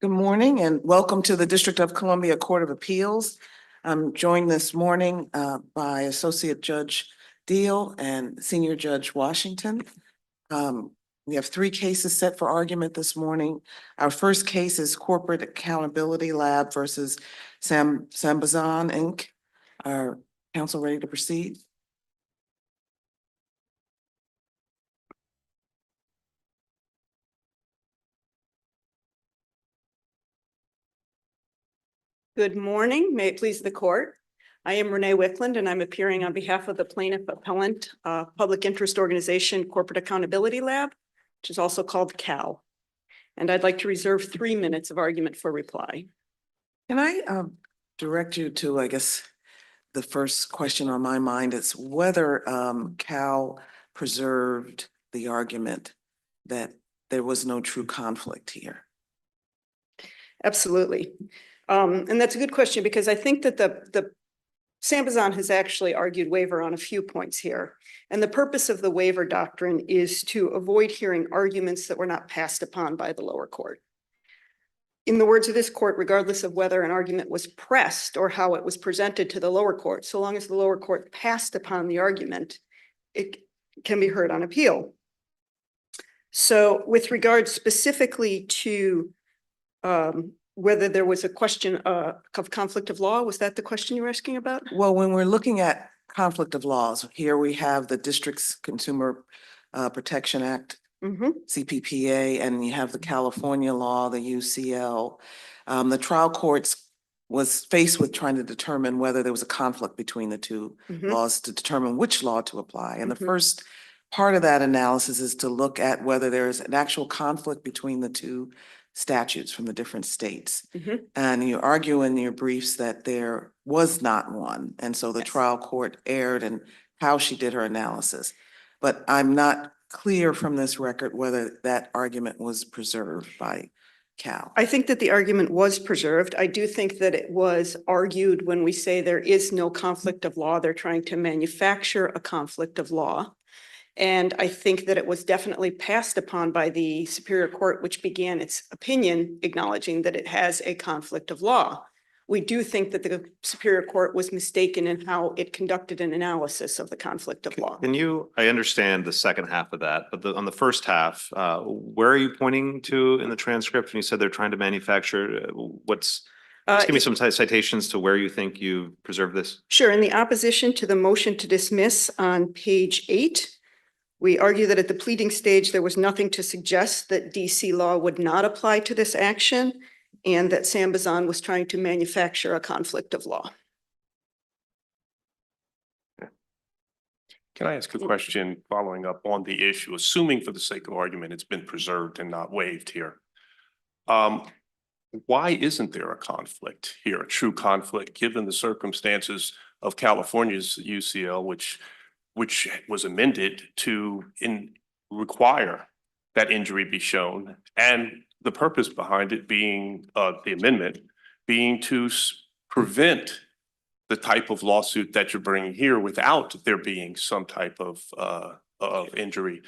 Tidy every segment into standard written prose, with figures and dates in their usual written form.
Good morning and welcome to the District of Columbia Court of Appeals. I'm joined this morning by Associate Judge Deal and Senior Judge Washington. We have three cases set for argument this morning. Our first case is Corporate Accountability Lab versus SAMBAZON, Inc. Are counsel ready to proceed? Good morning. May it please the court. I am Renee Wickland and I'm appearing on behalf of the plaintiff appellant, public interest organization, Corporate Accountability Lab, which is also called CAL. And I'd like to reserve 3 minutes of argument for reply. Can I direct you to, I guess, the first question on my mind is whether Cal preserved the argument that there was no true conflict here. Absolutely. And that's a good question because I think that the SAMBAZON has actually argued waiver on a few points here. And the purpose of the waiver doctrine is to avoid hearing arguments that were not passed upon by the lower court. In the words of this court, regardless of whether an argument was pressed or how it was presented to the lower court, so long as the lower court passed upon the argument, it can be heard on appeal. So with regard specifically to whether there was a question of conflict of law, was that the question you were asking about? Well, when we're looking at conflict of laws, here we have the District's Consumer Protection Act, CPPA, and you have the California law, the UCL. The trial courts was faced with trying to determine whether there was a conflict between the two laws to determine which law to apply. And the first part of that analysis is to look at whether there's an actual conflict between the two statutes from the different states. And you argue in your briefs that there was not one. And so the trial court erred in how she did her analysis. But I'm not clear from this record whether that argument was preserved by Cal. I think that the argument was preserved. I do think that it was argued when we say there is no conflict of law, they're trying to manufacture a conflict of law. And I think that it was definitely passed upon by the Superior Court, which began its opinion acknowledging that it has a conflict of law. We do think that the Superior Court was mistaken in how it conducted an analysis of the conflict of law. I understand the second half of that, but on the first half, where are you pointing to in the transcript? And you said they're trying to manufacture, just give me some citations to where you think you preserved this. Sure. In the opposition to the motion to dismiss on page 8, we argue that at the pleading stage, there was nothing to suggest that DC law would not apply to this action and that SAMBAZON was trying to manufacture a conflict of law. Can I ask a question following up on the issue, assuming for the sake of argument, it's been preserved and not waived here? Why isn't there a conflict here, a true conflict, given the circumstances of California's UCL, which was amended to require that injury be shown, and the purpose behind it being the amendment being to prevent the type of lawsuit that you're bringing here without there being some type of injury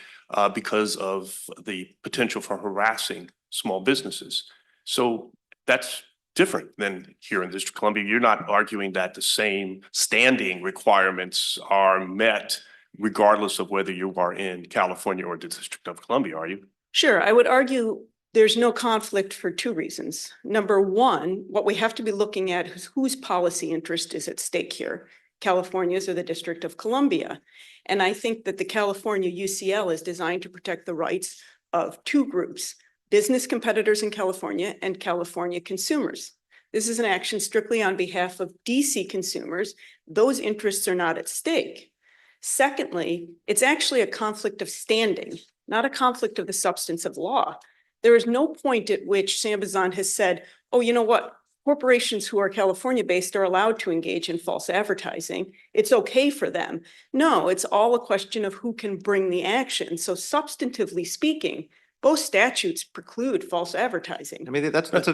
because of the potential for harassing small businesses. So that's different than here in District of Columbia. You're not arguing that the same standing requirements are met regardless of whether you are in California or the District of Columbia, are you? Sure. I would argue there's no conflict for 2 reasons. Number one, what we have to be looking at is whose policy interest is at stake here, California's or the District of Columbia. And I think that the California UCL is designed to protect the rights of 2 groups, business competitors in California and California consumers. This is an action strictly on behalf of DC consumers. Those interests are not at stake. Secondly, it's actually a conflict of standing, not a conflict of the substance of law. There is no point at which SAMBAZON has said, oh, you know what? Corporations who are California-based are allowed to engage in false advertising. It's okay for them. No, it's all a question of who can bring the action. So substantively speaking, both statutes preclude false advertising. I mean, it's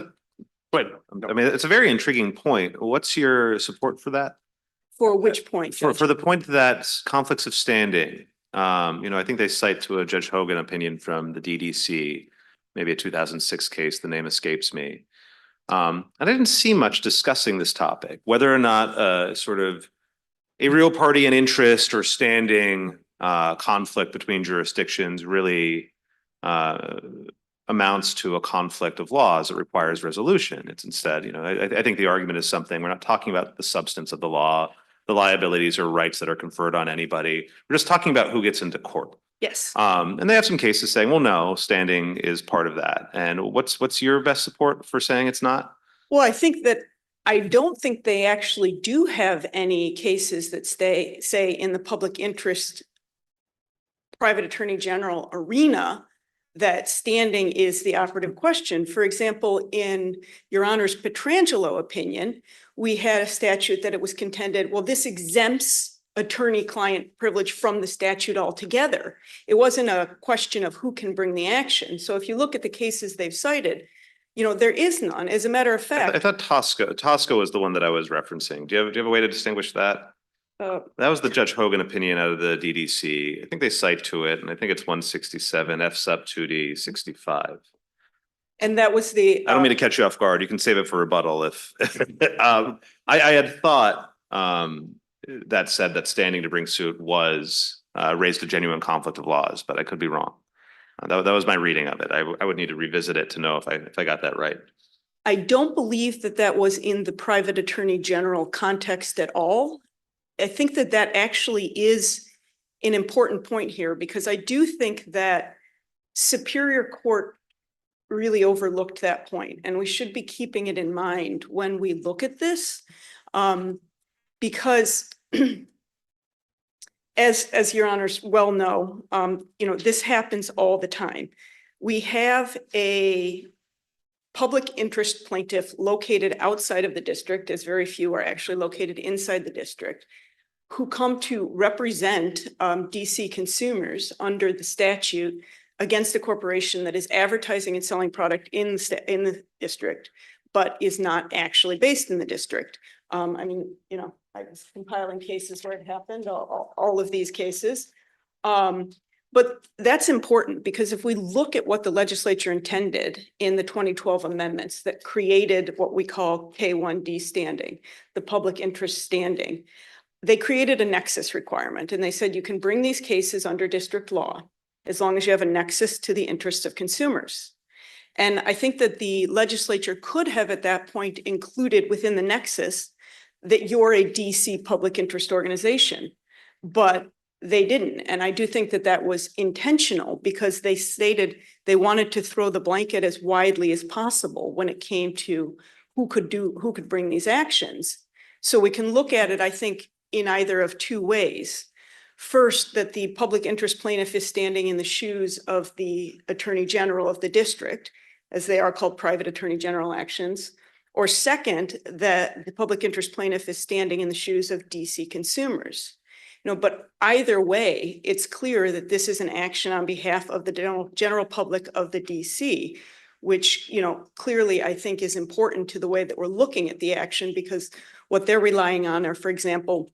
a very intriguing point. What's your support for that? For which point? For the point that conflicts of standing, I think they cite to a Judge Hogan opinion from the DDC. maybe a 2006 case, the name escapes me. And I didn't see much discussing this topic, whether or not sort of a real party in interest or standing conflict between jurisdictions really amounts to a conflict of laws that requires resolution. It's instead, I think the argument is something, we're not talking about the substance of the law, the liabilities or rights that are conferred on anybody. We're just talking about who gets into court. Yes. And they have some cases saying, well, no, standing is part of that. And what's your best support for saying it's not? Well, I don't think they actually do have any cases that say in the public interest private attorney general arena that standing is the operative question. For example, in Your Honor's Petrangelo opinion, we had a statute that it was contended, well, this exempts attorney-client privilege from the statute altogether. It wasn't a question of who can bring the action. So if you look at the cases they've cited, there is none. As a matter of fact. I thought Tosco was the one that I was referencing. Do you have a way to distinguish that? That was the Judge Hogan opinion out of the DDC. I think they cite to it, and I think it's 167 F sub 2D 65. And that was the. I don't mean to catch you off guard. You can save it for rebuttal if. I had thought that said that standing to bring suit was raised a genuine conflict of laws, but I could be wrong. That was my reading of it. I would need to revisit it to know if I got that right. I don't believe that was in the private attorney general context at all. I think that actually is an important point here, because I do think that Superior Court really overlooked that point, and we should be keeping it in mind when we look at this, because as Your Honors well know, this happens all the time. We have a public interest plaintiff located outside of the district, as very few are actually located inside the district, who come to represent DC consumers under the statute against a corporation that is advertising and selling product in the district, but is not actually based in the district. I was compiling cases where it happened, all of these cases. But that's important, because if we look at what the legislature intended in the 2012 amendments that created what we call K1D standing, the public interest standing, they created a nexus requirement, and they said you can bring these cases under district law as long as you have a nexus to the interests of consumers. And I think that the legislature could have at that point included within the nexus that you're a DC public interest organization, but they didn't. And I do think that was intentional, because they stated they wanted to throw the blanket as widely as possible when it came to who could bring these actions. So we can look at it, I think, in either of two ways. First, that the public interest plaintiff is standing in the shoes of the attorney general of the district, as they are called private attorney general actions. Or second, that the public interest plaintiff is standing in the shoes of DC consumers. But either way, it's clear that this is an action on behalf of the general public of the DC, which, clearly I think is important to the way that we're looking at the action, because what they're relying on are, for example,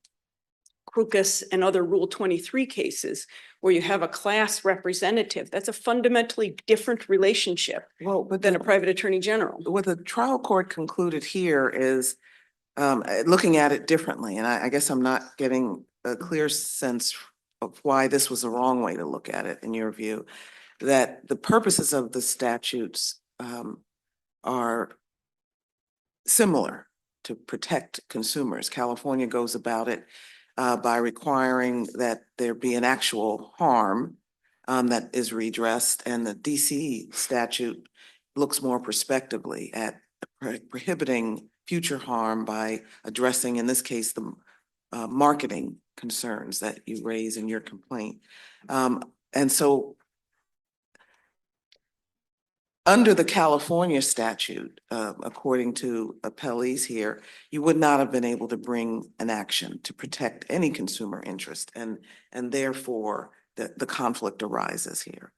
Crocus and other Rule 23 cases where you have a class representative. That's a fundamentally different relationship than a private attorney general. What the trial court concluded here is looking at it differently. And I guess I'm not getting a clear sense of why this was the wrong way to look at it, in your view, that the purposes of the statutes are similar to protect consumers. California goes about it by requiring that there be an actual harm that is redressed, and the DC statute looks more prospectively at prohibiting future harm by addressing, in this case, the marketing concerns that you raise in your complaint. And so under the California statute, according to appellees here, you would not have been able to bring an action to protect any consumer interest, and therefore the conflict arises here.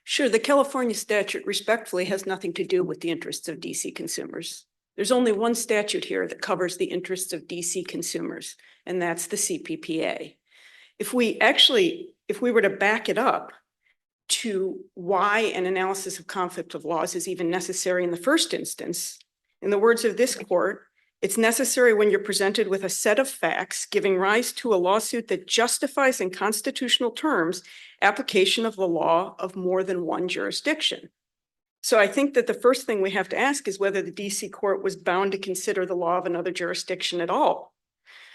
Sure, the California statute respectfully has nothing to do with the interests of DC consumers. There's only one statute here that covers the interests of DC consumers, and that's the CPPA. If we were to back it up, to why an analysis of conflict of laws is even necessary in the first instance. In the words of this court, it's necessary when you're presented with a set of facts giving rise to a lawsuit that justifies in constitutional terms application of the law of more than one jurisdiction. So I think that the first thing we have to ask is whether the DC court was bound to consider the law of another jurisdiction at all.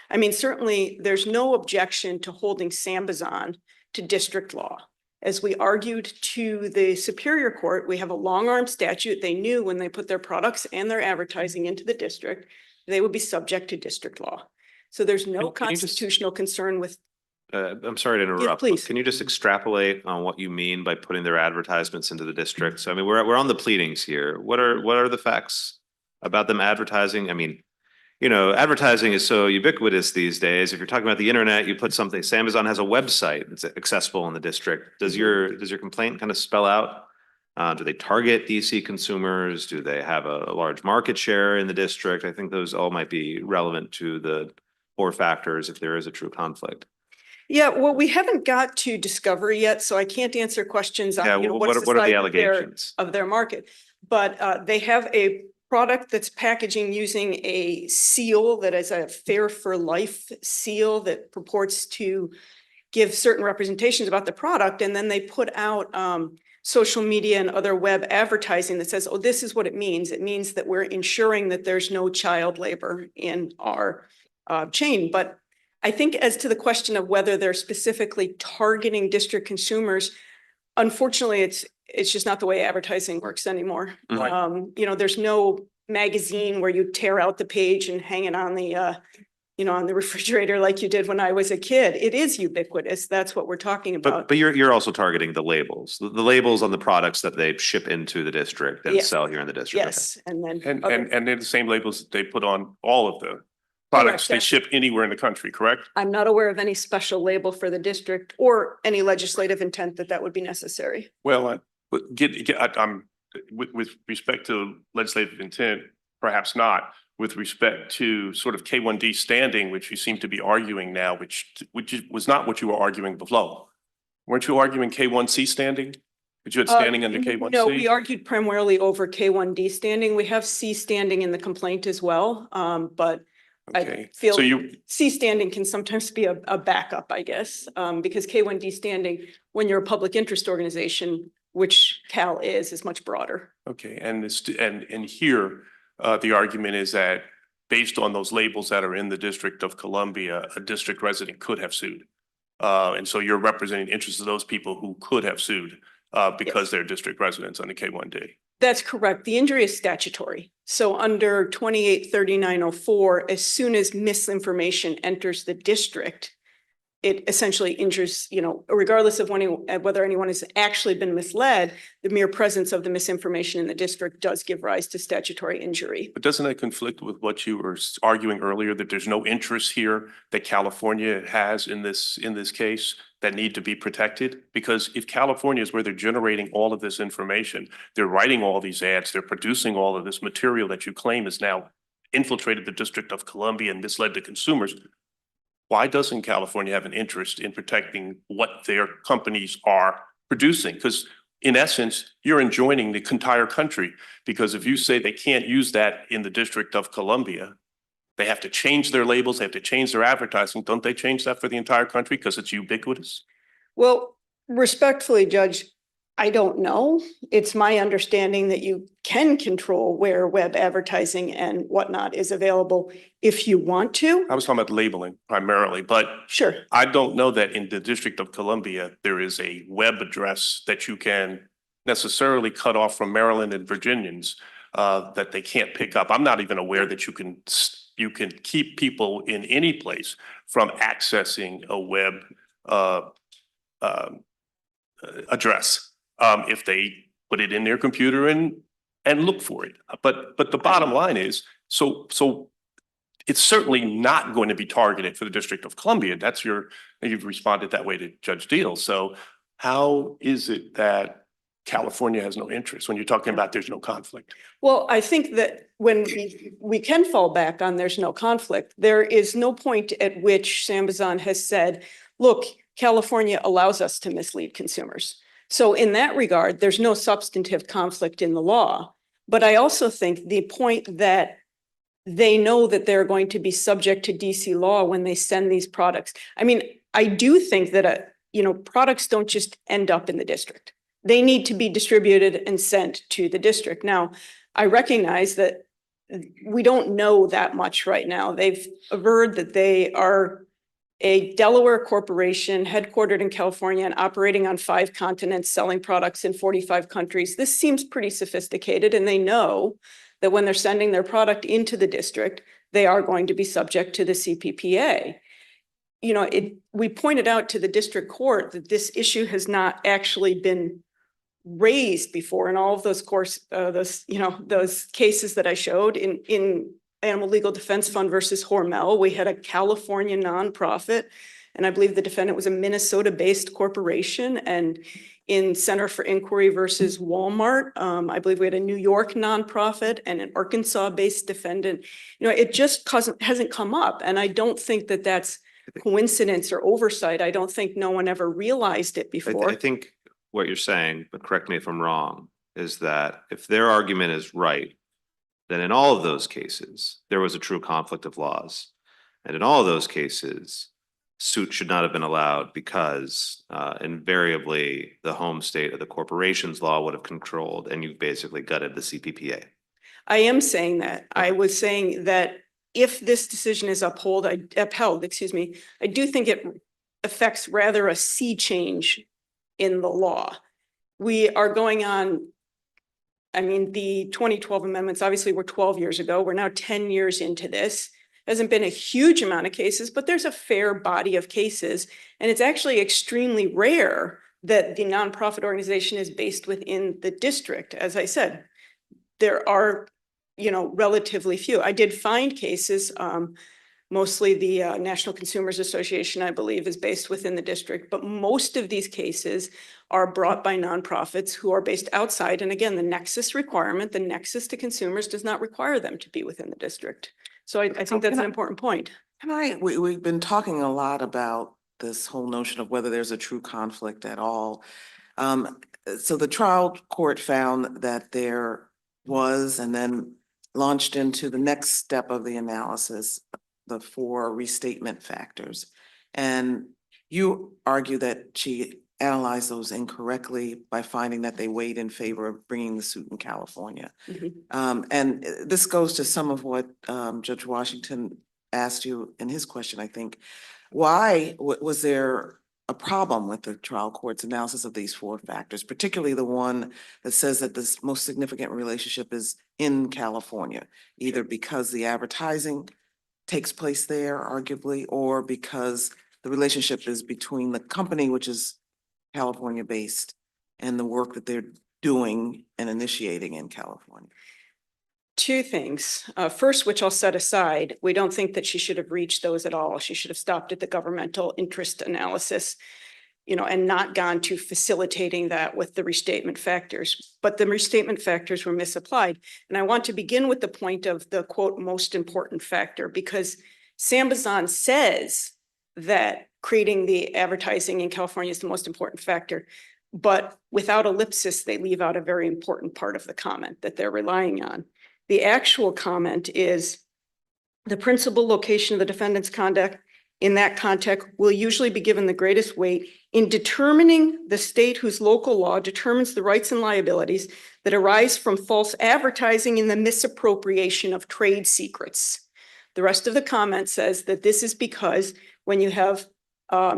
I mean, certainly there's no objection to holding SAMBAZON to district law. As we argued to the Superior Court, we have a long-arm statute. They knew when they put their products and their advertising into the district, they would be subject to district law. So there's no Can you just- constitutional concern with. I'm sorry to interrupt, but please. can you just extrapolate on what you mean by putting their advertisements into the district? So I mean, we're on the pleadings here. What are the facts about them advertising? I mean, you know, advertising is so ubiquitous these days. If you're talking about the internet, you put something, SAMBAZON has a website that's accessible in the district. Does your complaint kind of spell out? Do they target DC consumers? Do they have a large market share in the district? I think those all might be relevant to the 4 factors if there is a true conflict. Yeah, well, we haven't got to discovery yet, so I can't answer questions on, Yeah, you know, what what's are the what are the size of allegations? their market. But they have a product that's packaging using a seal that is a Fair for Life seal that purports to give certain representations about the product. And then they put out social media and other web advertising that says, oh, this is what it means. It means that we're ensuring that there's no child labor in our chain. But I think as to the question of whether they're specifically targeting district consumers, unfortunately, it's just not the way advertising works anymore. Right. You know, there's no magazine where you tear out the page and hang it on the, you know, on the refrigerator like you did when I was a kid. It is ubiquitous. That's what we're talking about. But you're also targeting the labels, the labels on the products that they ship into the district and Yes. sell here in the district. Yes, and then. And other- they're the same labels that they put on all of the products they Correct. ship anywhere in the country, correct? I'm not aware of any special label for the district or any legislative intent that would be necessary. Well, I'm with respect to legislative intent, perhaps not. With respect to sort of K1D standing, which you seem to be arguing now, which was not what you were arguing before. Weren't you arguing K1C standing? Did you had standing under K1C? No, we argued primarily over K1D standing. We have C standing in the complaint as well, but Okay, I feel so you, C standing can sometimes be a backup, I guess, because K1D standing, when you're a public interest organization, which Cal is much broader. okay, and here, the argument is that based on those labels that are in the District of Columbia, a district resident could have sued. And so you're representing the interests of those people who could have sued because they're district residents under K1D. That's correct. The injury is statutory. So under 283904, as soon as misinformation enters the district, it essentially injures, you know, regardless of whether anyone has actually been misled, the mere presence of the misinformation in the district does give rise to statutory injury. But doesn't that conflict with what you were arguing earlier, that there's no interest here that California has in this case that need to be protected? Because if California is where they're generating all of this information, they're writing all these ads, they're producing all of this material that you claim is now infiltrated the District of Columbia and misled the consumers, why doesn't California have an interest in protecting what their companies are producing? Because in essence, you're enjoining the entire country, because if you say they can't use that in the District of Columbia, they have to change their labels, they have to change their advertising. Don't they change that for the entire country because it's ubiquitous? Well, respectfully, Judge, I don't know. It's my understanding that you can control where web advertising and whatnot is available if you want to. I was talking about labeling primarily, but Sure. I don't know that in the District of Columbia, there is a web address that you can necessarily cut off from Maryland and Virginians that they can't pick up. I'm not even aware that you can keep people in any place from accessing a web address if they put it in their computer and look for it. But the bottom line is, so it's certainly not going to be targeted for the District of Columbia. You've responded that way to Judge Deal. So how is it that California has no interest when you're talking about there's no conflict? Well, I think that when we can fall back on there's no conflict, there is no point at which SAMBAZON has said, look, California allows us to mislead consumers. So in that regard, there's no substantive conflict in the law. But I also think the point that they know that they're going to be subject to DC law when they send these products. I mean, I do think that, products don't just end up in the district. They need to be distributed and sent to the district. Now, I recognize that we don't know that much right now. They've averred that they are a Delaware corporation headquartered in California and operating on 5 continents, selling products in 45 countries. This seems pretty sophisticated, and they know that when they're sending their product into the district, they are going to be subject to the CPPA. We pointed out to the district court that this issue has not actually been raised before in all of those those cases that I showed in Animal Legal Defense Fund versus Hormel. We had a California nonprofit, and I believe the defendant was a Minnesota-based corporation. And in Center for Inquiry versus Walmart, I believe we had a New York nonprofit and an Arkansas-based defendant. It just hasn't come up, and I don't think that that's coincidence or oversight. I don't think no one ever realized it before. I think what you're saying, but correct me if I'm wrong, is that if their argument is right, then in all of those cases, there was a true conflict of laws. And in all of those cases, suit should not have been allowed because invariably the home state of the corporation's law would have controlled, and you basically gutted the CPPA. I am saying that. I was saying that if this decision is upheld, I do think it affects rather a sea change in the law. We are going on, the 2012 amendments obviously were 12 years ago. We're now 10 years into this. Hasn't been a huge amount of cases, but there's a fair body of cases. And it's actually extremely rare that the nonprofit organization is based within the district. As I said, there are, relatively few. I did find cases, mostly the National Consumers Association, I believe, is based within the district, but most of these cases are brought by nonprofits who are based outside. And again, the nexus requirement, the nexus to consumers does not require them to be within the district. So I think that's an important point. We've been talking a lot about this whole notion of whether there's a true conflict at all. So the trial court found that there was, and then launched into the next step of the analysis, the 4 restatement factors. And you argue that she analyzed those incorrectly by finding that they weighed in favor of bringing the suit in California. And this goes to some of what Judge Washington asked you in his question, I think. Why was there a problem with the trial court's analysis of these 4 factors, particularly the one that says that this most significant relationship is in California, either because the advertising takes place there, arguably, or because the relationship is between the company, which is California-based, and the work that they're doing and initiating in California? 2 things. First, which I'll set aside, we don't think that she should have reached those at all. She should have stopped at the governmental interest analysis, and not gone to facilitating that with the restatement factors. But the restatement factors were misapplied. And I want to begin with the point of the quote, most important factor, because SAMBAZON says that creating the advertising in California is the most important factor. But without ellipsis, they leave out a very important part of the comment that they're relying on. The actual comment is the principal location of the defendant's conduct in that context will usually be given the greatest weight in determining the state whose local law determines the rights and liabilities that arise from false advertising in the misappropriation of trade secrets. The rest of the comment says that this is because when you have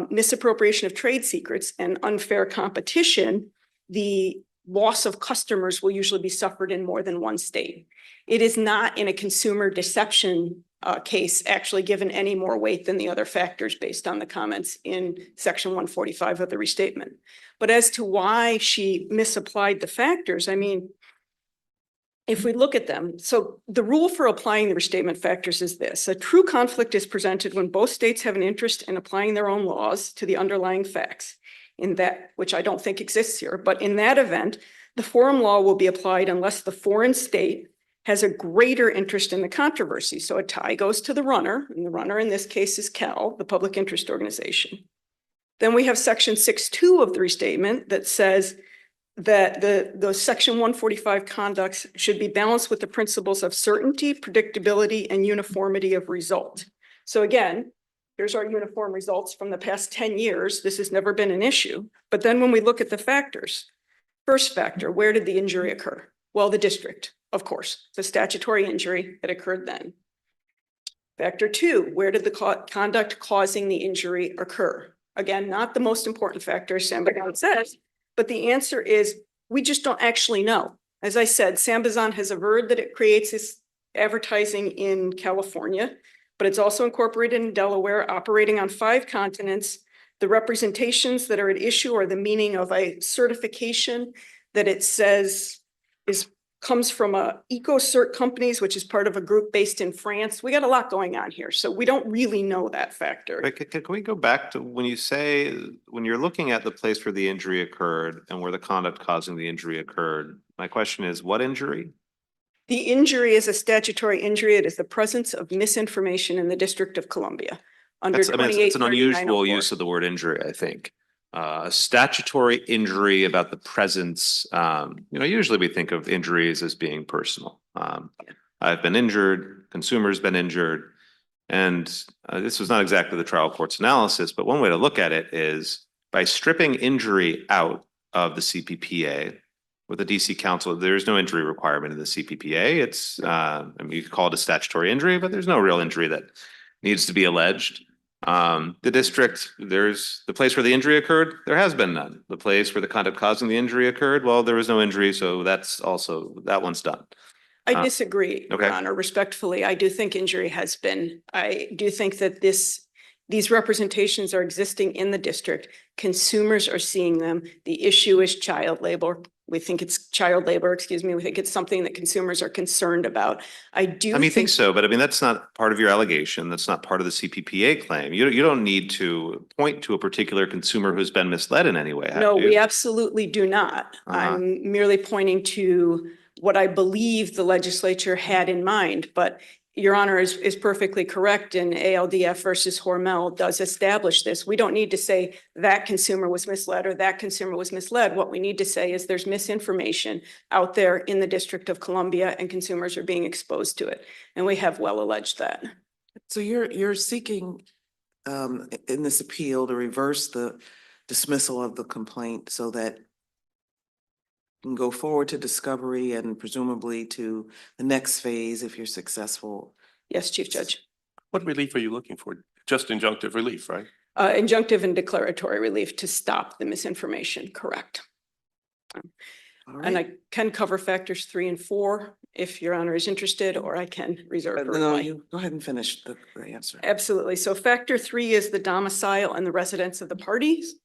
misappropriation of trade secrets and unfair competition, the loss of customers will usually be suffered in more than one state. It is not in a consumer deception case actually given any more weight than the other factors based on the comments in section 145 of the restatement. But as to why she misapplied the factors, if we look at them, so the rule for applying the restatement factors is this: a true conflict is presented when both states have an interest in applying their own laws to the underlying facts, in that, which I don't think exists here, but in that event, the forum law will be applied unless the foreign state has a greater interest in the controversy. So a tie goes to the runner, and the runner in this case is CAL, the public interest organization. Then we have section 6.2 of the restatement that says that those section 145 conducts should be balanced with the principles of certainty, predictability, and uniformity of result. So again, here's our uniform results from the past 10 years. This has never been an issue. But then when we look at the factors, first factor, where did the injury occur? Well, the district, of course, the statutory injury that occurred then. Factor two, where did the conduct causing the injury occur? Again, not the most important factor, SAMBAZON says, but the answer is we just don't actually know. As I said, SAMBAZON has averred that it creates this advertising in California, but it's also incorporated in Delaware, operating on 5 continents. The representations that are at issue are the meaning of a certification that it says comes from EcoCert Companies, which is part of a group based in France. We got a lot going on here, so we don't really know that factor. But can we go back to when you say, when you're looking at the place where the injury occurred and where the conduct causing the injury occurred, my question is, what injury? The injury is a statutory injury. It is the presence of misinformation in the District of Columbia. Under It's an 283904. unusual use of the word injury, I think. A statutory injury about the presence, usually we think of injuries as being personal. I've been injured, consumer's been injured. And this was not exactly the trial court's analysis, but one way to look at it is by stripping injury out of the CPPA with the DC Council, there's no injury requirement in the CPPA. It's, you could call it a statutory injury, but there's no real injury that needs to be alleged. The district, there's the place where the injury occurred, there has been none. The place where the conduct causing the injury occurred, well, there was no injury, so that's also, that one's done. I disagree, okay. Your Honor, respectfully. I do think injury has been. I do think that these representations are existing in the district. Consumers are seeing them. The issue is child labor. We think it's child labor, excuse me. We think it's something that consumers are concerned about. I think so, but I mean, that's not part of your allegation. That's not part of the CPPA claim. You don't need to point to a particular consumer who's been misled in any way. No, we absolutely do not. I'm merely pointing to what I believe the legislature had in mind, but Your Honor is perfectly correct, and ALDF versus Hormel does establish this. We don't need to say that consumer was misled or that consumer was misled. What we need to say is there's misinformation out there in the District of Columbia and consumers are being exposed to it. And we have well alleged that. So you're seeking in this appeal to reverse the dismissal of the complaint so that you can go forward to discovery and presumably to the next phase if you're successful. Yes, Chief Judge. What relief are you looking for? Just injunctive relief, right? Injunctive and declaratory relief to stop the misinformation, correct. All right. And I can cover factors 3 and 4 if Your Honor is interested, or I can reserve. a No, reply. you go ahead and finish the answer. Absolutely. So factor 3 is the domicile and the residence of the parties.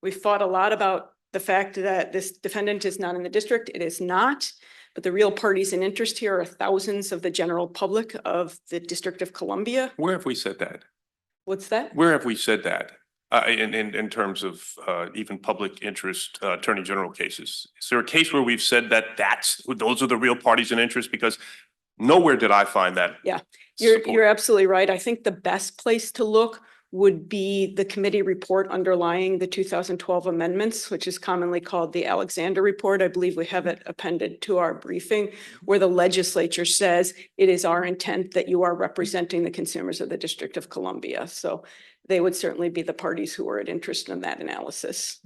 We fought a lot about the fact that this defendant is not in the district. It is not, but the real parties in interest here are thousands of the general public of the District of Columbia. Where have we said that? What's that? Where have we said that? In terms of even public interest attorney general cases? Is there a case where we've said that those are the real parties in interest? Because nowhere did I find that. Yeah, you're absolutely right. I think the best place to look would be the committee report underlying the 2012 amendments, which is commonly called the Alexander Report. I believe we have it appended to our briefing, where the legislature says it is our intent that you are representing the consumers of the District of Columbia. So they would certainly be the parties who are at interest in that analysis.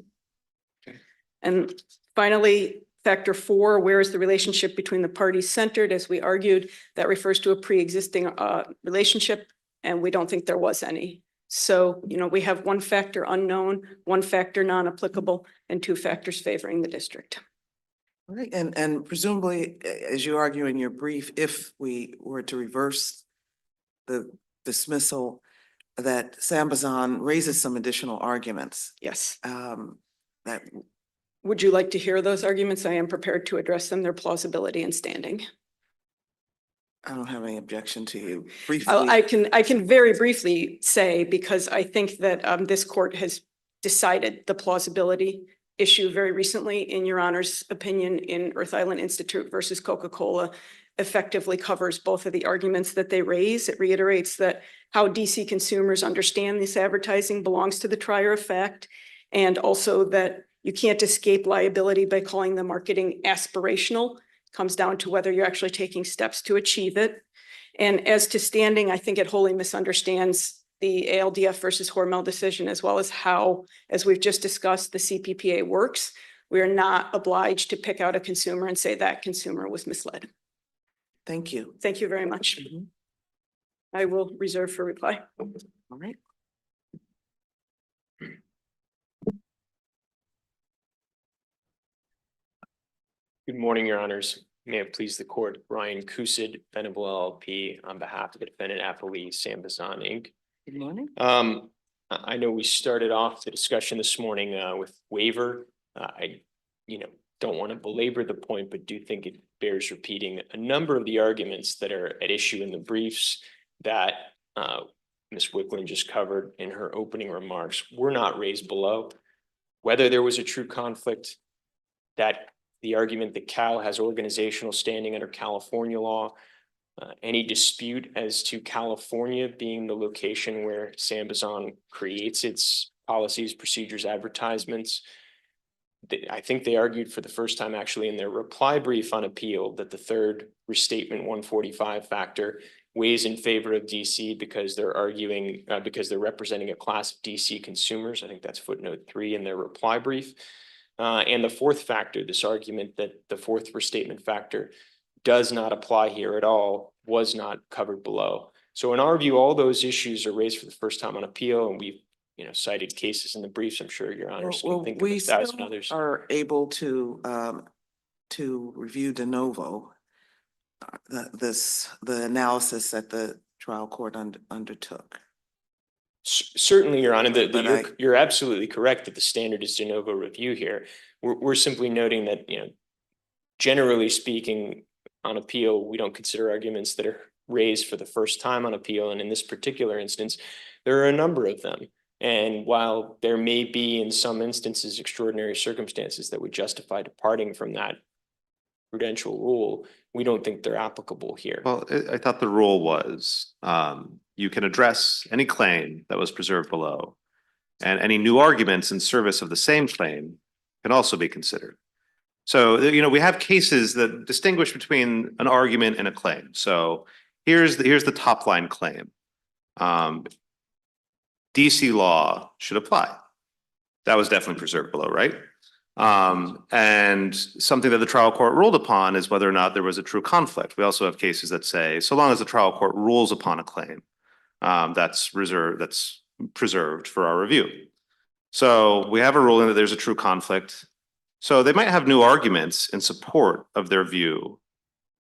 Okay. And finally, factor 4, where is the relationship between the parties centered? As we argued, that refers to a pre-existing relationship, and we don't think there was any. So, we have 1 factor unknown, 1 factor non-applicable, and 2 factors favoring the district. All right, and presumably, as you argue in your brief, if we were to reverse the dismissal, that SAMBAZON raises some additional arguments. Yes. That Would you like to hear those arguments? I am prepared to address them, their plausibility and standing. I don't have any objection to you briefly. I can very briefly say, because I think that this court has decided the plausibility issue very recently, in Your Honor's opinion, in Earth Island Institute versus Coca-Cola, effectively covers both of the arguments that they raise. It reiterates that how DC consumers understand this advertising belongs to the trier of fact, and also that You can't escape liability by calling the marketing aspirational. Comes down to whether you're actually taking steps to achieve it. And as to standing, I think it wholly misunderstands the ALDF versus Hormel decision, as well as how, as we've just discussed, the CPPA works. We are not obliged to pick out a consumer and say that consumer was misled. Thank you. Thank you very much. I will reserve for reply. All right. Good morning, Your Honors. May it please the court, Ryan Kusid, Venable LLP, on behalf of the defendant appellee, SAMBAZON Inc. Good morning. I know we started off the discussion this morning with waiver. I don't want to belabor the point, but do think it bears repeating a number of the arguments that are at issue in the briefs that Ms. Wicklund just covered in her opening remarks were not raised below. Whether there was a true conflict, that the argument that Cal has organizational standing under California law, any dispute as to California being the location where SAMBAZON creates its policies, procedures, advertisements. I think they argued for the first time actually in their reply brief on appeal that the third restatement 145 factor weighs in favor of DC because they're arguing, because they're representing a class of DC consumers. I think that's footnote 3 in their reply brief. And the fourth factor, this argument that the fourth restatement factor does not apply here at all, was not covered below. So in our view, all those issues are raised for the first time on appeal, and we've cited cases in the briefs. I'm sure Your Honors can think of We 1,000 still others. are able to review de novo the analysis that the trial court undertook. Certainly, Your Honor, But you're absolutely correct that the standard is de novo review here. We're simply noting that, generally speaking, on appeal, we don't consider arguments that are raised for the first time on appeal. And in this particular instance, there are a number of them. And while there may be in some instances extraordinary circumstances that would justify departing from that prudential rule, we don't think they're applicable here. Well, I thought the rule was you can address any claim that was preserved below, and any new arguments in service of the same claim can also be considered. So, we have cases that distinguish between an argument and a claim. So here's the top line claim. DC law should apply. That was definitely preserved below, right? And something that the trial court ruled upon is whether or not there was a true conflict. We also have cases that say, so long as the trial court rules upon a claim, that's preserved for our review. So we have a ruling that there's a true conflict. So they might have new arguments in support of their view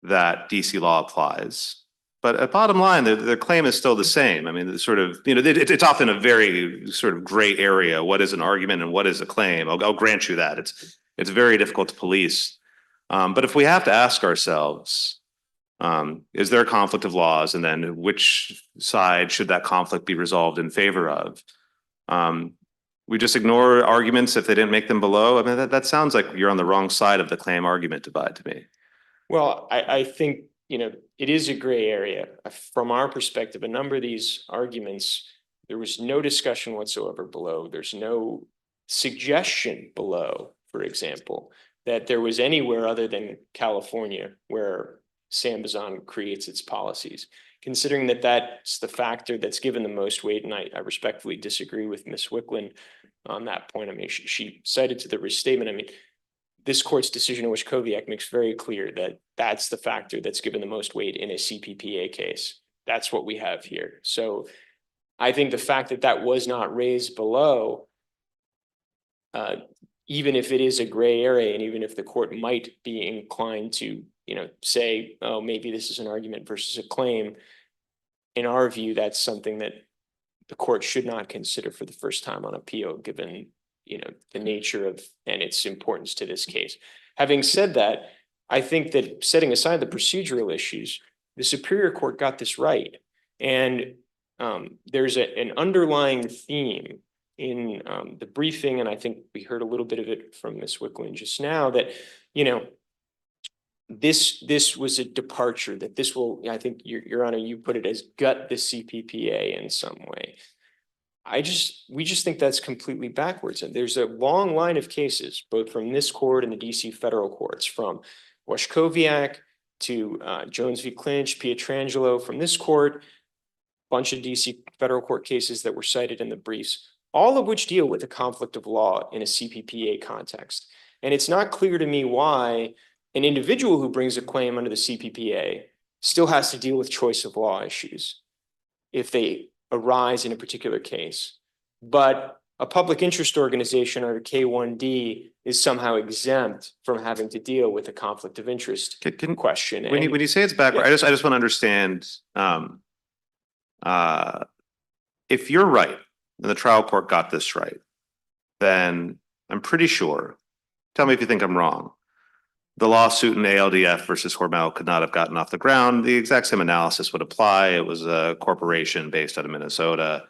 that DC law applies. But at bottom line, the claim is still the same. I mean, it's sort of, it's often a very sort of gray area. What is an argument and what is a claim? I'll grant you that. It's very difficult to police. But if we have to ask ourselves, is there a conflict of laws? And then which side should that conflict be resolved in favor of? We just ignore arguments if they didn't make them below. I mean, that sounds like you're on the wrong side of the claim argument divide to me. Well, I think, it is a gray area. From our perspective, a number of these arguments, there was no discussion whatsoever below. There's no suggestion below, for example, that there was anywhere other than California where SAMBAZON creates its policies. Considering that that's the factor that's given the most weight, and I respectfully disagree with Ms. Wicklund on that point. I mean, she cited to the restatement. I mean, this court's decision in Wishkowiak makes very clear that that's the factor that's given the most weight in a CPPA case. That's what we have here. So I think the fact that that was not raised below, even if it is a gray area, and even if the court might be inclined to, say, oh, maybe this is an argument versus a claim, in our view, that's something that the court should not consider for the first time on appeal, given the nature of and its importance to this case. Having said that, I think that setting aside the procedural issues, the Superior Court got this right. And there's an underlying theme in the briefing, and I think we heard a little bit of it from Ms. Wicklund just now, that, this was a departure, that this will, I think, Your Honor, you put it as gut the CPPA in some way. we just think that's completely backwards. And there's a long line of cases, both from this court and the DC federal courts, from Washkowiak to Jones v. Clinch, Pietrangelo from this court, bunch of DC federal court cases that were cited in the briefs, all of which deal with a conflict of law in a CPPA context. And it's not clear to me why an individual who brings a claim under the CPPA still has to deal with choice of law issues if they arise in a particular case. But a public interest organization under K1D is somehow exempt from having to deal with a conflict of interest question. When you say it's backward, Yeah. I just want to understand, if you're right and the trial court got this right, then I'm pretty sure, tell me if you think I'm wrong, the lawsuit in ALDF versus Hormel could not have gotten off the ground. The exact same analysis would apply. It was a corporation based out of Minnesota.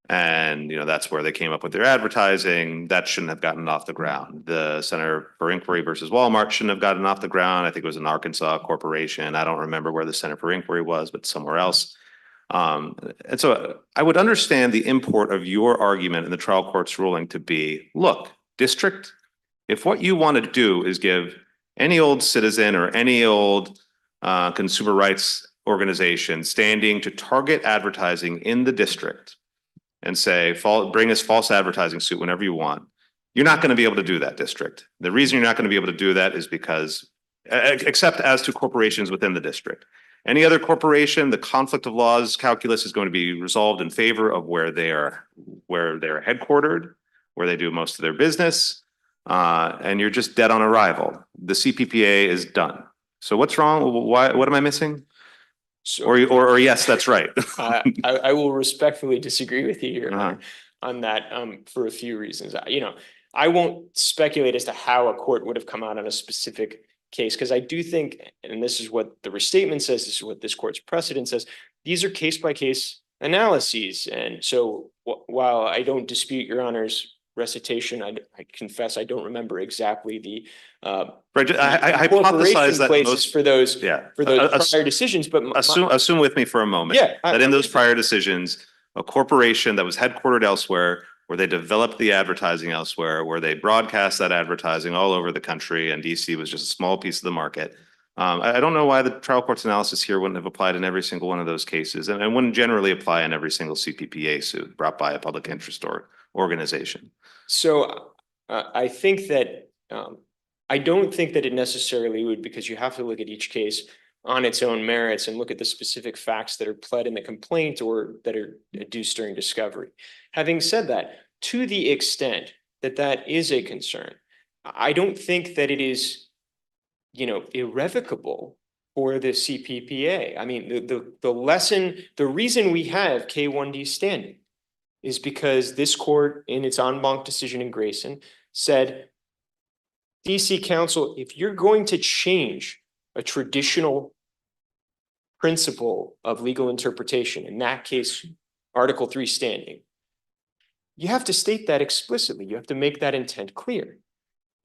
And, that's where they came up with their advertising. That shouldn't have gotten off the ground. The Center for Inquiry versus Walmart shouldn't have gotten off the ground. I think it was an Arkansas corporation. I don't remember where the Center for Inquiry was, but somewhere else. And so I would understand the import of your argument in the trial court's ruling to be, look, district, if what you want to do is give any old citizen or any old consumer rights organization standing to target advertising in the district and say, bring us false advertising suit whenever you want, you're not going to be able to do that, district. The reason you're not going to be able to do that is because, except as to corporations within the district. Any other corporation, the conflict of laws calculus is going to be resolved in favor of where they're headquartered, where they do most of their business. And you're just dead on arrival. The CPPA is done. So what's wrong? What am I missing? So, or yes, that's right. I will respectfully disagree with you here on that for a few reasons. I won't speculate as to how a court would have come out on a specific case, because I do think, and this is what the restatement says, this is what this court's precedent says, these are case-by-case analyses. And so while I don't dispute Your Honor's recitation, I confess I don't remember exactly the right. I hypothesize that places for those prior decisions, but assume with me for a moment that in those prior decisions, a corporation that was headquartered elsewhere, where they developed the advertising elsewhere, where they broadcast that advertising all over the country, and DC was just a small piece of the market. I don't know why the trial court's analysis here wouldn't have applied in every single one of those cases, and wouldn't generally apply in every single CPPA suit brought by a public interest organization. So I think that I don't think that it necessarily would, because you have to look at each case on its own merits and look at the specific facts that are pled in the complaint or that are adduced during discovery. Having said that, to the extent that that is a concern, I don't think that it is, irrevocable for the CPPA. I mean, the reason we have K1D standing is because this court, in its en banc decision in Grayson, said, DC Council, if you're going to change a traditional principle of legal interpretation, in that case, Article 3 standing, you have to state that explicitly. You have to make that intent clear.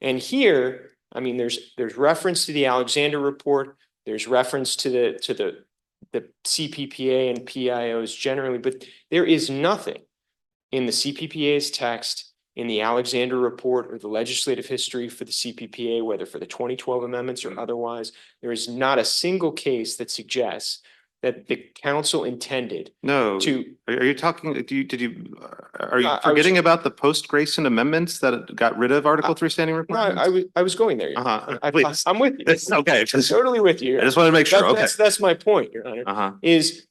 And here, I mean, there's reference to the Alexander report, there's reference to the CPPA and PIOs generally, but there is nothing in the CPPA's text, in the Alexander report, or the legislative history for the CPPA, whether for the 2012 amendments or otherwise, there is not a single case that suggests that the council intended to. Are you talking? Are you forgetting about the post-Grayson amendments that got rid of Article 3 standing requirements? No, I was going there. Please. I'm with you. It's okay. I'm totally with you. I just wanted to make sure. That's my point, Your Honor. Is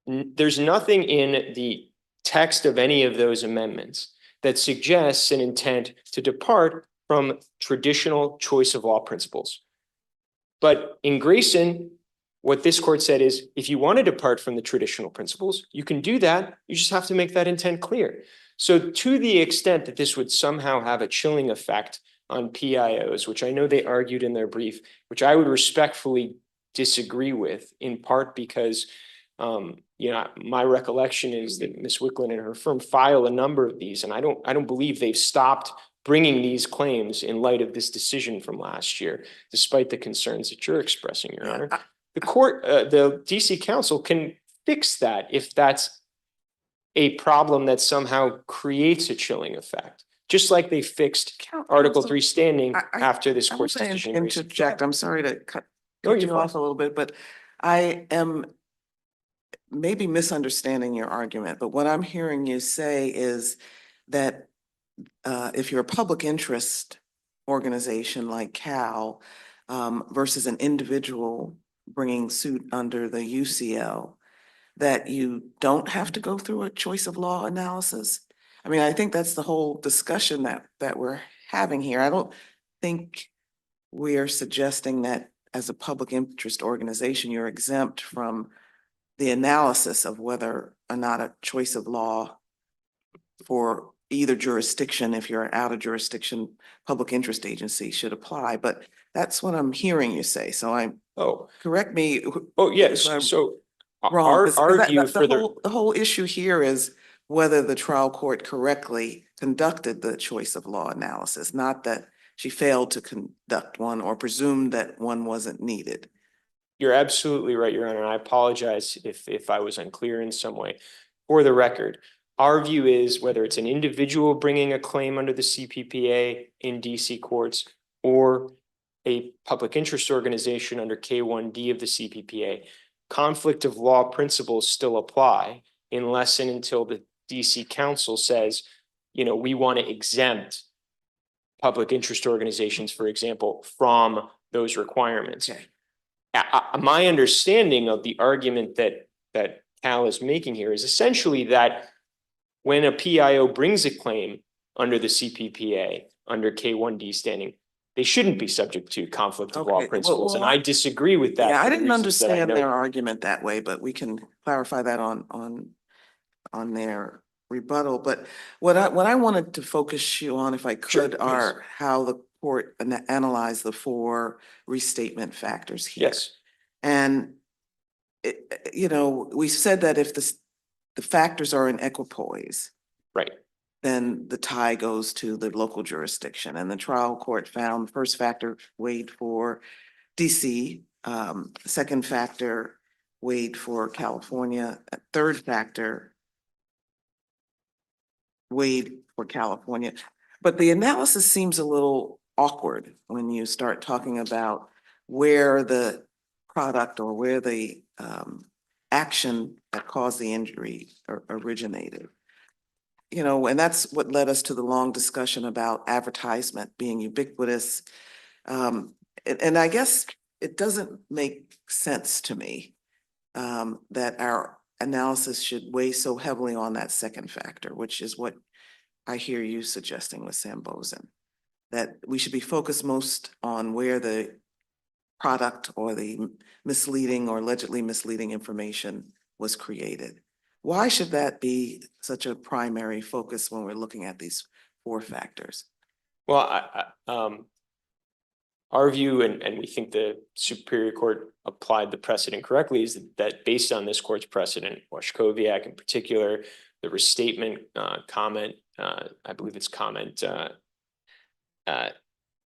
there's nothing in the text of any of those amendments that suggests an intent to depart from traditional choice of law principles. But in Grayson, what this court said is, if you want to depart from the traditional principles, you can do that. You just have to make that intent clear. So to the extent that this would somehow have a chilling effect on PIOs, which I know they argued in their brief, which I would respectfully disagree with, in part because my recollection is that Ms. Wicklund and her firm file a number of these, and I don't believe they've stopped bringing these claims in light of this decision from last year, despite the concerns that you're expressing, Your Honor. The court, the DC Council can fix that if a problem that somehow creates a chilling effect, just like they fixed Article 3 standing after this I court's want to decision. interject. I'm sorry to cut No, cut you're you fine. off a little bit, but I am maybe misunderstanding your argument, but what I'm hearing you say is that if you're a public interest organization like Cal versus an individual bringing suit under the UCL, that you don't have to go through a choice of law analysis? I mean, I think that's the whole discussion that we're having here. I don't think we are suggesting that as a public interest organization, you're exempt from the analysis of whether or not a choice of law for either jurisdiction, if you're an out of jurisdiction public interest agency, should apply. But that's what I'm hearing you say. So Oh, correct me. oh, yes. if I'm So wrong, our, 'cause our that- view that- for The whole issue here is whether the trial court correctly conducted the choice of law analysis, not that she failed to conduct one or presumed that one wasn't needed. You're absolutely right, Your Honor. And I apologize if I was unclear in some way. For the record, our view is whether it's an individual bringing a claim under the CPPA in DC courts or a public interest organization under K1D of the CPPA, conflict of law principles still apply unless and until the DC Council says, you know, we want to exempt public interest organizations, for example, from those requirements. Okay. My understanding of the argument that Cal is making here is essentially that when a PIO brings a claim under the CPPA, under K1D standing, they shouldn't be subject to conflict of law Okay, principles. And well, I disagree with that. Yeah, I for the didn't reasons that I understand know. their argument that way, but we can clarify that on their rebuttal. But what I wanted to focus you on, if I Sure, could, please. are how the court analyzed the 4 restatement factors here. Yes, And you know, we said that if the factors are in equipoise, right. then the tie goes to the local jurisdiction. And the trial court found the first factor weighed for DC, second factor weighed for California, a third factor weighed for California. But the analysis seems a little awkward when you start talking about where the product or where the action that caused the injury originated. You know, and that's what led us to the long discussion about advertisement being ubiquitous. And I guess it doesn't make sense to me that our analysis should weigh so heavily on that second factor, which is what I hear you suggesting with SAMBAZON, that we should be focused most on where the product or the misleading or allegedly misleading information was created. Why should that be such a primary focus when we're looking at these 4 factors? Well, our view, and we think the Superior Court applied the precedent correctly, is that based on this court's precedent, Washkowiak in particular, the restatement comment, I believe it's comment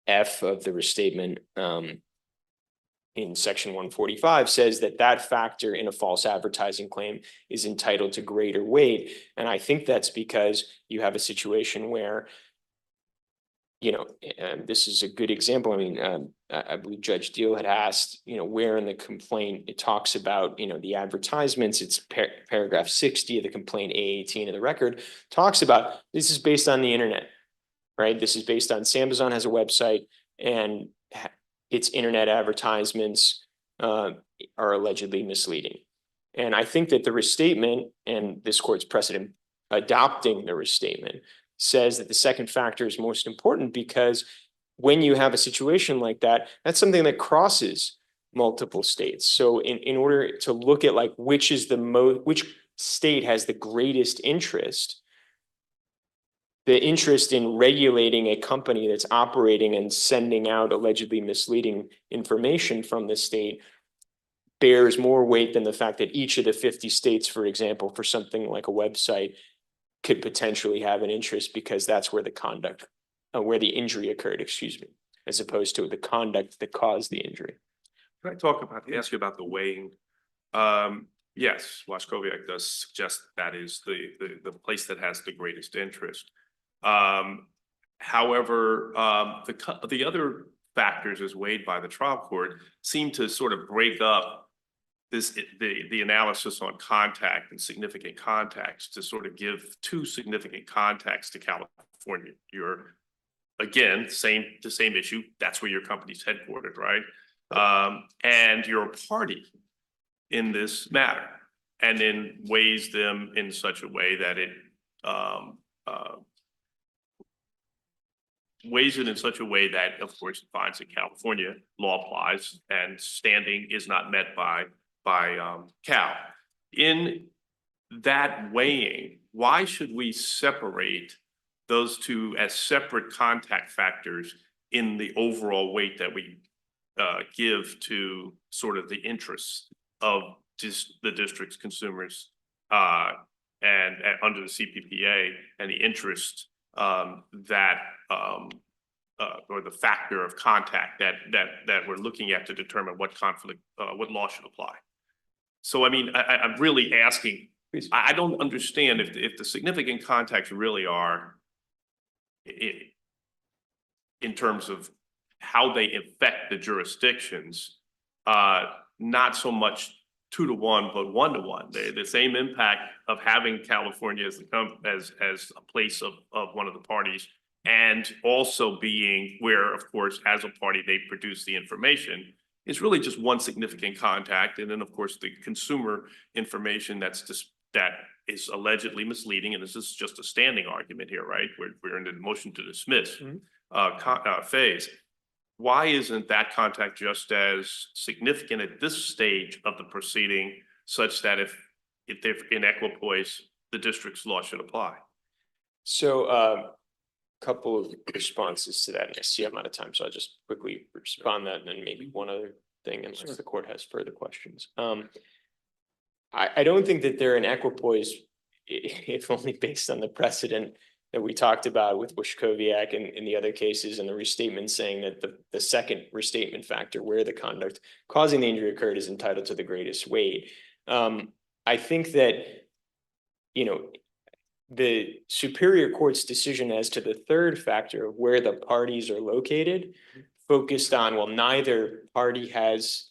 F of the restatement in section 145 says that factor in a false advertising claim is entitled to greater weight. And I think that's because you have a situation where, you know, and this is a good example. I mean, I believe Judge Deal had asked, you know, where in the complaint it talks about, you know, the advertisements. It's paragraph 60 of the complaint, A18 of the record, talks about this is based on the internet, right? This is based on SAMBAZON has a website and its internet advertisements are allegedly misleading. And I think that the restatement and this court's precedent adopting the restatement says that the second factor is most important because when you have a situation like that, that's something that crosses multiple states. So in order to look at like which state has the greatest interest, the interest in regulating a company that's operating and sending out allegedly misleading information from the state bears more weight than the fact that each of the 50 states, for example, for something like a website could potentially have an interest because that's where the conduct, where the injury occurred, excuse me, as opposed to the conduct that caused the injury. Can I ask you about the weighing? Yes, Washkowiak does suggest that is the place that has the greatest interest. However, the other factors as weighed by the trial court seem to sort of break up the analysis on contact and significant contacts to sort of give two significant contacts to California. You're, again, the same issue. That's where your company's headquartered, right? And you're a party in this matter, and then weighs them in such a way that it weighs it in such a way that, of course, it finds that California law applies and standing is not met by Cal. In that weighing, why should we separate those two as separate contact factors in the overall weight that we give to sort of the interests of the district's consumers and under the CPPA and the interest that or the factor of contact that we're looking at to determine what conflict, what law should apply. So, I mean, I'm really asking, I don't understand if the significant contacts really are in terms of how they affect the jurisdictions, not so much 2-to-1, but 1-to-1. The same impact of having California as a place of one of the parties, and also being where, of course, as a party, they produce the information. It's really just one significant contact, and then, of course, the consumer information that is allegedly misleading, and this is just a standing argument here, right? We're in the motion to dismiss phase. Why isn't that contact just as significant at this stage of the proceeding, such that if they're in equipoise, the district's law should apply? So couple of responses to that, and I see I'm out of time, so I'll just quickly respond that, and then maybe one other thing, unless the court has further questions. I don't think that they're in equipoise, if only based on the precedent that we talked about with Washkowiak and in the other cases, and the restatement saying that the second restatement factor, where the conduct causing the injury occurred, is entitled to the greatest weight. I think that, you know, the Superior Court's decision as to the third factor of where the parties are located focused on, well, neither party has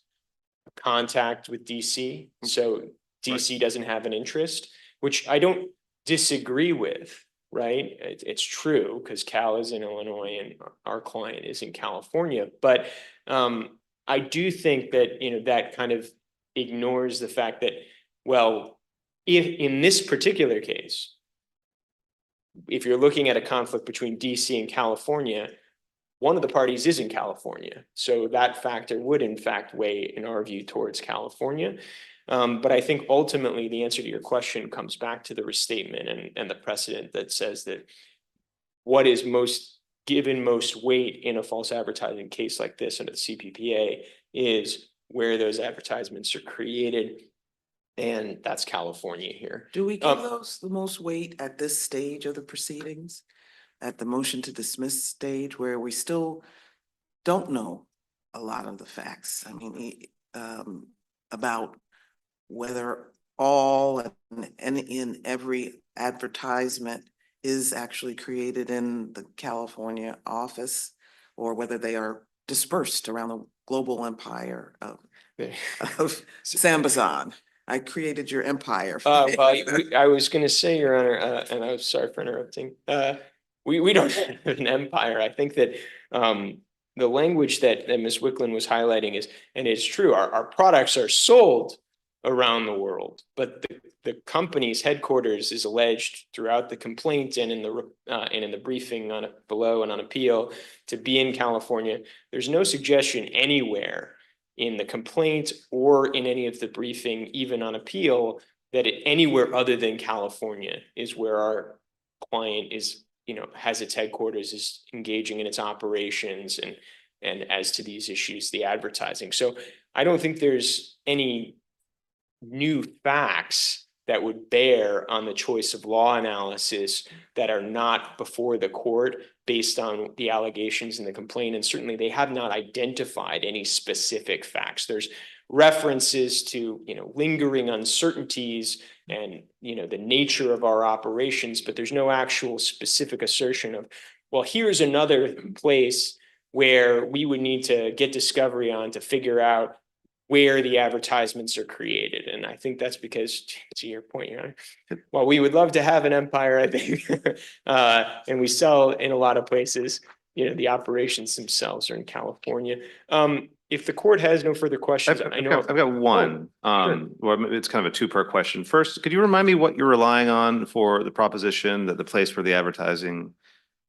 contact with DC, so DC doesn't have an interest, which I don't disagree with, right? It's true, because Cal is in Illinois and our client is in California, but I do think that, you know, that kind of ignores the fact that, well, if in this particular case, if you're looking at a conflict between DC and California, one of the parties is in California. So that factor would in fact weigh, in our view, towards California. But I think ultimately the answer to your question comes back to the restatement and the precedent that says that what is given most weight in a false advertising case like this under the CPPA is where those advertisements are created. And that's California here. Do we give those the most weight at this stage of the proceedings? At the motion to dismiss stage, where we still don't know a lot of the facts? I mean, about whether all and in every advertisement is actually created in the California office, or whether they are dispersed around the global empire of SAMBAZON. I created your empire. Well, I was going to say, Your Honor, and I'm sorry for interrupting. We don't have an empire. I think that the language that Ms. Wicklund was highlighting is, and it's true, our products are sold around the world, but the company's headquarters is alleged throughout the complaint and in the briefing on below and on appeal to be in California. There's no suggestion anywhere in the complaint or in any of the briefing, even on appeal, that anywhere other than California is where our client is, you know, has its headquarters, is engaging in its operations and as to these issues, the advertising. So I don't think there's any new facts that would bear on the choice of law analysis that are not before the court based on the allegations in the complaint. And certainly they have not identified any specific facts. There's references to, lingering uncertainties and, the nature of our operations, but there's no actual specific assertion of, well, here's another place where we would need to get discovery on to figure out where the advertisements are created. And I think that's because, to your point, Your Honor, while we would love to have an empire, I think, and we sell in a lot of places, the operations themselves are in California. If the court has no further questions, I know. I've got one. sure. Well, it's kind of a two-part question. First, could you remind me what you're relying on for the proposition that the place where the advertising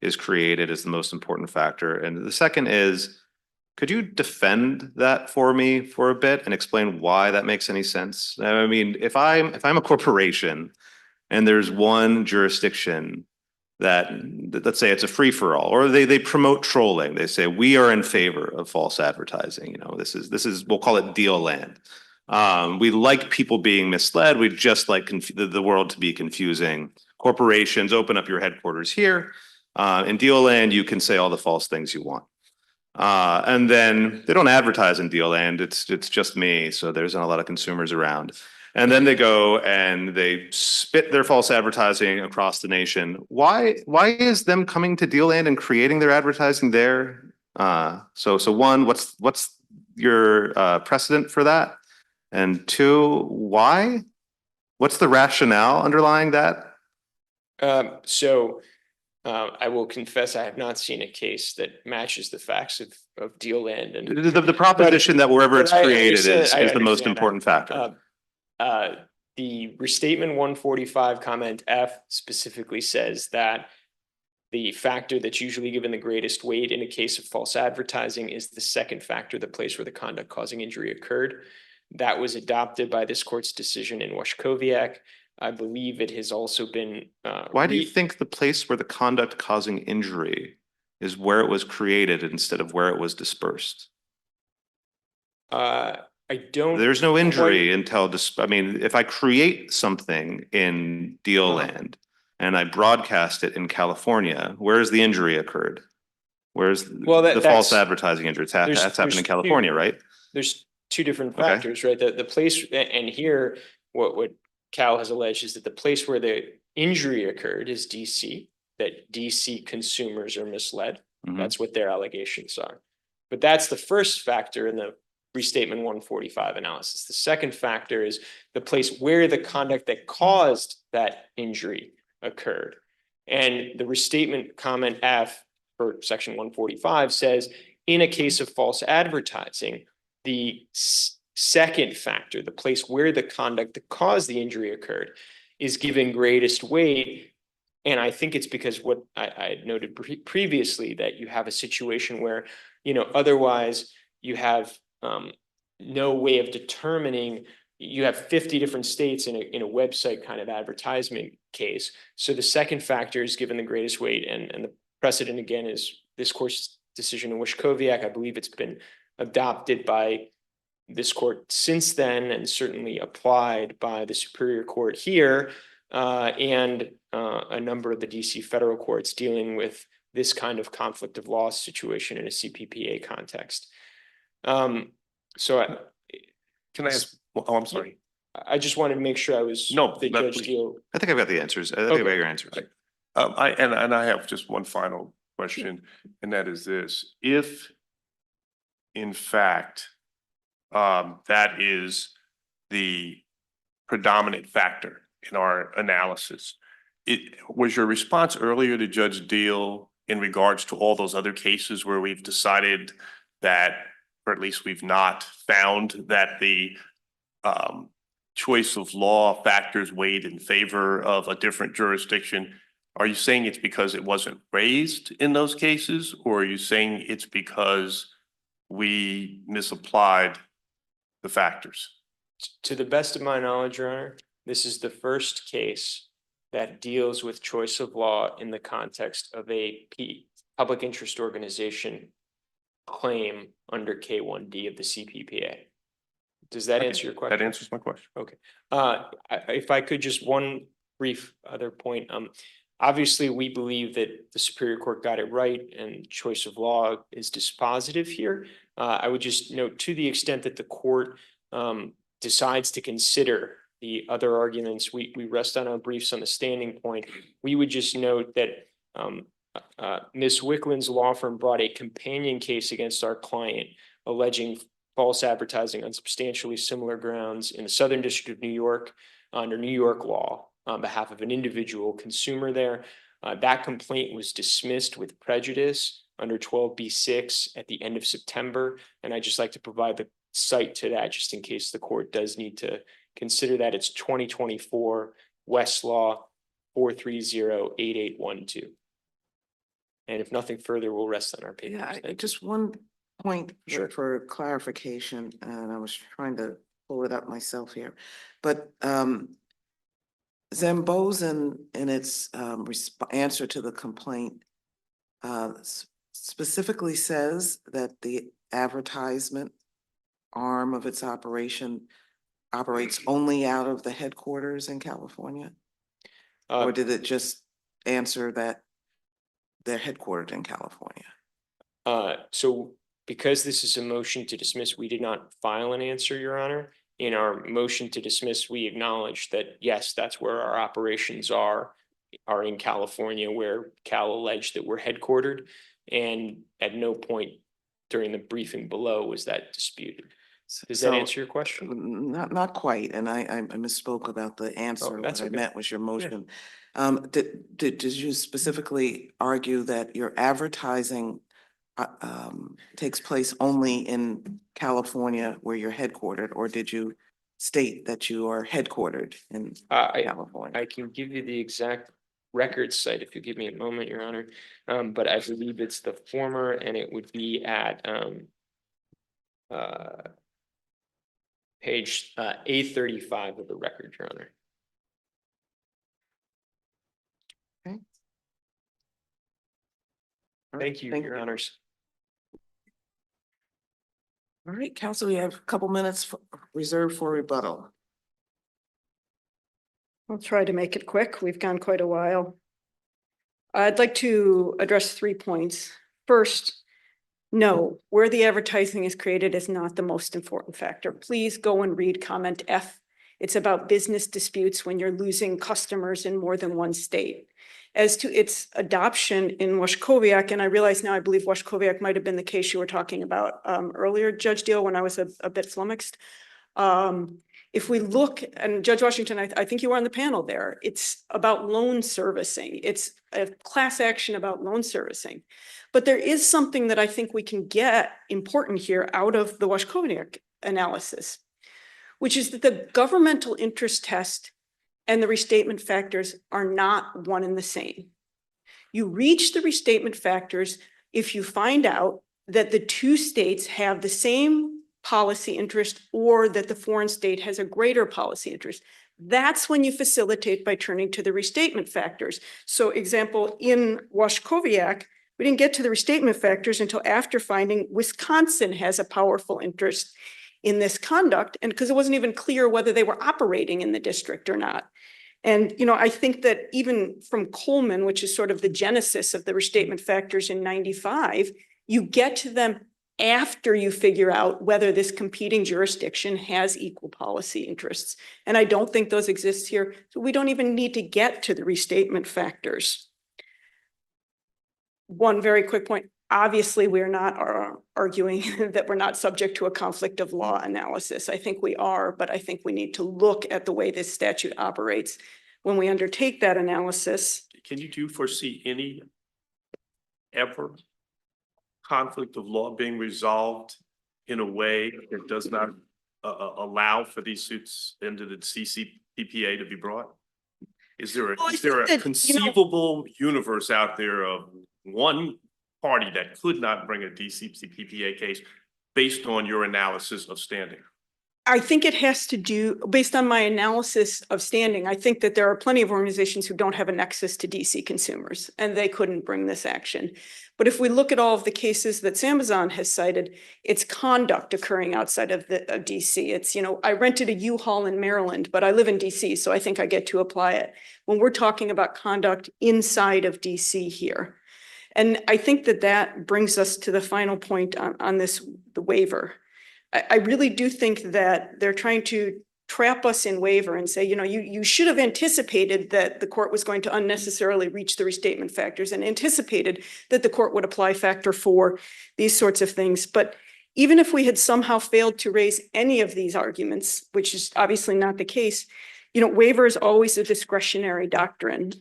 is created is the most important factor? And the second is, could you defend that for me for a bit and explain why that makes any sense? I mean, if I'm a corporation and there's one jurisdiction that, let's say it's a free-for-all, or they promote trolling. They say, we are in favor of false advertising. This is, we'll call it deal land. We like people being misled. We just like the world to be confusing. Corporations, open up your headquarters here. In deal land, you can say all the false things you want. And then they don't advertise in deal land. It's just me. So there's not a lot of consumers around. And then they go and they spit their false advertising across the nation. Why is them coming to deal land and creating their advertising there? So one, what's your precedent for that? And two, why? What's the rationale underlying that? I will confess I have not seen a case that matches the facts of deal land. And The proposition that wherever it's I created understand- is the most important factor. The restatement 145 comment F specifically says that the factor that's usually given the greatest weight in a case of false advertising is the second factor, the place where the conduct causing injury occurred. That was adopted by this court's decision in Washkowiak. I believe it has also been. Why do you think the place where the conduct causing injury is where it was created instead of where it was dispersed? I don't. There's no injury until I mean, if I create something in deal land and I broadcast it in California, where's the injury occurred? Where's the false advertising injury? That's happened in California, right? There's two different factors, right? The place, and here, what Cal has alleged is that the place where the injury occurred is DC, that DC consumers are misled. That's what their allegations are. But that's the first factor in the restatement 145 analysis. The second factor is the place where the conduct that caused that injury occurred. And the restatement comment F for section 145 says, in a case of false advertising, the second factor, the place where the conduct that caused the injury occurred, is given greatest weight. And I think it's because what I had noted previously, that you have a situation where, otherwise you have no way of determining. You have 50 different states in a website kind of advertisement case. So the second factor is given the greatest weight, and the precedent again is this court's decision in Washkowiak. I believe it's been adopted by this court since then, and certainly applied by the Superior Court here, and a number of the DC federal courts dealing with this kind of conflict of law situation in a CPPA context. Can I ask? Oh, I'm sorry. I just wanted to make sure I was. No, the no, Judge please. Deal. I think I've got the answers. I think I've got your answers. I have just one final question, and that is this: if, in fact, that is the predominant factor in our analysis, was your response earlier to Judge Deal in regards to all those other cases where we've decided that, or at least we've not found that the choice of law factors weighed in favor of a different jurisdiction? Are you saying it's because it wasn't raised in those cases, or are you saying it's because we misapplied the factors? To the best of my knowledge, Your Honor, this is the first case that deals with choice of law in the context of a public interest organization claim under K1D of the CPPA. Does that Okay, answer your question? That answers my question. If I could, just one brief other point. Obviously, we believe that the Superior Court got it right and choice of law is dispositive here. I would just note, to the extent that the court decides to consider the other arguments, we rest on our briefs on the standing point. We would just note that Ms. Wickland's law firm brought a companion case against our client alleging false advertising on substantially similar grounds in the Southern District of New York under New York law on behalf of an individual consumer there. That complaint was dismissed with prejudice under 12b-6 at the end of September. And I'd just like to provide the cite to that just in case the court does need to consider that. It's 2024 Westlaw 4308812. And if nothing further, we'll rest on our papers. Yeah, Thank you. just one point Sure. for clarification, and I was trying to pull it up myself here. But SAMBAZON in its answer to the complaint specifically says that the advertisement arm of its operation operates only out of the headquarters in California? Or did it just answer that they're headquartered in California? So because this is a motion to dismiss, we did not file an answer, Your Honor. In our motion to dismiss, we acknowledge that, yes, that's where our operations are in California, where Cal alleged that we're headquartered. And at no point during the briefing below was that disputed. Does that So, answer your question? Not quite, and I misspoke about the answer. that's What I okay. meant was your motion. Did you specifically argue that your advertising takes place only in California where you're headquartered, or did you state that you are headquartered in California? I can give you the exact record site if you give me a moment, Your Honor. But I believe it's the former, and it would be at page 835 of the record, Your Honor. Okay. All right, Thank you, Your Honors. All right, counsel, we have a couple minutes reserved for rebuttal. I'll try to make it quick. We've gone quite a while. I'd like to address 3 points. First, no, where the advertising is created is not the most important factor. Please go and read comment F. It's about business disputes when you're losing customers in more than one state. As to its adoption in Washkowiak, and I realize now I believe Washkowiak might have been the case you were talking about earlier, Judge Deal, when I was a bit flummoxed. If we look, and Judge Washington, I think you were on the panel there, it's about loan servicing. It's a class action about loan servicing. But there is something that I think we can get important here out of the Washkowiak analysis, which is that the governmental interest test and the restatement factors are not one and the same. You reach the restatement factors if you find out that the two states have the same policy interest or that the foreign state has a greater policy interest. That's when you facilitate by turning to the restatement factors. So example, in Washkowiak, we didn't get to the restatement factors until after finding Wisconsin has a powerful interest in this conduct, and because it wasn't even clear whether they were operating in the district or not. And, you know, I think that even from Coleman, which is sort of the genesis of the restatement factors in 95, you get to them after you figure out whether this competing jurisdiction has equal policy interests. And I don't think those exist here. So we don't even need to get to the restatement factors. One very quick point. Obviously, we're not arguing that we're not subject to a conflict of law analysis. I think we are, but I think we need to look at the way this statute operates when we undertake that analysis. Can you foresee any ever conflict of law being resolved in a way that does not allow for these suits into the CCPPA to be brought? Is there a conceivable universe out there of one party that could not bring a DCPPA case based on your analysis of standing? I think it has to do, based on my analysis of standing, I think that there are plenty of organizations who don't have a nexus to DC consumers, and they couldn't bring this action. But if we look at all of the cases that SAMBAZON has cited, it's conduct occurring outside of DC. It's, I rented a U-Haul in Maryland, but I live in DC, so I think I get to apply it. When we're talking about conduct inside of DC here. And I think that that brings us to the final point on this, the waiver. I really do think that they're trying to trap us in waiver and say, you should have anticipated that the court was going to unnecessarily reach the restatement factors and anticipated that the court would apply factor 4, these sorts of things. But even if we had somehow failed to raise any of these arguments, which is obviously not the case, waiver is always a discretionary doctrine.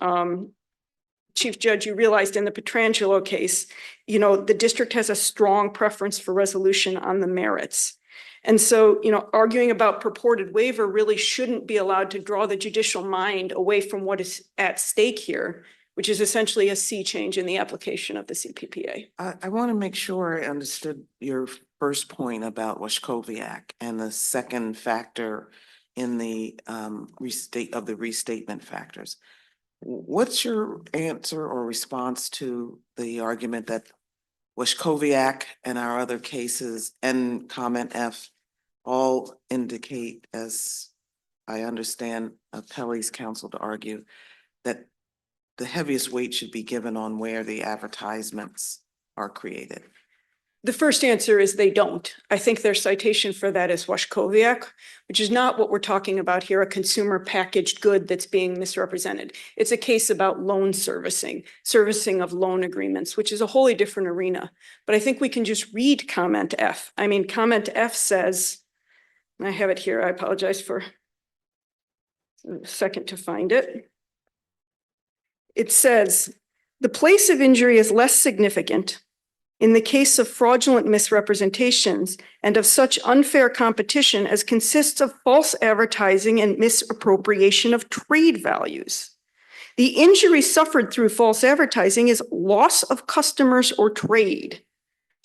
Chief Judge, you realized in the Petrangelo case, the district has a strong preference for resolution on the merits. And so, arguing about purported waiver really shouldn't be allowed to draw the judicial mind away from what is at stake here, which is essentially a sea change in the application of the CPPA. I want to make sure I understood your first point about Washkowiak and the second factor in the restatement factors. What's your answer or response to the argument that Washkowiak and our other cases and comment F all indicate, as I understand appellee's counsel to argue, that the heaviest weight should be given on where the advertisements are created? The first answer is they don't. I think their citation for that is Washkowiak, which is not what we're talking about here, a consumer packaged good that's being misrepresented. It's a case about loan servicing of loan agreements, which is a wholly different arena. But I think we can just read comment F. I mean, comment F says, and I have it here, I apologize for a second to find it. It says, the place of injury is less significant in the case of fraudulent misrepresentations and of such unfair competition as consists of false advertising and misappropriation of trade values. The injury suffered through false advertising is loss of customers or trade.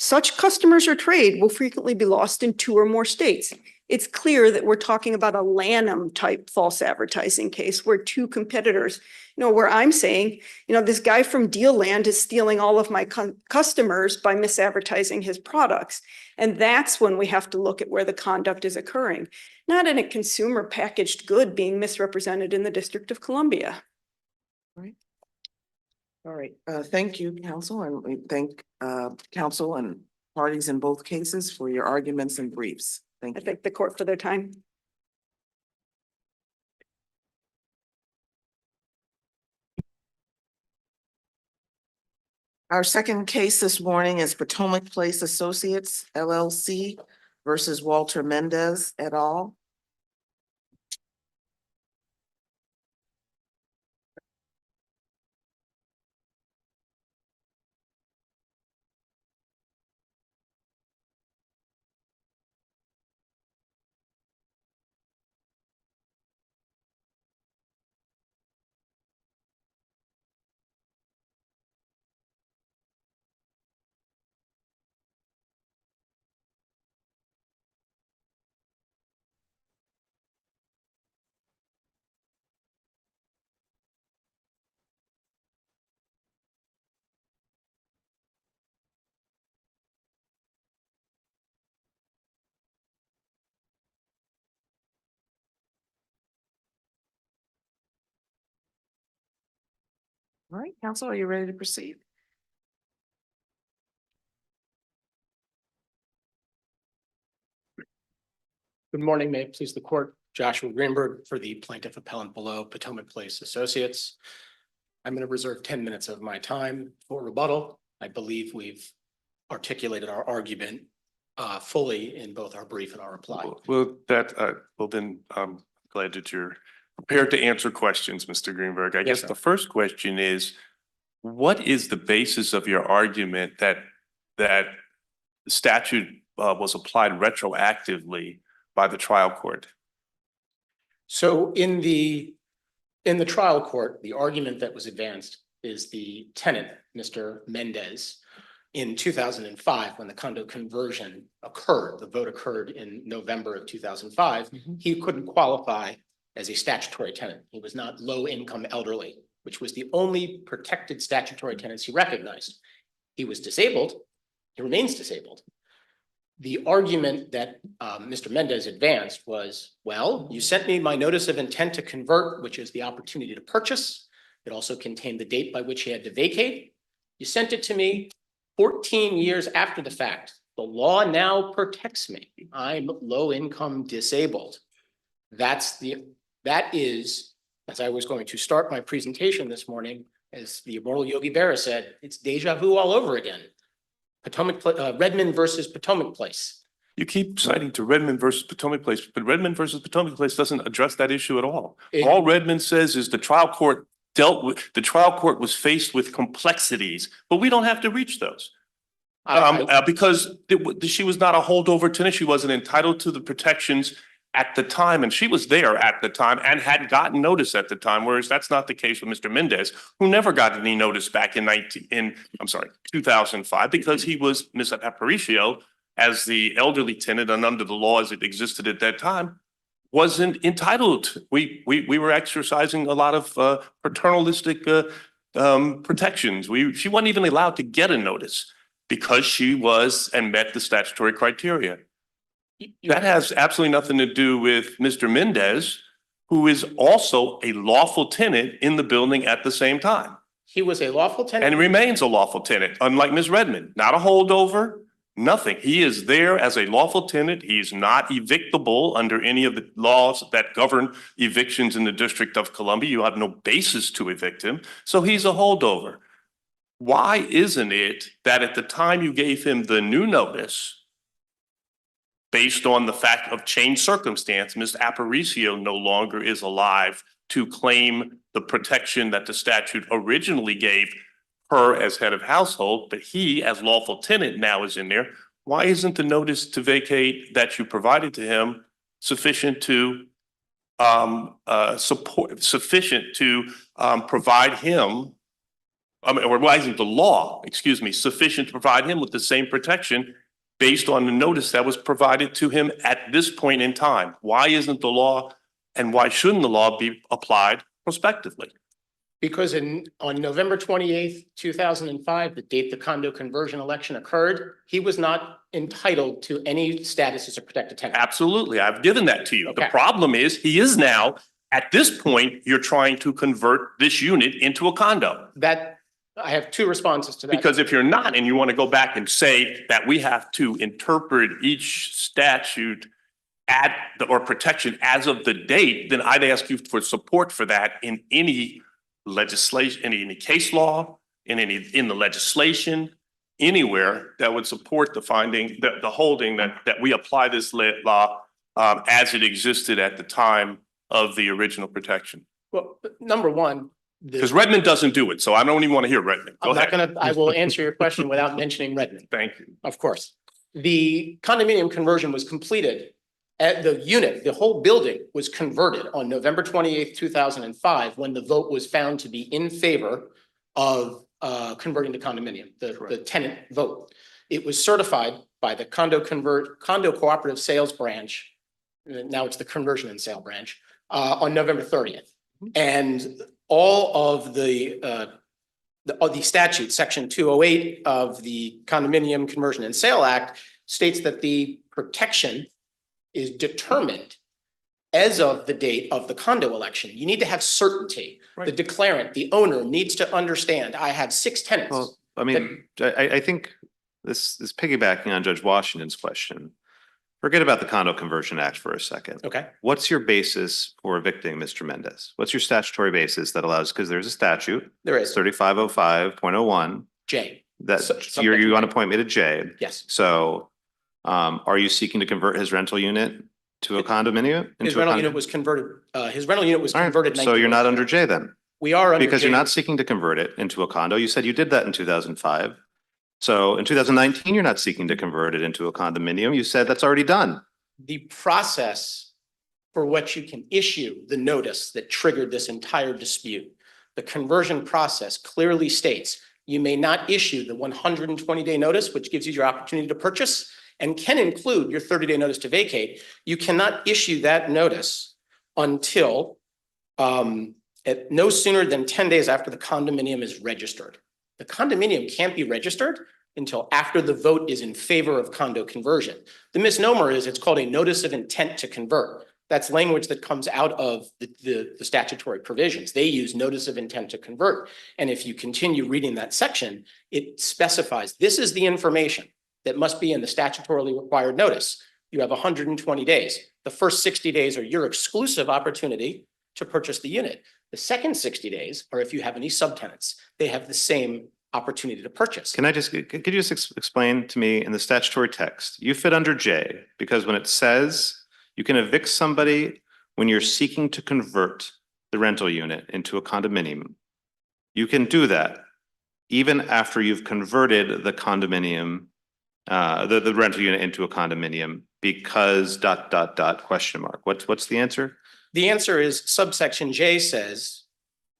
Such customers or trade will frequently be lost in 2 or more states. It's clear that we're talking about a Lanham type false advertising case where 2 competitors, where I'm saying, this guy from Dealland is stealing all of my customers by misadvertising his products. And that's when we have to look at where the conduct is occurring, not in a consumer packaged good being misrepresented in the District of Columbia. All right. Thank you, counsel, and we thank counsel and parties in both cases for your arguments and briefs. Thank I you. thank the court for their time. Our second case this morning is Potomac Place Associates LLC versus Walter Mendez et al. All right, counsel, are you ready to proceed? Good morning, may it please the court. Joshua Greenberg for the plaintiff appellant below, Potomac Place Associates. I'm going to reserve 10 minutes of my time for rebuttal. I believe we've articulated our argument fully in both our brief and our reply. Well, then I'm glad that you're prepared to answer questions, Mr. Greenberg. I guess sir. the first question is, what is the basis of your argument that the statute was applied retroactively by the trial court? So in the trial court, the argument that was advanced is the tenant, Mr. Mendez, in 2005, when the condo conversion occurred, the vote occurred in November of 2005, he couldn't qualify as a statutory tenant. He was not low-income elderly, which was the only protected statutory tenants he recognized. He was disabled. He remains disabled. The argument that Mr. Mendez advanced was, well, you sent me my notice of intent to convert, which is the opportunity to purchase. It also contained the date by which he had to vacate. You sent it to me 14 years after the fact. The law now protects me. I'm low-income disabled. That is, as I was going to start my presentation this morning, as the immortal Yogi Berra said, it's deja vu all over again. Redmond versus Potomac Place. You keep citing to Redmond versus Potomac Place, but Redmond versus Potomac Place doesn't address that issue at all. All Redmond says is the trial court was faced with complexities, but we don't have to reach those. Because she was not a holdover tenant. She wasn't entitled to the protections at the time, and she was there at the time and had gotten notice at the time, whereas that's not the case with Mr. Mendez, who never got any notice back in 2005, because he was Ms. Aparicio, as the elderly tenant and under the law as it existed at that time, wasn't entitled. We were exercising a lot of paternalistic protections. She wasn't even allowed to get a notice because she was and met the statutory criteria. That has absolutely nothing to do with Mr. Mendez, who is also a lawful tenant in the building at the same time. He was a lawful tenant. And remains a lawful tenant, unlike Ms. Redmond. Not a holdover, nothing. He is there as a lawful tenant. He is not evictable under any of the laws that govern evictions in the District of Columbia. You have no basis to evict him. So he's a holdover. Why isn't it that at the time you gave him the new notice, based on the fact of changed circumstance, Ms. Aparicio no longer is alive to claim the protection that the statute originally gave her as head of household, but he as lawful tenant now is in there? Why isn't the notice to vacate that you provided to him sufficient to provide him, or why isn't the law, sufficient to provide him with the same protection based on the notice that was provided to him at this point in time? Why isn't the law, and why shouldn't the law be applied prospectively? Because on November 28th, 2005, the date the condo conversion election occurred, he was not entitled to any status as a protected tenant. Absolutely, I've given that to you. Okay. The problem is he is now, at this point, you're trying to convert this unit into a condo. I have two responses to that. Because if you're not, and you want to go back and say that we have to interpret each statute or protection as of the date, then I'd ask you for support for that in any legislation, in any case law, in the legislation, anywhere that would support the finding, the holding that we apply this law as it existed at the time of the original protection. Well, number one, Because Redmond doesn't do it, so I don't even want to hear Redmond. Go ahead. I will answer your question without mentioning Redmond. Thank you. Of course. The condominium conversion was completed at the whole building was converted on November 28th, 2005, when the vote was found to be in favor of converting to condominium, the tenant vote. It was certified by the condo cooperative sales branch. Now it's the conversion and sale branch on November 30th. And all of the statute, section 208 of the Condominium Conversion and Sale Act states that the protection is determined as of the date of the condo election. You need to have certainty. Right. The declarant, the owner needs to understand, I have 6 tenants. Well, I mean, I think this is piggybacking on Judge Washington's question. Forget about the Condo Conversion Act for a second. Okay. What's your basis for evicting Mr. Mendez? What's your statutory basis that allows, because there's a statute, There is 3505.01, J. that Something you want to like- point me to J. Yes. So are you seeking to convert his rental unit to a condominium? His rental unit was converted. His rental unit was All right, converted. so you're not 19 under J then? We are under Because you're J. not seeking to convert it into a condo. You said you did that in 2005. So in 2019, you're not seeking to convert it into a condominium. You said that's already done. The process for which you can issue the notice that triggered this entire dispute, the conversion process clearly states You may not issue the 120-day notice, which gives you your opportunity to purchase and can include your 30-day notice to vacate. You cannot issue that notice until at no sooner than 10 days after the condominium is registered. The condominium can't be registered until after the vote is in favor of condo conversion. The misnomer is it's called a notice of intent to convert. That's language that comes out of the statutory provisions. They use notice of intent to convert. And if you continue reading that section, it specifies this is the information that must be in the statutorily required notice. You have 120 days. The first 60 days are your exclusive opportunity to purchase the unit. The second 60 days are if you have any subtenants, they have the same opportunity to purchase. Could you just explain to me in the statutory text, you fit under J, because when it says you can evict somebody when you're seeking to convert the rental unit into a condominium, you can do that even after you've converted the condominium, the rental unit into a condominium because ... question mark. What's the answer? The answer is subsection J says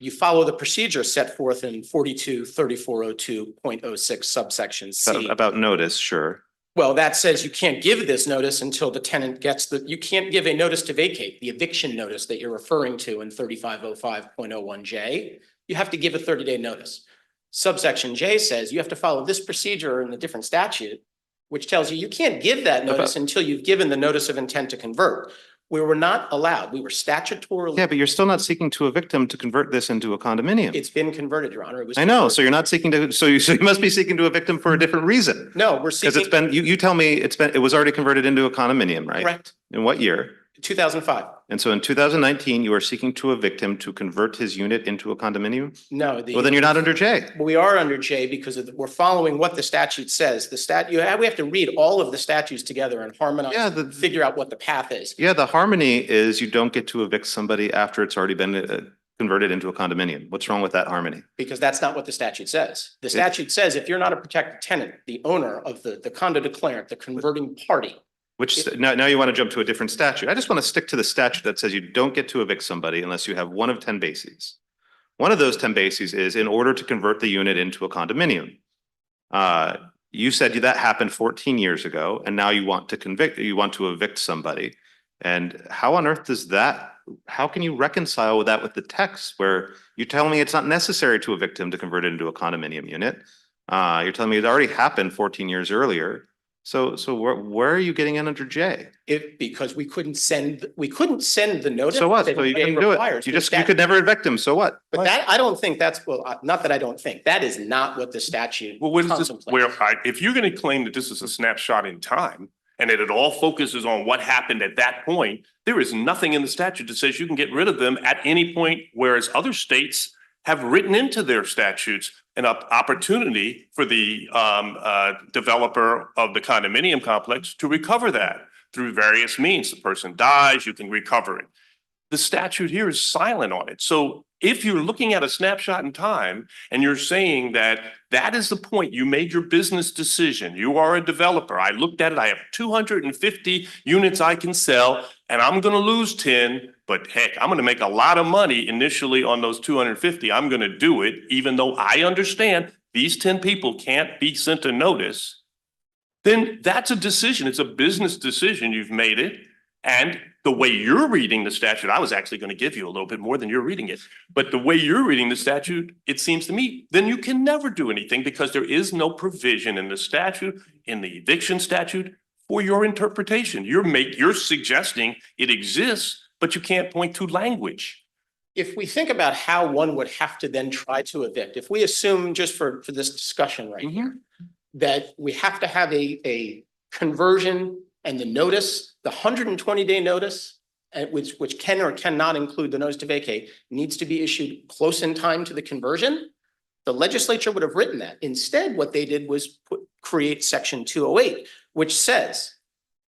you follow the procedure set forth in 42-3402.06 subsection C. About notice, sure. Well, that says you can't give this notice until the tenant gets you can't give a notice to vacate, the eviction notice that you're referring to in 3505.01J. You have to give a 30-day notice. Subsection J says you have to follow this procedure in a different statute, which tells you you can't give that notice until you've given the notice of intent to convert. We were not allowed. We were statutorily. Yeah, but you're still not seeking to evict them to convert this into a condominium. It's been converted, Your Honor. It was I know. converted. So you're not seeking to, so you must be seeking to evict them for a different reason. No, we're Because seeking. it's been, you tell me it was already converted into a condominium, right? Correct. In what year? 2005. And so in 2019, you are seeking to evict him to convert his unit into a condominium? No. Well, then you're not under J. We are under J because we're following what the statute says. We have to read all of the statutes together and harmonize, figure out what the path is. Yeah, the harmony is you don't get to evict somebody after it's already been converted into a condominium. What's wrong with that harmony? Because that's not what the statute says. The statute says if you're not a protected tenant, the owner of the condo declarant, the converting party. Which now you want to jump to a different statute. I just want to stick to the statute that says you don't get to evict somebody unless you have one of 10 bases. One of those 10 bases is in order to convert the unit into a condominium. You said that happened 14 years ago, and now you want to evict somebody. And how on earth does that, how can you reconcile that with the text where you tell me it's not necessary to evict him to convert it into a condominium unit? You're telling me it already happened 14 years earlier. So where are you getting in under J? Because we couldn't send the notice. So what? that So you J couldn't do it. requires. You could never evict him. So what? But that, I don't think that's, well, not that I don't think, that is not what the statute Well, what is this, contemplates. if you're gonna claim that this is a snapshot in time and that it all focuses on what happened at that point, there is nothing in the statute that says you can get rid of them at any point, whereas other states have written into their statutes an opportunity for the developer of the condominium complex to recover that through various means. The person dies, you can recover it. The statute here is silent on it. So if you're looking at a snapshot in time and you're saying that that is the point, you made your business decision, you are a developer, I looked at it, I have 250 units I can sell and I'm gonna lose 10, but heck, I'm gonna make a lot of money initially on those 250. I'm gonna do it, even though I understand these 10 people can't be sent a notice. Then that's a decision. It's a business decision. You've made it. And the way you're reading the statute, I was actually going to give you a little bit more than you're reading it. But the way you're reading the statute, it seems to me, then you can never do anything because there is no provision in the statute, in the eviction statute, for your interpretation. You're suggesting it exists, but you can't point to language. If we think about how one would have to then try to evict, if we assume just for this discussion right here, that we have to have a conversion and the notice, the 120-day notice, which can or cannot include the notice to vacate, needs to be issued close in time to the conversion, the legislature would have written that. Instead, what they did was create section 208, which says,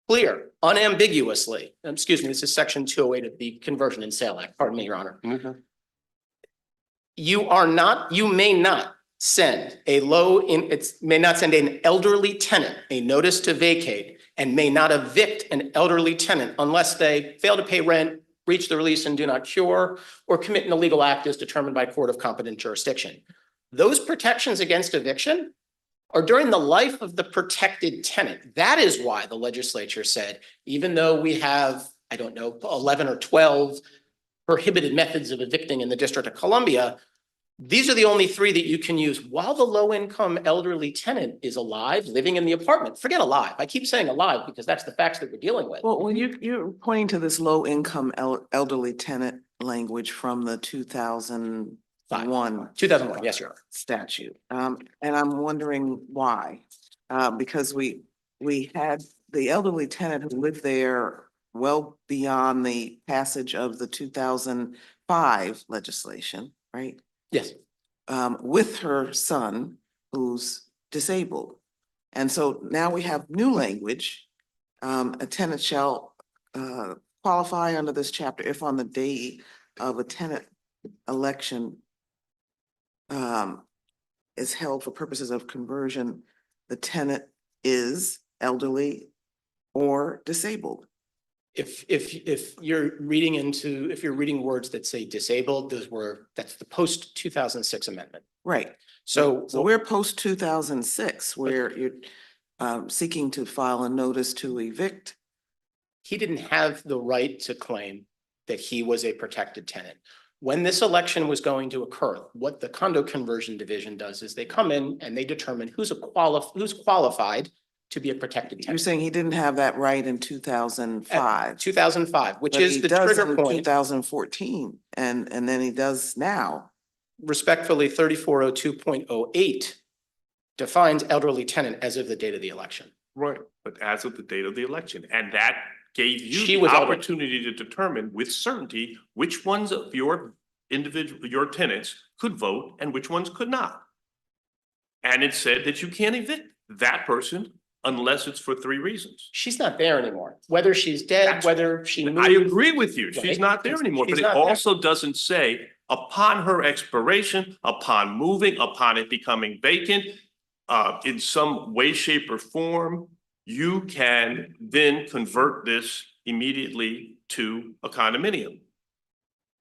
clear, unambiguously, excuse me, this is section 208 of the Conversion and Sale Act, pardon me, Your Honor. You may not send an elderly tenant a notice to vacate and may not evict an elderly tenant unless they fail to pay rent, breach the release and do not cure, or commit an illegal act as determined by court of competent jurisdiction. those protections against eviction are during the life of the protected tenant. That is why the legislature said, even though we have, I don't know, 11 or 12 prohibited methods of evicting in the District of Columbia, these are the only 3 that you can use while the low-income elderly tenant is alive, living in the apartment. Forget alive. I keep saying alive because that's the facts that we're dealing with. Well, when you're pointing to this low-income elderly tenant language from the 2001 2001, yes, Your Honor. statute. And I'm wondering why. Because we had the elderly tenant who lived there well beyond the passage of the 2005 legislation, right? Yes. With her son who's disabled. And so now we have new language. A tenant shall qualify under this chapter if on the day of a tenant election is held for purposes of conversion, the tenant is elderly or disabled. If you're reading words that say disabled, that's the post 2006 amendment. Right. So we're post 2006 where you're seeking to file a notice to evict. he didn't have the right to claim that he was a protected tenant. When this election was going to occur, what the condo conversion division does is they come in and they determine who's qualified to be a protected You're tenant. saying he didn't have that right in 2005. 2005, which but is he the does trigger in point. 2014, and then he does now. Respectfully, 3402.08 defines elderly tenant as of the date of the election. Right, but as of the date of the election, and that gave She you the was elderly. opportunity to determine with certainty which ones of your your tenants could vote and which ones could not. And it said that you can't evict that person unless it's for 3 reasons. She's not there anymore, whether she's dead, That's- whether she moved. I agree with you, she's Right. not there anymore, She's but it not there. also doesn't say upon her expiration, upon moving, upon it becoming vacant, in some way, shape or form, you can then convert this immediately to a condominium.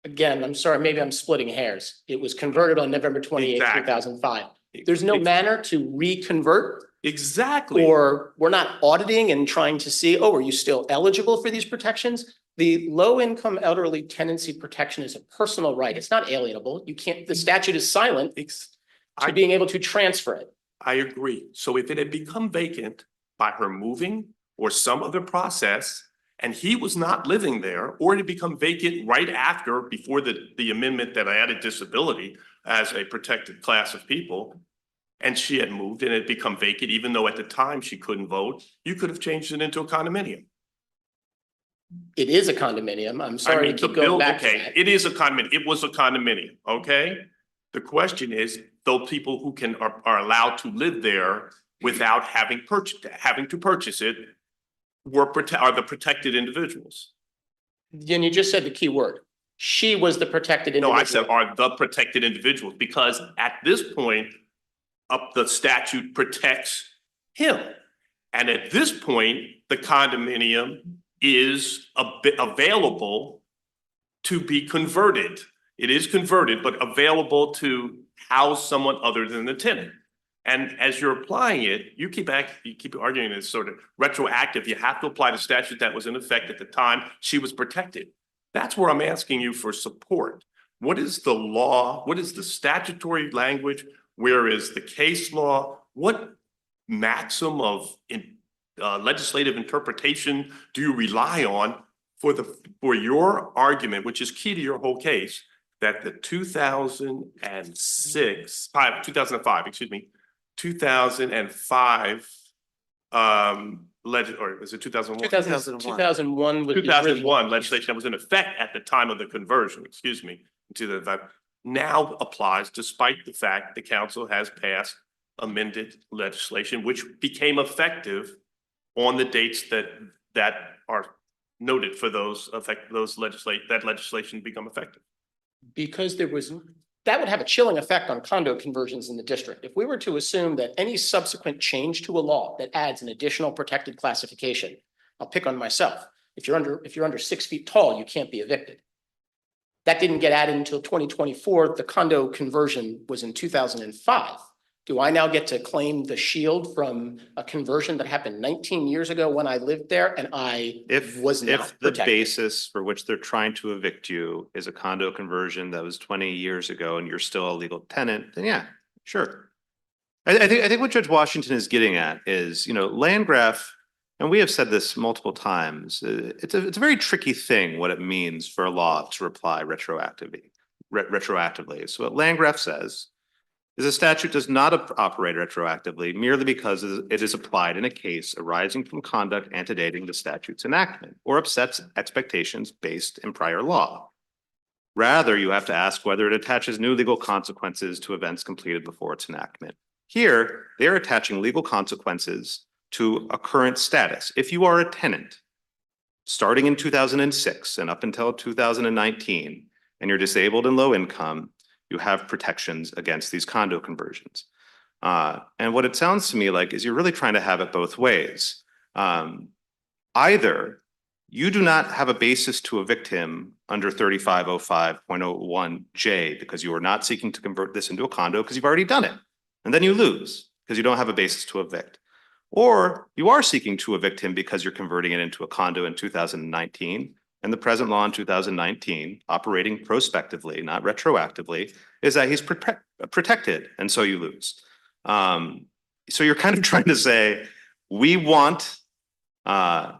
Again, I'm sorry, maybe I'm splitting hairs. It was converted on November 28th, Exactly. 2005. There's no manner to reconvert, Exactly. or we're not auditing and trying to see, oh, are you still eligible for these protections? The low-income elderly tenancy protection is a personal right. It's not alienable. You can't, the statute is silent to being able to transfer it. I agree. So if it had become vacant by her moving or some other process, and he was not living there, or it had become vacant right after, before the amendment that added disability as a protected class of people, and she had moved and it had become vacant, even though at the time she couldn't vote, you could have changed it into a condominium. It is a condominium. I'm I sorry mean, to the keep going bill, back to okay, that. it is a condominium, it was a condominium, okay? The question is, those people who are allowed to live there without having to purchase it are the protected individuals. And you just said the key word. She was the protected No, individual. I said are the protected individuals, because at this point, the statute protects him. And at this point, the condominium is available to be converted. It is converted, but available to house someone other than the tenant. And as you're applying it, you keep arguing it's sort of retroactive. You have to apply the statute that was in effect at the time she was protected. That's where I'm asking you for support. What is the law? What is the statutory language? Where is the case law? What maxim of legislative interpretation do you rely on for your argument, which is key to your whole case, that the 2005, 2005 or was it 2001? 2001 was the 2001 original. legislation that was in effect at the time of the conversion, excuse me, in 2005, now applies despite the fact the council has passed amended legislation, which became effective on the dates that are noted for that legislation become effective. Because that would have a chilling effect on condo conversions in the district. If we were to assume that any subsequent change to a law that adds an additional protected classification, I'll pick on myself. If you're under 6 feet tall, you can't be evicted. That didn't get added until 2024. The condo conversion was in 2005. Do I now get to claim the shield from a conversion that happened 19 years ago when I lived there and I was not If the protected? basis for which they're trying to evict you is a condo conversion that was 20 years ago and you're still a legal tenant, then yeah, sure. I think what Judge Washington is getting at is, Landgraf, and we have said this multiple times, it's a very tricky thing what it means for a law to apply retroactively. So what Landgraf says is a statute does not operate retroactively merely because it is applied in a case arising from conduct antedating the statute's enactment or upsets expectations based in prior law. Rather, you have to ask whether it attaches new legal consequences to events completed before its enactment. Here, they're attaching legal consequences to a current status. If you are a tenant, starting in 2006 and up until 2019, and you're disabled and low income, you have protections against these condo conversions. And what it sounds to me like is you're really trying to have it both ways. Either you do not have a basis to evict him under 3505.01J because you are not seeking to convert this into a condo because you've already done it. And then you lose because you don't have a basis to evict. Or you are seeking to evict him because you're converting it into a condo in 2019. And the present law in 2019, operating prospectively, not retroactively, is that he's protected, and so you lose. So you're kind of trying to say, we want to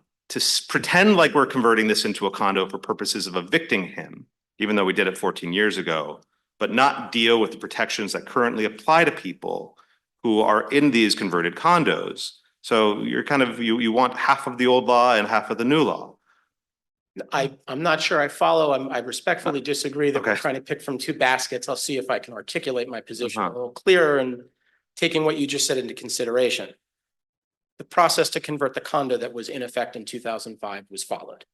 pretend like we're converting this into a condo for purposes of evicting him, even though we did it 14 years ago, but not deal with the protections that currently apply to people who are in these converted condos. So you're kind of, you want half of the old law and half of the new law. I'm not sure I follow. I respectfully disagree that we're Okay. trying to pick from two baskets. I'll see if I can articulate my position a Uh-huh. little clearer and taking what you just said into consideration. The process to convert the condo that was in effect in 2005 was followed.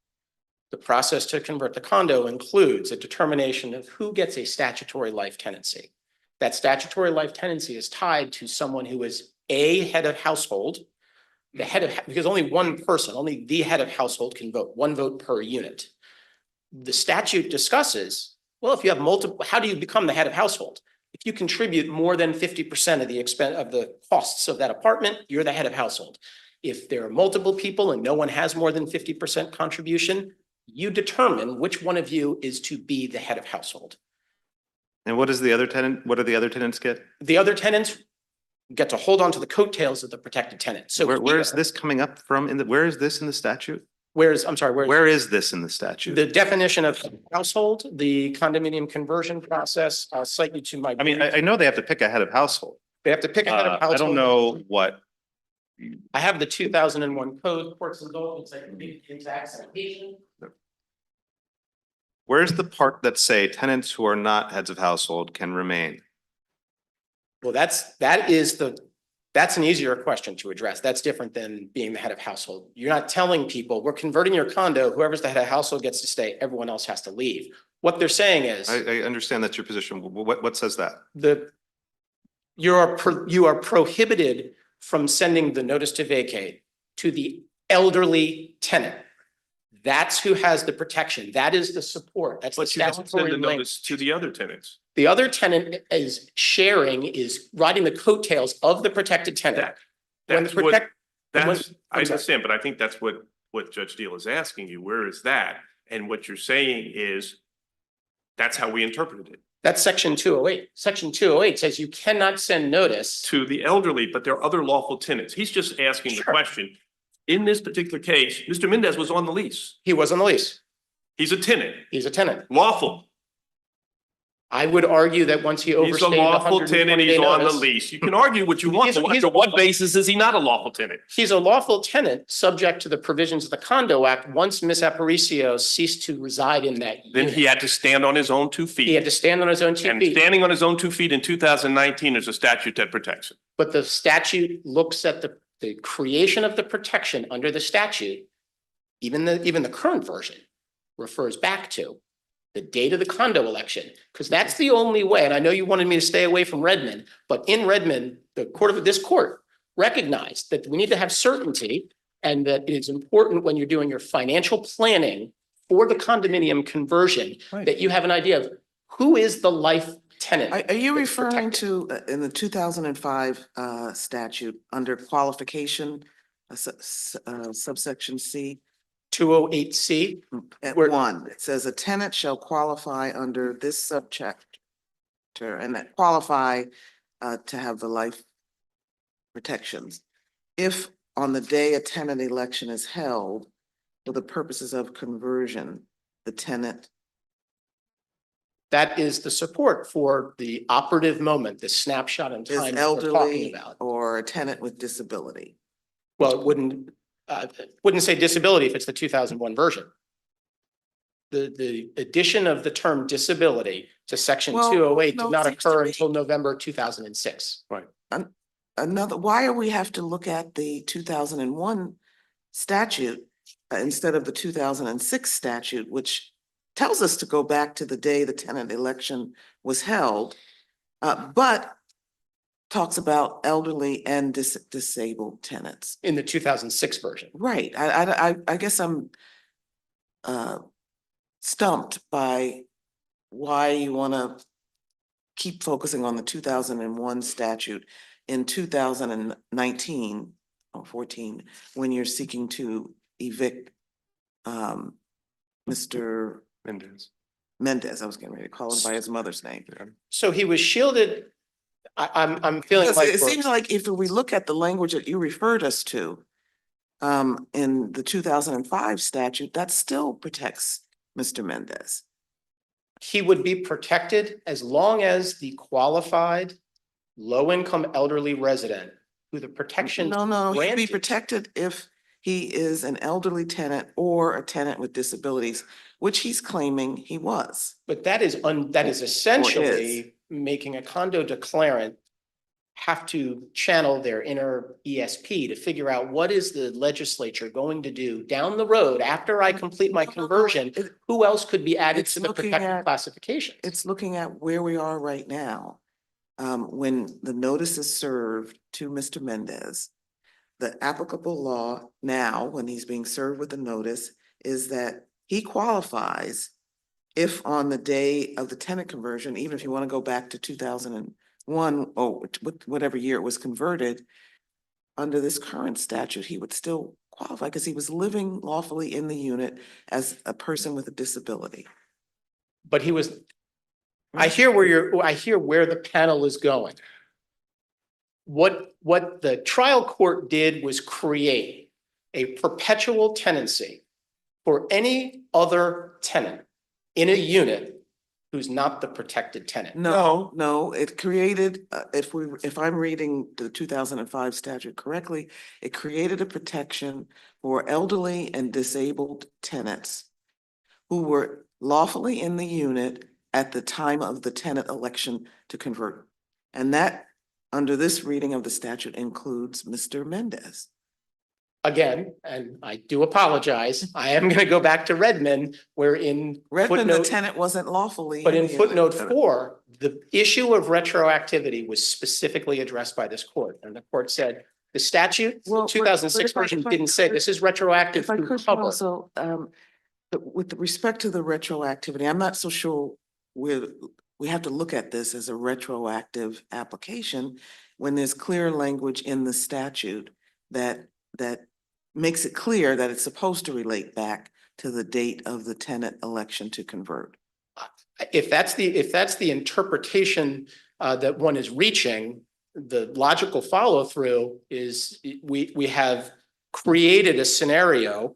The process to convert the condo includes a determination of who gets a statutory life tenancy. That statutory life tenancy is tied to someone who is a head of household, the head of, because only one person, only the head of household can vote, one vote per unit. The statute discusses, well, if you have multiple, how do you become the head of household? If you contribute more than 50% of the expense of the costs of that apartment, you're the head of household. If there are multiple people and no one has more than 50% contribution, you determine which one of you is to be the head of household. And what does the other tenant, what do the other tenants get? The other tenants get to hold on to the coattails of the protected tenant. So Where is here- this coming up from? Where is this in the statute? I'm sorry, Where is this in the statute? the definition of household, the condominium conversion process, I'll cite you to my. I mean, brief. I know they have to pick a head of household. They have to pick a head of household. I don't know what, I have the 2001 code, courts and indulgence, I can read the exact citation. where's the part that say tenants who are not heads of household can remain? Well, that's an easier question to address. That's different than being the head of household. You're not telling people, we're converting your condo, whoever's the head of household gets to stay, everyone else has to leave. What they're saying is. I understand that's your position. What says that? You are prohibited from sending the notice to vacate to the elderly tenant. That's who has the protection. That is the support. That's the But you don't send statutory the link. notice to the other tenants. The other tenant is riding the coattails of the protected tenant. When the That's what, protect- when- that's, I I'm sorry. understand, but I think that's what Judge Deal is asking you. Where is that? And what you're saying is, that's how we interpreted it. That's section 208. Section 208 says you cannot send notice. To the elderly, but there are other lawful tenants. He's just asking the Sure. question. In this particular case, Mr. Mendez was on the lease. He was on the lease. He's a tenant, He's a tenant. lawful. I would argue that once he He's a overstayed the lawful 120 tenant, day he's on the notice, lease. You can argue what you want, He's- but he's under a- what basis is he not a lawful tenant? he's a lawful tenant subject to the provisions of the Condo Act once Ms. Aparicio ceased to reside in that Then unit. he had to stand on his own 2 He had feet. to stand on his own 2 And feet. standing on his own 2 feet in 2019 is a statute that protects him. But the statute looks at the creation of the protection under the statute. Even the current version refers back to the date of the condo election, because that's the only way. And I know you wanted me to stay away from Redmond, but in Redmond, this court recognized that we need to have certainty and that it is important when you're doing your financial planning for the condominium conversion, Right. that you have an idea of who is the life tenant. Are you that's referring protected. to, in the 2005 statute, under qualification, subsection C? 208C, At Where- 1, it says a tenant shall qualify under this subchapter and that qualify to have the life protections. If on the day a tenant election is held for the purposes of conversion, the tenant, that is the support for the operative moment, the snapshot in is time that we're talking elderly about. or a tenant with disability. Well, it wouldn't say disability if it's the 2001 version. The addition of the term disability to section Well, 208 no, did not it seems to occur me- until November 2006. Why are we have to look at the 2001 statute instead of the 2006 statute, which tells us to go back to the day the tenant election was held, but talks about elderly and disabled tenants. In the 2006 version. Right, I guess I'm stumped by why you want to keep focusing on the 2001 statute in 2019 or 14, when you're seeking to evict Mr. Mendez. I was getting ready to call him by his mother's name. So he was shielded. I'm feeling Because like it seems like if we look at the language that you referred us to in the 2005 statute, that still protects Mr. Mendez. he would be protected as long as the qualified low-income elderly resident who the protection No, he'd be granted. protected if he is an elderly tenant or a tenant with disabilities, which he's claiming he was. But that is essentially making a condo declarant have to channel their inner ESP to figure out what is the legislature going to do down the road after I complete my conversion. Who else could be added It's to the looking protected at- classifications? It's looking at where we are right now. When the notice is served to Mr. Mendez, the applicable law now, when he's being served with the notice, is that he qualifies if on the day of the tenant conversion, even if you want to go back to 2001 or whatever year it was converted, under this current statute, he would still qualify because he was living lawfully in the unit as a person with a disability. But he was, I hear where the panel is going. What the trial court did was create a perpetual tenancy for any other tenant in a unit who's not the protected tenant. No, it created, if I'm reading the 2005 statute correctly, it created a protection for elderly and disabled tenants who were lawfully in the unit at the time of the tenant election to convert. And that, under this reading of the statute, includes Mr. Mendez. Again, and I do apologize, I am gonna go back to Redmond, where in Redmond, the footnote, tenant wasn't lawfully. but in the unit. footnote 4, the issue of retroactivity was specifically addressed by this court. And the court said, the statute, Well, two thousand six but if I- version if I didn't say could- this is retroactive If I to could cover. also, but with respect to the retroactivity, I'm not so sure we have to look at this as a retroactive application when there's clear language in the statute that makes it clear that it's supposed to relate back to the date of the tenant election to convert. If that's the interpretation that one is reaching, the logical follow through is we have created a scenario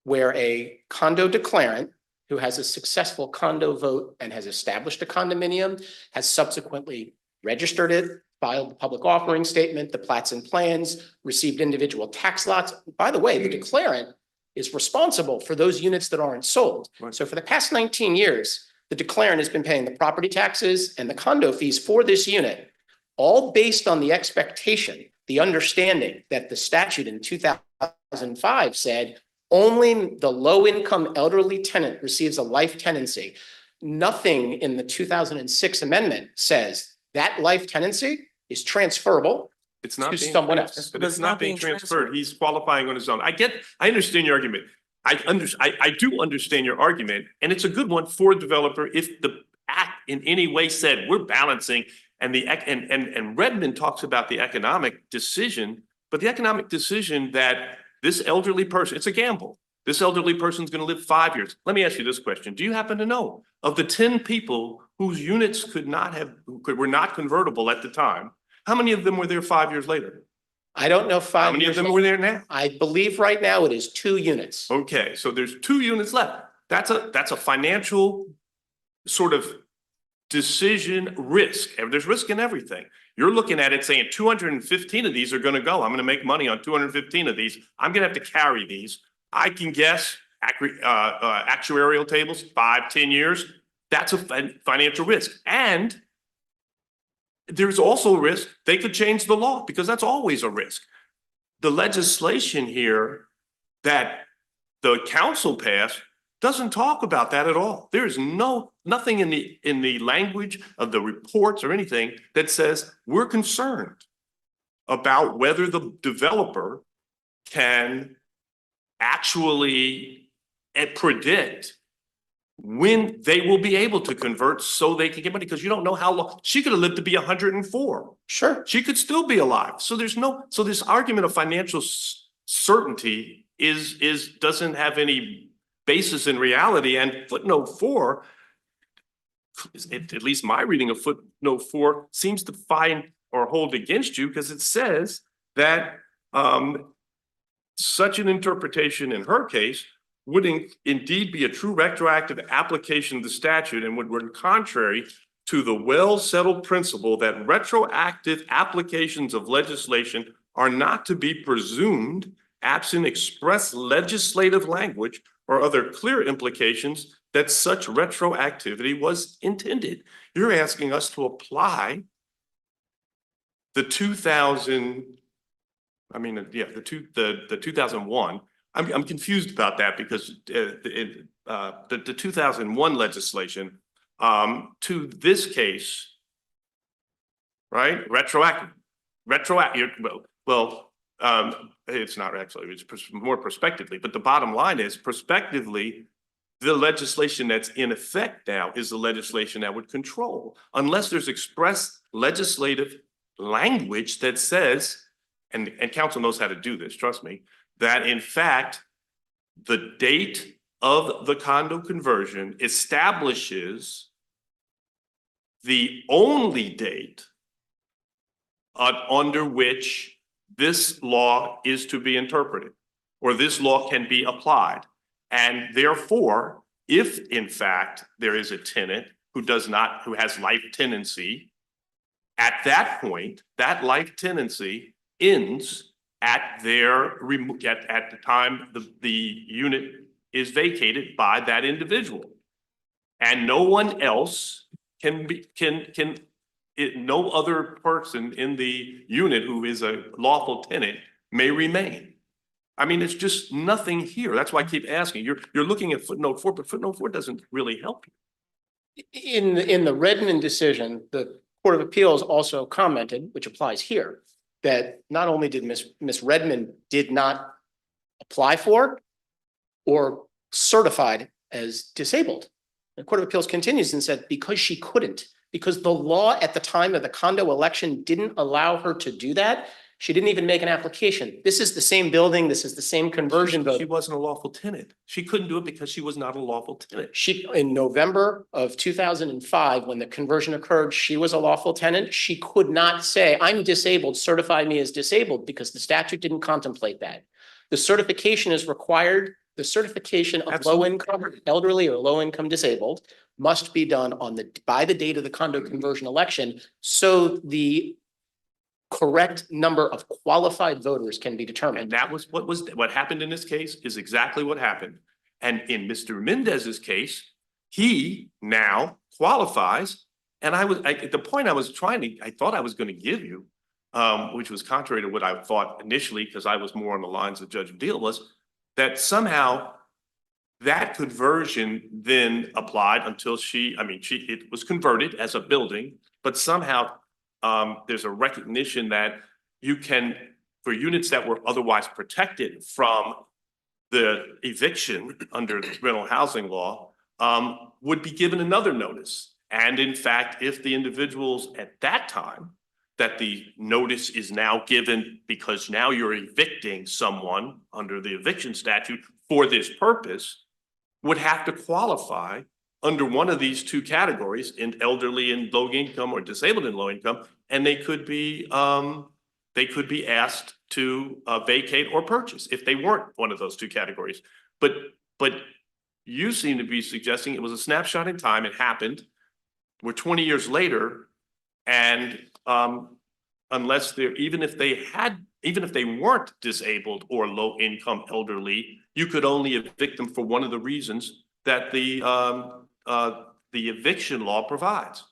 where a condo declarant who has a successful condo vote and has established a condominium, has subsequently registered it, filed the public offering statement, the plats and plans, received individual tax lots. By the way, the declarant is responsible for those units that aren't sold. Right. So for the past 19 years, the declarant has been paying the property taxes and the condo fees for this unit, all based on the expectation, the understanding that the statute in 2005 said only the low-income elderly tenant receives a life tenancy. Nothing in the 2006 amendment says that life tenancy is transferable It's not to being someone trans- else. But it's not being transferred. He's qualifying on his own. I understand your argument. I do understand your argument, and it's a good one for a developer if the act in any way said we're balancing and Redmond talks about the economic decision, but the economic decision that this elderly person, it's a gamble. This elderly person's going to live 5 years. Let me ask you this question. Do you happen to know of the 10 people whose units were not convertible at the time, how many of them were there 5 years later? I don't know How many of them were there now? I believe right now it is 2 units. Okay, so there's 2 units left. That's a financial sort of decision risk. And there's risk in everything. You're looking at it saying 215 of these are going to go. I'm going to make money on 215 of these. I'm going to have to carry these. I can guess actuarial tables, 5, 10 years. That's a financial risk. And there's also a risk they could change the law, because that's always a risk. The legislation here that the council passed doesn't talk about that at all. There is nothing in the language of the reports or anything that says we're concerned about whether the developer can actually predict when they will be able to convert so they can get money, because you don't know how long. She could have lived to be 104. Sure. She could still be alive. So this argument of financial certainty doesn't have any basis in reality. And footnote 4, at least my reading of footnote 4, seems to find or hold against you, because it says that such an interpretation in her case would indeed be a true retroactive application of the statute and would run contrary to the well-settled principle that retroactive applications of legislation are not to be presumed absent express legislative language or other clear implications that such retroactivity was intended. You're asking us to apply the 2001. I'm confused about that, because the 2001 legislation to this case, right? Retroactive. Well, it's not actually, it's more prospectively, but the bottom line is prospectively, the legislation that's in effect now is the legislation that would control, unless there's express legislative language that says, and council knows how to do this, trust me, that in fact, the date of the condo conversion establishes the only date under which this law is to be interpreted, or this law can be applied. And therefore, if in fact there is a tenant who has life tenancy, at that point, that life tenancy ends at the time the unit is vacated by that individual, and no one else no other person in the unit who is a lawful tenant may remain. I mean, it's just nothing here. That's why I keep asking. You're looking at footnote 4, but footnote 4 doesn't really help you. In the Redmond decision, the Court of Appeals also commented, which applies here, that not only did Miss Redmond did not apply for or certified as disabled. The Court of Appeals continues and said, because she couldn't, because the law at the time of the condo election didn't allow her to do that, she didn't even make an application. This is the same building. This is the same conversion vote. She wasn't a lawful tenant. She couldn't do it because she was not a lawful tenant. In November of 2005, when the conversion occurred, she was a lawful tenant. She could not say, I'm disabled, certify me as disabled, because the statute didn't contemplate that. The certification is required. The certification of low-income, elderly or low-income disabled must be done by the date of the condo conversion election, so the correct number of qualified voters can be determined. And that was what happened in this case is exactly what happened. And in Mr. Mendez's case, he now qualifies. And the point I thought I was going to give you, which was contrary to what I thought initially, because I was more on the lines of Judge Deal, was that somehow that conversion then applied until it was converted as a building, but somehow there's a recognition that you can, for units that were otherwise protected from the eviction under the rental housing law would be given another notice. And in fact, if the individuals at that time that the notice is now given because now you're evicting someone under the eviction statute for this purpose, would have to qualify under one of these two categories, in elderly and low income or disabled and low income, and they could be asked to vacate or purchase if they weren't one of those two categories. But you seem to be suggesting it was a snapshot in time. It happened. We're 20 years later, and unless they're even if they weren't disabled or low income elderly, you could only evict them for one of the reasons that the eviction law provides.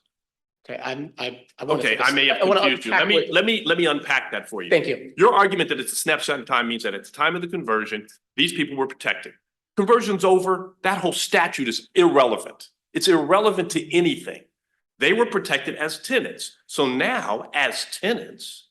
Okay, I may have confused you. Let me unpack that for you. Thank you. Your argument that it's a snapshot in time means that at the time of the conversion, these people were protected. Conversion's over, that whole statute is irrelevant. It's irrelevant to anything. They were protected as tenants. So now, as tenants,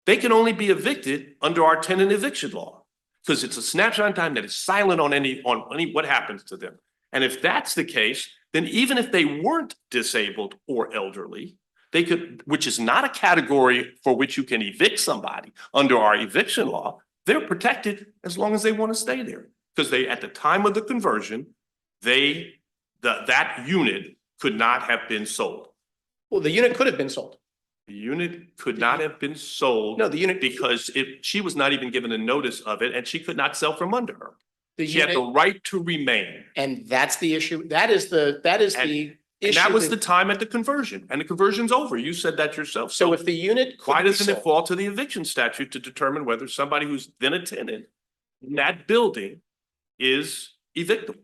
they can only be evicted under our tenant eviction law because it's a snapshot in time that is silent on any what happens to them. And if that's the case, then even if they weren't disabled or elderly, they could, which is not a category for which you can evict somebody under our eviction law, they're protected as long as they want to stay there. Because they, at the time of the conversion, that unit could not have been sold. Well, the unit could have been sold. The unit could not have been sold. No, the unit. Because she was not even given a notice of it and she could not sell from under her. She had Unit, the right to remain. and that's the issue. That is the issue. And that was the time at the conversion, and the conversion's over. You said that yourself. So if the unit. Why could be doesn't it sold- fall to the eviction statute to determine whether somebody who's then a tenant in that building is evictable?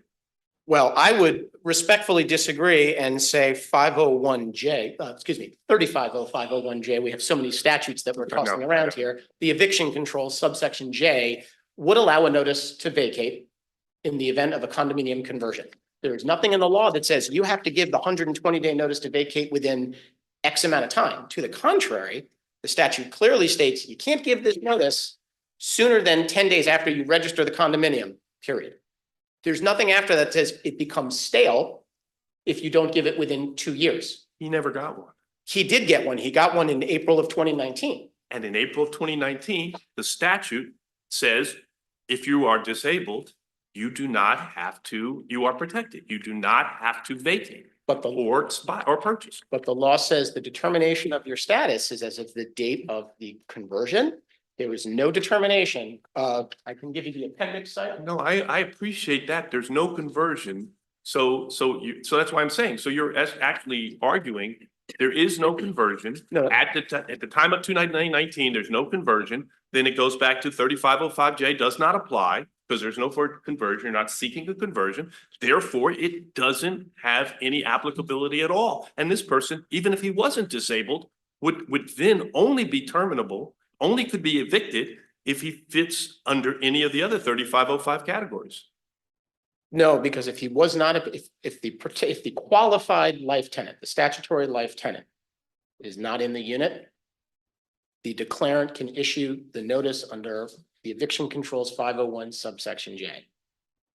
Well, I would respectfully disagree and say 501J, 350501J, we have so many statutes that we're tossing No, around here. The eviction control subsection J would allow a notice to vacate in the event of a condominium conversion. There is nothing in the law that says you have to give the 120-day notice to vacate within X amount of time. To the contrary, the statute clearly states you can't give this notice sooner than 10 days after you register the condominium, period. There's nothing after that says it becomes stale if you don't give it within 2 years. He never got one. He did get one. He got one in April of 2019. And in April of 2019, the statute says if you are disabled, you are protected. You do not have to vacate But the or purchase. But the law says the determination of your status is as of the date of the conversion. There was no determination. I can give you the appendix site. No, I appreciate that. There's no conversion. So that's why I'm saying, so you're actually arguing there is no conversion. No. At the time of 2019, there's no conversion. Then it goes back to 3505J does not apply because there's no conversion. You're not seeking a conversion. Therefore, it doesn't have any applicability at all. And this person, even if he wasn't disabled, would then only be terminable, only could be evicted if he fits under any of the other 3505 categories. No, because if he was not, if the qualified life tenant, the statutory life tenant is not in the unit, the declarant can issue the notice under the eviction controls 501 subsection J.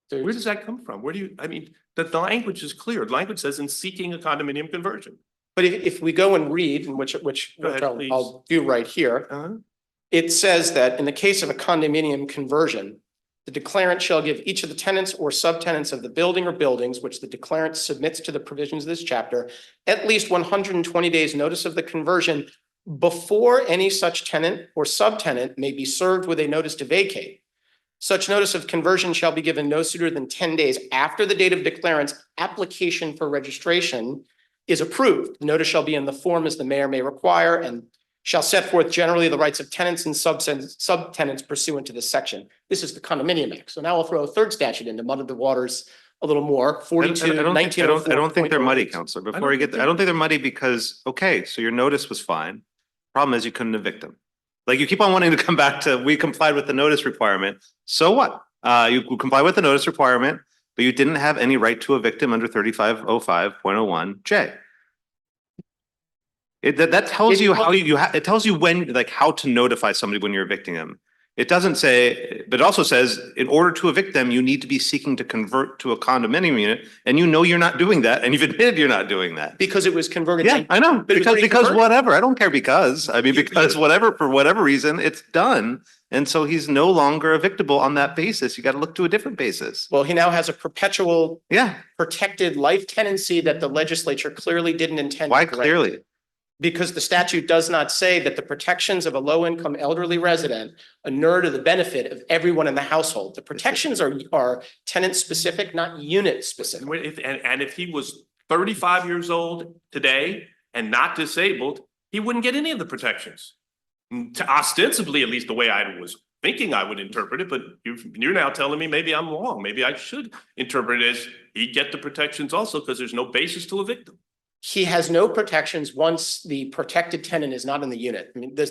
So Where does that come from? Where do you, I mean, the language is clear. The language says in seeking a condominium conversion. but if we go and read, which Go ahead, please. I'll do right here, it says that in the case of a condominium conversion, the declarant shall give each of the tenants or subtenants of the building or buildings which the declarant submits to the provisions of this chapter at least 120 days notice of the conversion before any such tenant or subtenant may be served with a notice to vacate. Such notice of conversion shall be given no sooner than 10 days after the date of declarant's application for registration is approved. The notice shall be in the form as the mayor may require and shall set forth generally the rights of tenants and subtenants pursuant to this section. This is the Condominium Act. So now I'll throw a third statute in to muddy the waters a little more, 42, I don't think they're muddy, 1904.08. Counselor. Before you get there, I don't think they're muddy because, okay, so your notice was fine. Problem is you couldn't evict them. Like you keep on wanting to come back to, we complied with the notice requirement. So what? You comply with the notice requirement, but you didn't have any right to evict him under 3505.01J. That tells you how it tells you when, like how to notify somebody when you're evicting them. It doesn't say, but it also says, in order to evict them, you need to be seeking to convert to a condominium unit, and you know you're not doing that, and you've admitted you're not doing that. Because it was converted. Yeah, I know, But it was already because converted? whatever, I don't care because, I mean, because whatever, for whatever reason, it's done. And so he's no longer evictable on that basis. You got to look to a different basis. Well, he now has a perpetual Yeah, protected life tenancy that the legislature clearly didn't intend. why to grant. clearly? Because the statute does not say that the protections of a low-income elderly resident inure to the benefit of everyone in the household. The protections are tenant-specific, not unit-specific. And if he was 35 years old today and not disabled, he wouldn't get any of the protections. Ostensibly, at least the way I was thinking I would interpret it, but you're now telling me maybe I'm wrong. Maybe I should interpret it as he'd get the protections also because there's no basis to evict him. He has no protections once the protected tenant is not in the unit. I mean, the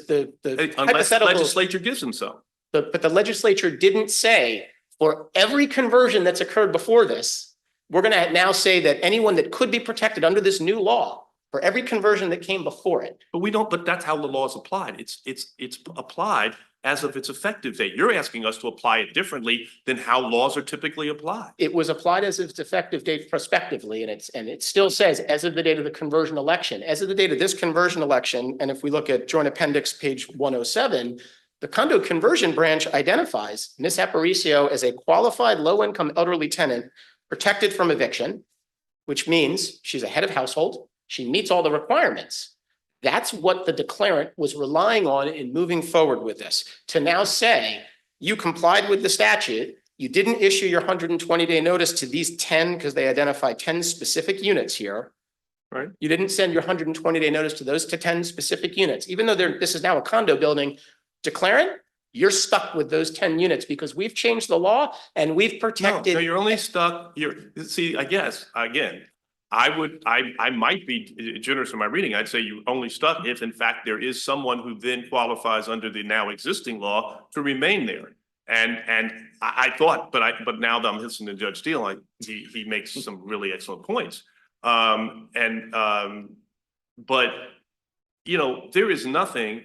Unless the hypothetical, legislature gives him so. but the legislature didn't say for every conversion that's occurred before this, we're going to now say that anyone that could be protected under this new law for every conversion that came before it. But that's how the law is applied. It's applied as of its effective date. You're asking us to apply it differently than how laws are typically applied. It was applied as of its effective date prospectively, and it still says as of the date of the conversion election, as of the date of this conversion election. And if we look at Joint Appendix page 107, the condo conversion branch identifies Ms. Aparicio as a qualified low-income elderly tenant protected from eviction, which means she's a head of household. She meets all the requirements. That's what the declarant was relying on in moving forward with this. To now say, you complied with the statute, you didn't issue your 120-day notice to these 10, because they identify 10 specific units here. Right. You didn't send your 120-day notice to those 10 specific units, even though this is now a condo building. Declarant, you're stuck with those 10 units because we've changed the law and we've protected. No, you're only stuck, see, I guess, again, I might be generous in my reading. I'd say you only stuck if in fact there is someone who then qualifies under the now existing law to remain there. And I thought, but now that I'm listening to Judge Steele, he makes some really excellent points. But there is nothing,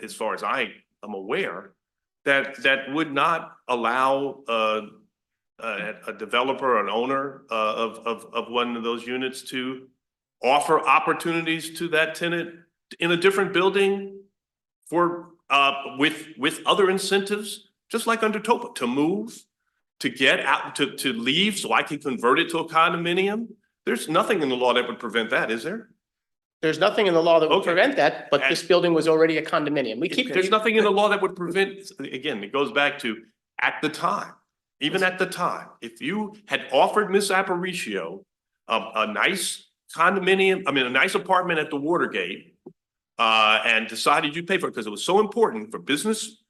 as far as I am aware, that would not allow a developer or an owner of one of those units to offer opportunities to that tenant in a different building for with other incentives, just like under TOPA, to move, to get out, to leave so I can convert it to a condominium. There's nothing in the law that would prevent that, is there? There's nothing in the law that would Okay. prevent that, but this building was already a condominium. There's nothing in the law that would prevent, again, it goes back to at the time, even at the time, if you had offered Ms. Aparicio a nice condominium, a nice apartment at the Watergate, and decided you'd pay for it because it was so important for business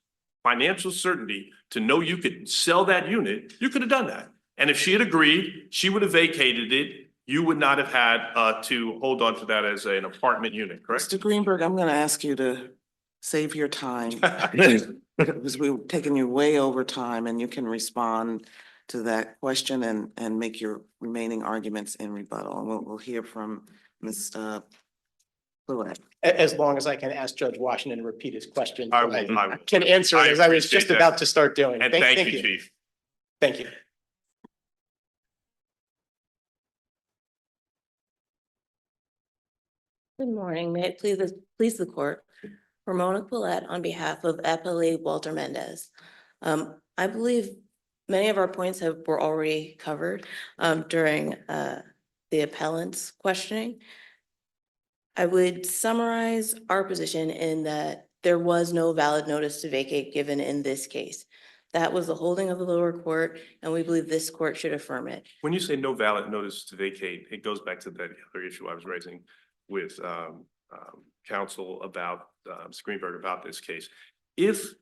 financial certainty to know you could sell that unit, you could have done that. And if she had agreed, she would have vacated it. You would not have had to hold on to that as an apartment unit, correct? Mr. Greenberg, I'm going to ask you to save your time because we've taken you way over time, and you can respond to that question and make your remaining arguments in rebuttal. And we'll hear from Ms. Blewett. As long as I can ask Judge Washington to repeat his question. I will. Can answer it as I was just appreciate that. about to start doing. And thank you, Chief. Thank you. Good morning. May it please the court. Ramona Quillette on behalf of appellee Walter Mendez. I believe many of our points were already covered during the appellant's questioning. I would summarize our position in that there was no valid notice to vacate given in this case. That was the holding of the lower court, and we believe this court should affirm it. When you say no valid notice to vacate, it goes back to that other issue I was raising with counsel about Greenberg about this case. If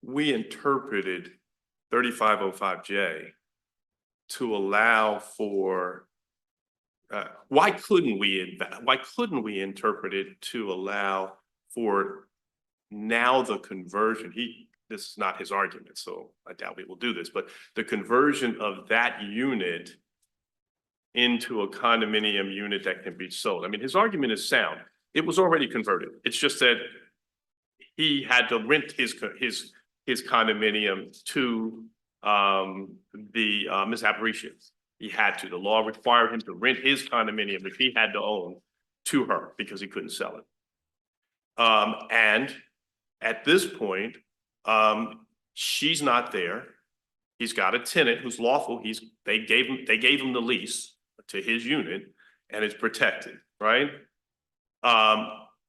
we interpreted 3505J to allow for, why couldn't we interpret it to allow for now the conversion? This is not his argument, so I doubt we will do this, but the conversion of that unit into a condominium unit that can be sold. I mean, his argument is sound. It was already converted. It's just that he had to rent his his condominium to the Ms. Aparicio. He had to. The law required him to rent his condominium if he had to own to her because he couldn't sell it. And at this point, she's not there. He's got a tenant who's lawful. They gave him the lease to his unit and it's protected, right?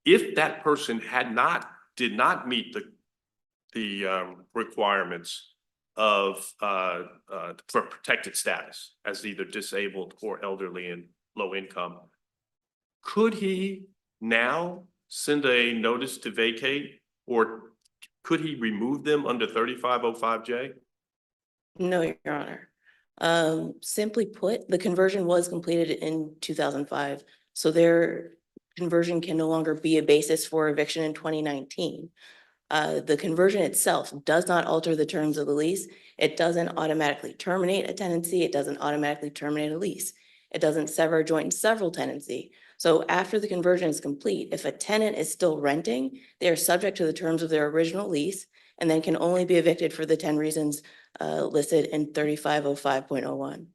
If that person did not meet the requirements of for protected status as either disabled or elderly and low income, could he now send a notice to vacate, or could he remove them under 3505J? No, Your Honor. Simply put, the conversion was completed in 2005, so their conversion can no longer be a basis for eviction in 2019. The conversion itself does not alter the terms of the lease. It doesn't automatically terminate a tenancy. It doesn't automatically terminate a lease. It doesn't sever a joint and several tenancy. So after the conversion is complete, if a tenant is still renting, they are subject to the terms of their original lease and then can only be evicted for the 10 reasons listed in 3505.01.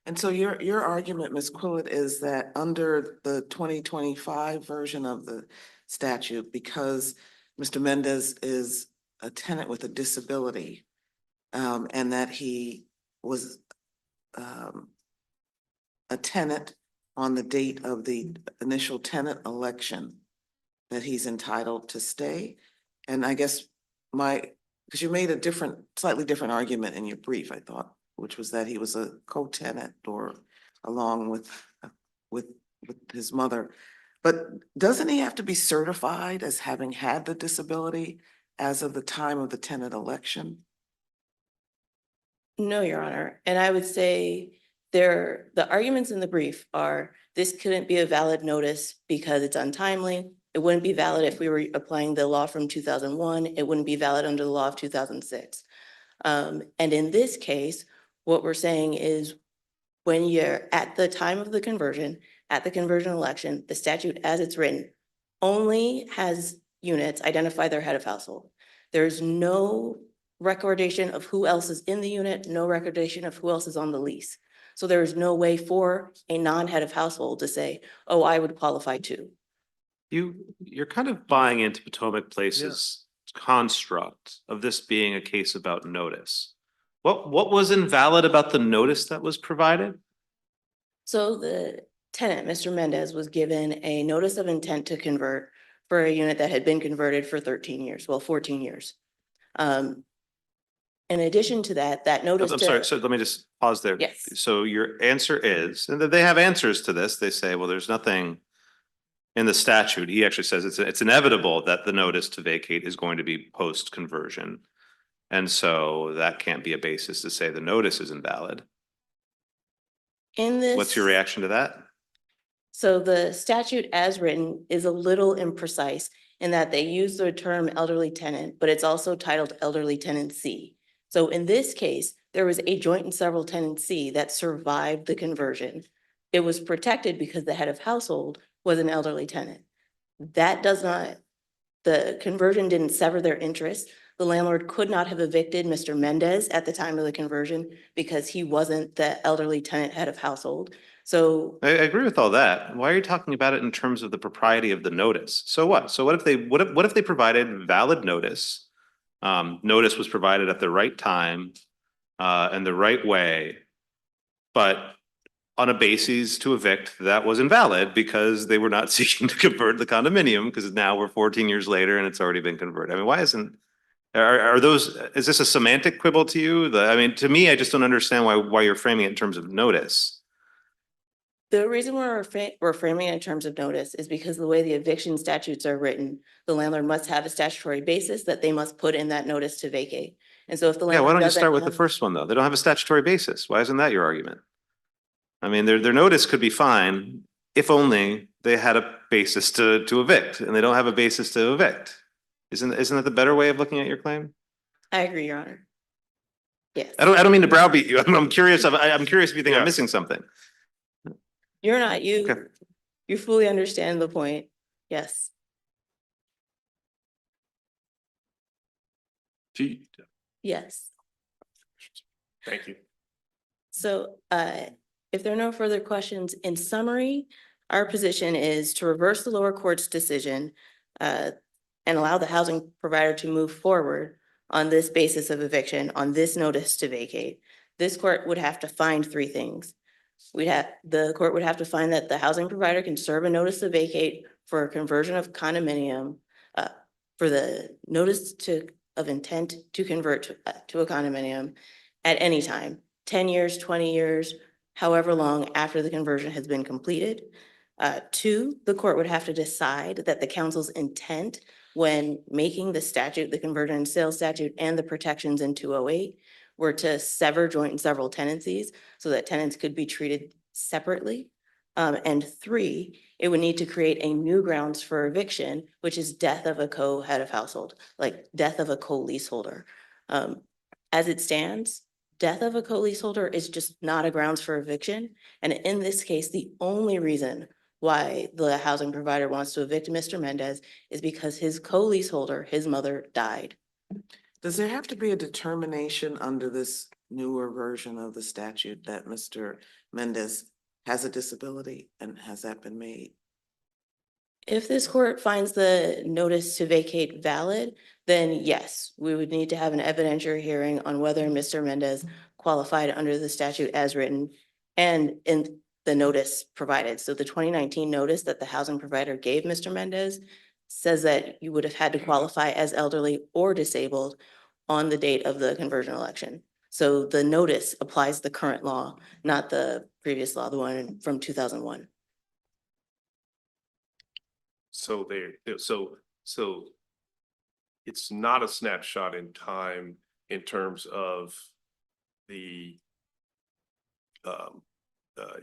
And so your argument, Ms. Quillett, is that under the 2025 version of the statute, because Mr. Mendez is a tenant with a disability, and that he was a tenant on the date of the initial tenant election, that he's entitled to stay. And I guess because you made a slightly different argument in your brief, I thought, which was that he was a co-tenant or along with his mother. But doesn't he have to be certified as having had the disability as of the time of the tenant election? No, Your Honor. And I would say the arguments in the brief are this couldn't be a valid notice because it's untimely. It wouldn't be valid if we were applying the law from 2001. It wouldn't be valid under the law of 2006. And in this case, what we're saying is when you're at the time of the conversion, at the conversion election, the statute as it's written only has units identify their head of household. There's no recordation of who else is in the unit, no recordation of who else is on the lease. So there is no way for a non-head of household to say, oh, I would qualify too. You're kind of buying into Potomac Place's construct of this being a case about notice. What was invalid about the notice that was provided? So the tenant, Mr. Mendez, was given a notice of intent to convert for a unit that had been converted for 13 years, well, 14 years. In addition to that, that notice. I'm sorry, so let me just pause there. Yes. So your answer is, and they have answers to this, they say, well, there's nothing in the statute. He actually says it's inevitable that the notice to vacate is going to be post-conversion. And so that can't be a basis to say the notice is invalid. In this. What's your reaction to that? So the statute as written is a little imprecise in that they use the term elderly tenant, but it's also titled elderly tenancy. So in this case, there was a joint and several tenancy that survived the conversion. It was protected because the head of household was an elderly tenant. That does not, the conversion didn't sever their interest. The landlord could not have evicted Mr. Mendez at the time of the conversion because he wasn't the elderly tenant head of household. So I agree with all that. Why are you talking about it in terms of the propriety of the notice? So what? So what if they provided valid notice? Notice was provided at the right time and the right way, but on a basis to evict that was invalid because they were not seeking to convert the condominium because now we're 14 years later and it's already been converted. I mean, why isn't, is this a semantic quibble to you? I mean, to me, I just don't understand why you're framing it in terms of notice. the reason we're framing it in terms of notice is because the way the eviction statutes are written, the landlord must have a statutory basis that they must put in that notice to vacate. And so if the Yeah, landlord why don't you doesn't start with the have- first one though? They don't have a statutory basis. Why isn't that your argument? I mean, their notice could be fine if only they had a basis to evict, and they don't have a basis to evict. Isn't that the better way of looking at your claim? I agree, Your Honor. Yes. I don't mean to browbeat you. I'm curious. I'm curious if you think I'm Yeah. missing something. You're not, Okay. you fully understand the point. Yes. Yes. Thank you. So if there are no further questions, in summary, our position is to reverse the lower court's decision and allow the housing provider to move forward on this basis of eviction, on this notice to vacate. This court would have to find three things. The court would have to find that the housing provider can serve a notice to vacate for a conversion of condominium, for the notice of intent to convert to a condominium at any time, 10 years, 20 years, however long after the conversion has been completed. Two, the court would have to decide that the council's intent when making the statute, the conversion and sale statute and the protections in 208 were to sever joint and several tenancies so that tenants could be treated separately. And three, it would need to create a new grounds for eviction, which is death of a co-head of household, like death of a co-leaseholder. As it stands, death of a co-leaseholder is just not a grounds for eviction. And in this case, the only reason why the housing provider wants to evict Mr. Mendez is because his co-leaseholder, his mother, died. Does there have to be a determination under this newer version of the statute that Mr. Mendez has a disability, and has that been made? If this court finds the notice to vacate valid, then yes, we would need to have an evidentiary hearing on whether Mr. Mendez qualified under the statute as written and in the notice provided. So the 2019 notice that the housing provider gave Mr. Mendez says that you would have had to qualify as elderly or disabled on the date of the conversion election. So the notice applies the current law, not the previous law, the one from 2001. So so it's not a snapshot in time in terms of the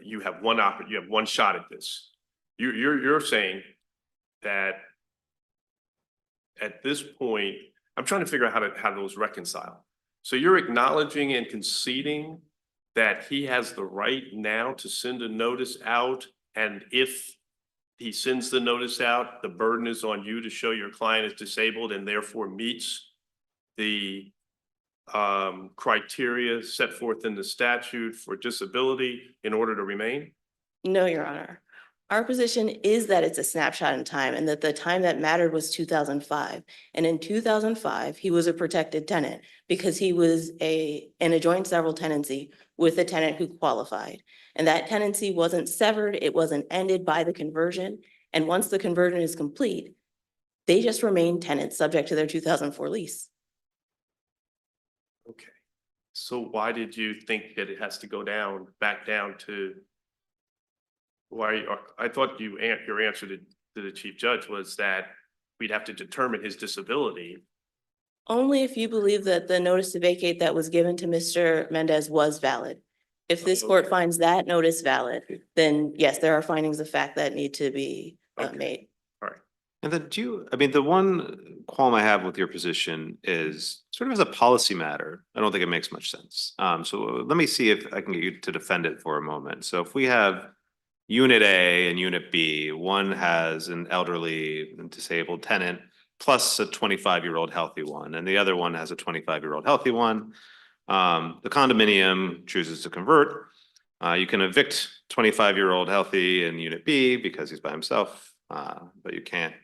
you have one shot at this. You're saying that at this point, I'm trying to figure out how those reconcile. So you're acknowledging and conceding that he has the right now to send a notice out, and if he sends the notice out, the burden is on you to show your client is disabled and therefore meets the criteria set forth in the statute for disability in order to remain? No, Your Honor. Our position is that it's a snapshot in time and that the time that mattered was 2005. And in 2005, he was a protected tenant because he was in a joint several tenancy with a tenant who qualified. And that tenancy wasn't severed, it wasn't ended by the conversion. And once the conversion is complete, they just remain tenants subject to their 2004 lease. Okay. So why did you think that it has to go back down to? Why, I thought your answer to the chief judge was that we'd have to determine his disability. Only if you believe that the notice to vacate that was given to Mr. Mendez was valid. If this court finds that notice valid, then yes, there are findings of fact that need to be made. And then the one qualm I have with your position is sort of as a policy matter, I don't think it makes much sense. So let me see if I can get you to defend it for a moment. So if we have Unit A and Unit B, one has an elderly and disabled tenant plus a 25-year-old healthy one, and the other one has a 25-year-old healthy one. The condominium chooses to convert. You can evict 25-year-old healthy in Unit B because he's by himself, but you can't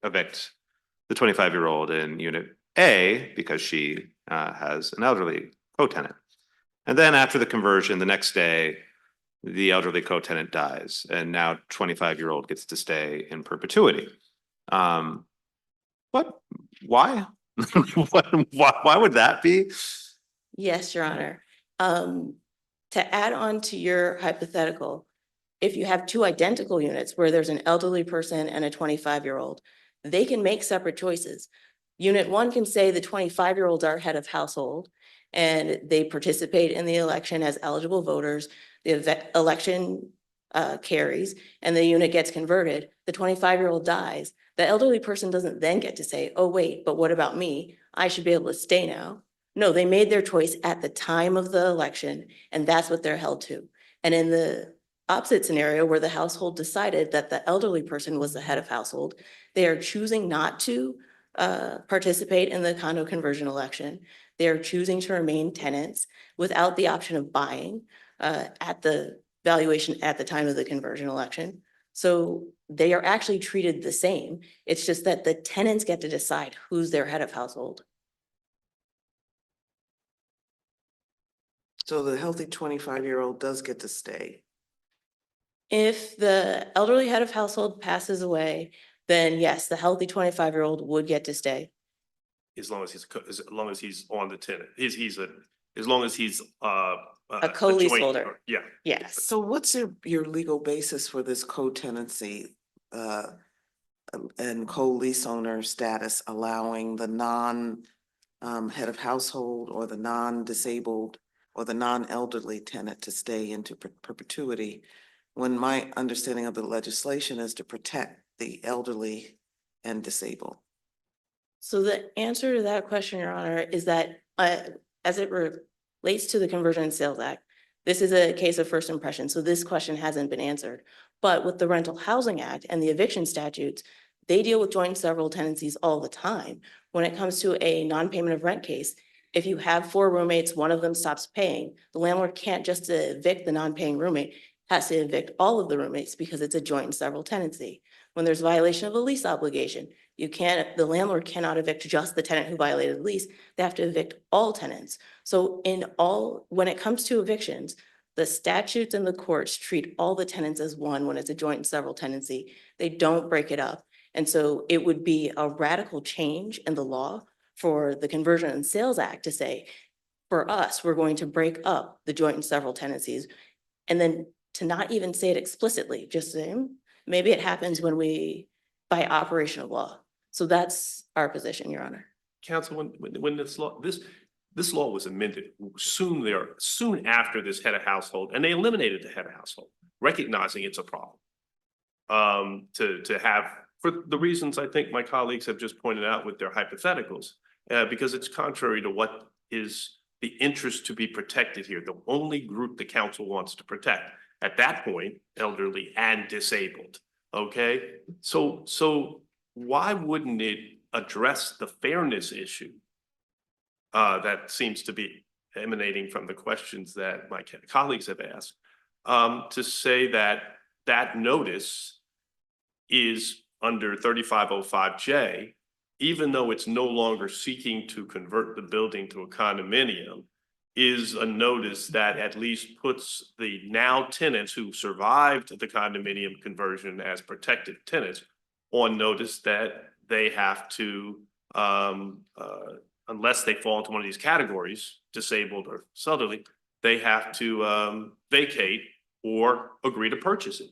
evict the 25-year-old in Unit A because she has an elderly co-tenant. And then after the conversion, the next day, the elderly co-tenant dies, and now 25-year-old gets to stay in perpetuity. But why? Why would that be? Yes, Your Honor. To add on to your hypothetical, if you have two identical units where there's an elderly person and a 25-year-old, they can make separate choices. Unit 1 can say the 25-year-olds are head of household and they participate in the election as eligible voters. The election carries and the unit gets converted. The 25-year-old dies. The elderly person doesn't then get to say, oh, wait, but what about me? I should be able to stay now. No, they made their choice at the time of the election, and that's what they're held to. And in the opposite scenario where the household decided that the elderly person was the head of household, they are choosing not to participate in the condo conversion election. They are choosing to remain tenants without the option of buying at the valuation at the time of the conversion election. So they are actually treated the same. It's just that the tenants get to decide who's their head of household. So the healthy 25-year-old does get to stay. If the elderly head of household passes away, then yes, the healthy 25-year-old would get to stay. As long as he's on the tenant, as long as he's A co-leaseholder. joint- Yeah, Yes. So what's your legal basis for this co-tenancy and co-lease owner status allowing the head of household or the non-disabled or the non-elderly tenant to stay into perpetuity, when my understanding of the legislation is to protect the elderly and disabled? So the answer to that question, Your Honor, is that as it relates to the Conversion and Sales Act, this is a case of first impression, so this question hasn't been answered. But with the Rental Housing Act and the eviction statutes, they deal with joint and several tenancies all the time. When it comes to a non-payment of rent case, if you have 4 roommates, one of them stops paying, the landlord can't just evict the non-paying roommate, has to evict all of the roommates because it's a joint and several tenancy. When there's violation of a lease obligation, the landlord cannot evict just the tenant who violated the lease. They have to evict all tenants. So when it comes to evictions, the statutes and the courts treat all the tenants as one when it's a joint and several tenancy. They don't break it up. And so it would be a radical change in the law for the Conversion and Sales Act to say, for us, we're going to break up the joint and several tenancies. And then to not even say it explicitly, just say, maybe it happens by operation of law. So that's our position, Your Honor. counsel, when this law was amended soon after this head of household, and they eliminated the head of household, recognizing it's a problem. To have, for the reasons I think my colleagues have just pointed out with their hypotheticals, because it's contrary to what is the interest to be protected here, the only group the council wants to protect. At that point, elderly and disabled, okay? So why wouldn't it address the fairness issue that seems to be emanating from the questions that my colleagues have asked, to say that that notice is under 3505J, even though it's no longer seeking to convert the building to a condominium, is a notice that at least puts the now tenants who survived the condominium conversion as protected tenants on notice that they have to, unless they fall into one of these categories, disabled or elderly, they have to vacate or agree to purchase it.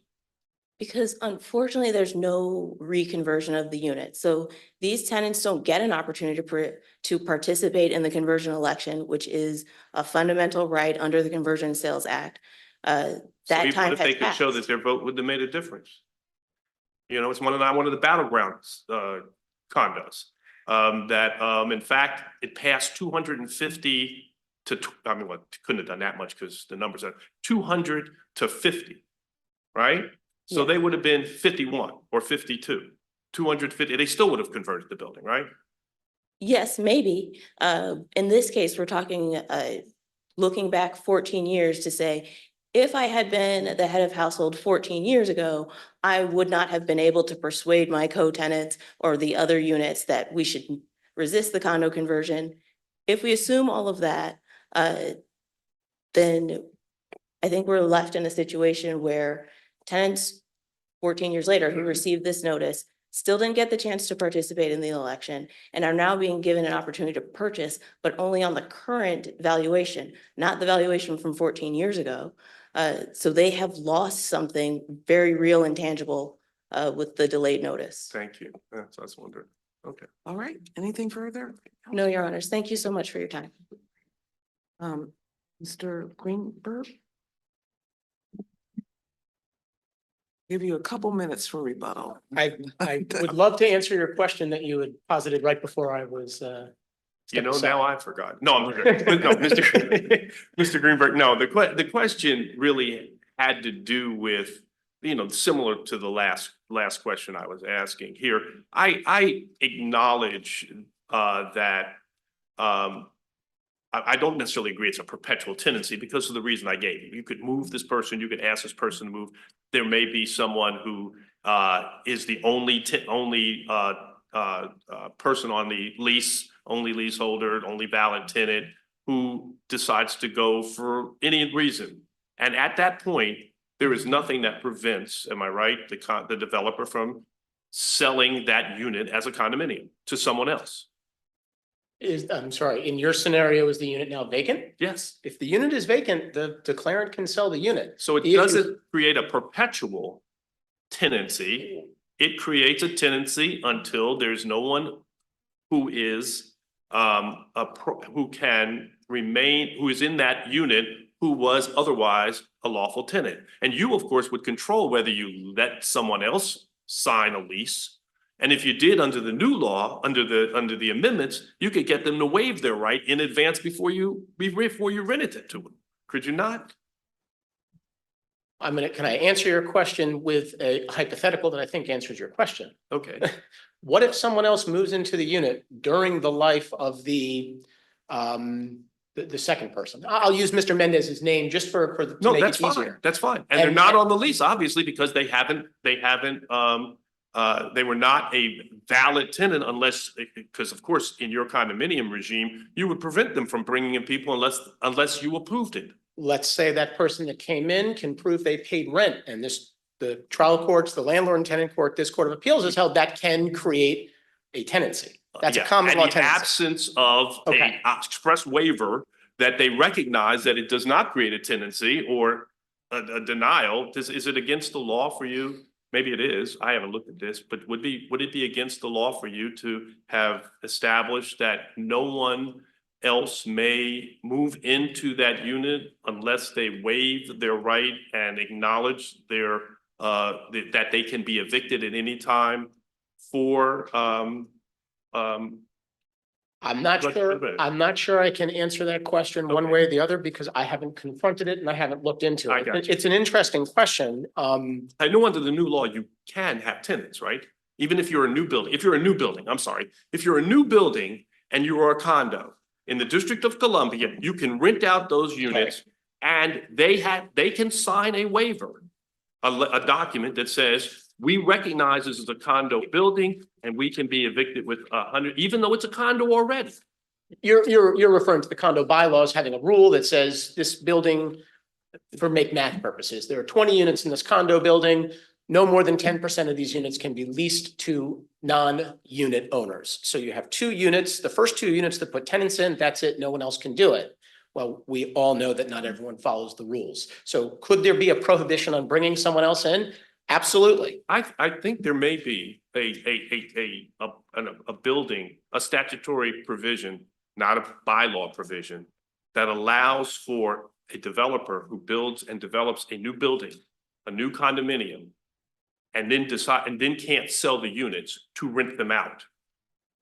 Because unfortunately, there's no reconversion of the unit. So these tenants don't get an opportunity to participate in the conversion election, which is a fundamental right under the Conversion and Sales Act. So That even time if has they could show that passed. their vote would have made a difference. You know, it's one of the battlegrounds condos. That in fact, it passed 250 to, I mean, what, couldn't have done that much because the numbers are 200 to 50, right? So Yeah. they would have been 51 or 52, 250, they still would have converted the building, right? Yes, maybe. In this case, we're talking, looking back 14 years to say, if I had been the head of household 14 years ago, I would not have been able to persuade my co-tenants or the other units that we should resist the condo conversion. If we assume all of that, then I think we're left in a situation where tenants 14 years later who received this notice still didn't get the chance to participate in the election and are now being given an opportunity to purchase, but only on the current valuation, not the valuation from 14 years ago. So they have lost something very real and tangible with the delayed notice. Thank you. That's what I was wondering. Okay. All right, anything further? No, Your Honors. Thank you so much for your time. Mr. Greenberg? Give you a couple minutes for rebuttal. I would love to answer your question that you had posited right before I was. You know, now I forgot. No, I'm good. No, Mr. Greenberg, no, the question really had to do with similar to the last question I was asking here, I acknowledge that I don't necessarily agree it's a perpetual tenancy because of the reason I gave you. You could move this person, you could ask this person to move. There may be someone who is the only person on the lease, only leaseholder, only valid tenant, who decides to go for any reason. And at that point, there is nothing that prevents, am I right, the developer from selling that unit as a condominium to someone else. I'm sorry, in your scenario, is the unit now vacant? Yes. If the unit is vacant, the declarant can sell the unit. So it The issue- doesn't create a perpetual tenancy. It creates a tenancy until there's no one who is who can remain, who is in that unit, who was otherwise a lawful tenant. And you, of course, would control whether you let someone else sign a lease. And if you did under the new law, under the amendments, you could get them to waive their right in advance before you rented it to them. Could you not? can I answer your question with a hypothetical that I think answers your question? Okay. What if someone else moves into the unit during the life of the second person? I'll use Mr. Mendez's name just to No, make that's it fine. easier. That's fine. And they're not on the lease, obviously, because they were not a valid tenant unless, because of course, in your condominium regime, you would prevent them from bringing in people unless you approved it. Let's say that person that came in can prove they paid rent, and the trial courts, the landlord and tenant court, this Court of Appeals has held that can create a tenancy. That's a Yeah, common law and the tenancy. absence of Okay. a express waiver that they recognize that it does not create a tenancy or a denial, is it against the law for you? Maybe it is. I haven't looked at this, but would it be against the law for you to have established that no one else may move into that unit unless they waive their right and acknowledge that they can be evicted at any time for I'm not sure I can answer that question one way or the other because I haven't confronted it and I haven't looked into I it. got you. It's an interesting question. I know under the new law, you can have tenants, right? Even if you're a new building, if you're a new building and you are a condo in the District of Columbia, you can rent out those units and they can sign a waiver, a document that says, we recognize this as a condo building and we can be evicted with 100, even though it's a condo already. You're referring to the condo bylaws having a rule that says this building, for math purposes, there are 20 units in this condo building. No more than 10% of these units can be leased to non-unit owners. So you have 2 units, the first 2 units that put tenants in, that's it, no one else can do it. Well, we all know that not everyone follows the rules. So could there be a prohibition on bringing someone else in? Absolutely. I think there may be a building, a statutory provision, not a bylaw provision, that allows for a developer who builds and develops a new building, a new condominium, and then can't sell the units to rent them out.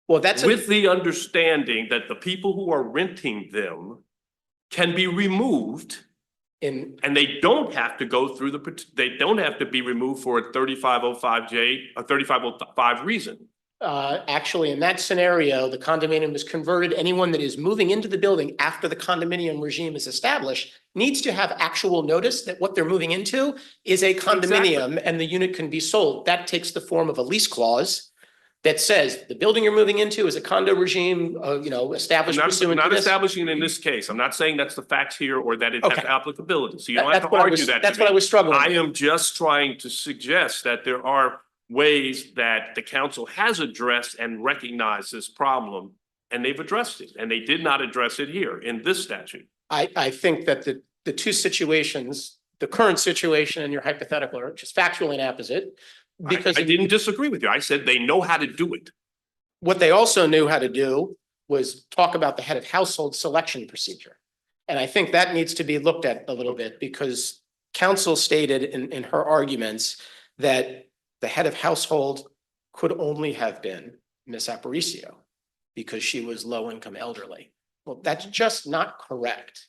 Well, that's with the understanding that the people who are renting them can be removed. And they don't have to go through they don't have to be removed for a 3505J, a 3505 reason. Actually, in that scenario, the condominium is converted. Anyone that is moving into the building after the condominium regime is established needs to have actual notice that what they're moving into is a condominium and the unit can be sold. That takes the form of a lease clause that says the building you're moving into is a condo regime, established pursuant to I'm not this. establishing it in this case. I'm not saying that's the facts here or that it has Okay. applicability. So you don't have That's to what I argue was, that. that's what I was struggling I with. am just trying to suggest that there are ways that the council has addressed and recognized this problem, and they've addressed it, and they did not address it here in this statute. I think that the 2 situations, the current situation and your hypothetical are just factually opposite. Because I didn't disagree with you. I said they know how to do it. what they also knew how to do was talk about the head of household selection procedure. And I think that needs to be looked at a little bit because counsel stated in her arguments that the head of household could only have been Miss Aparicio because she was low-income elderly. Well, that's just not correct.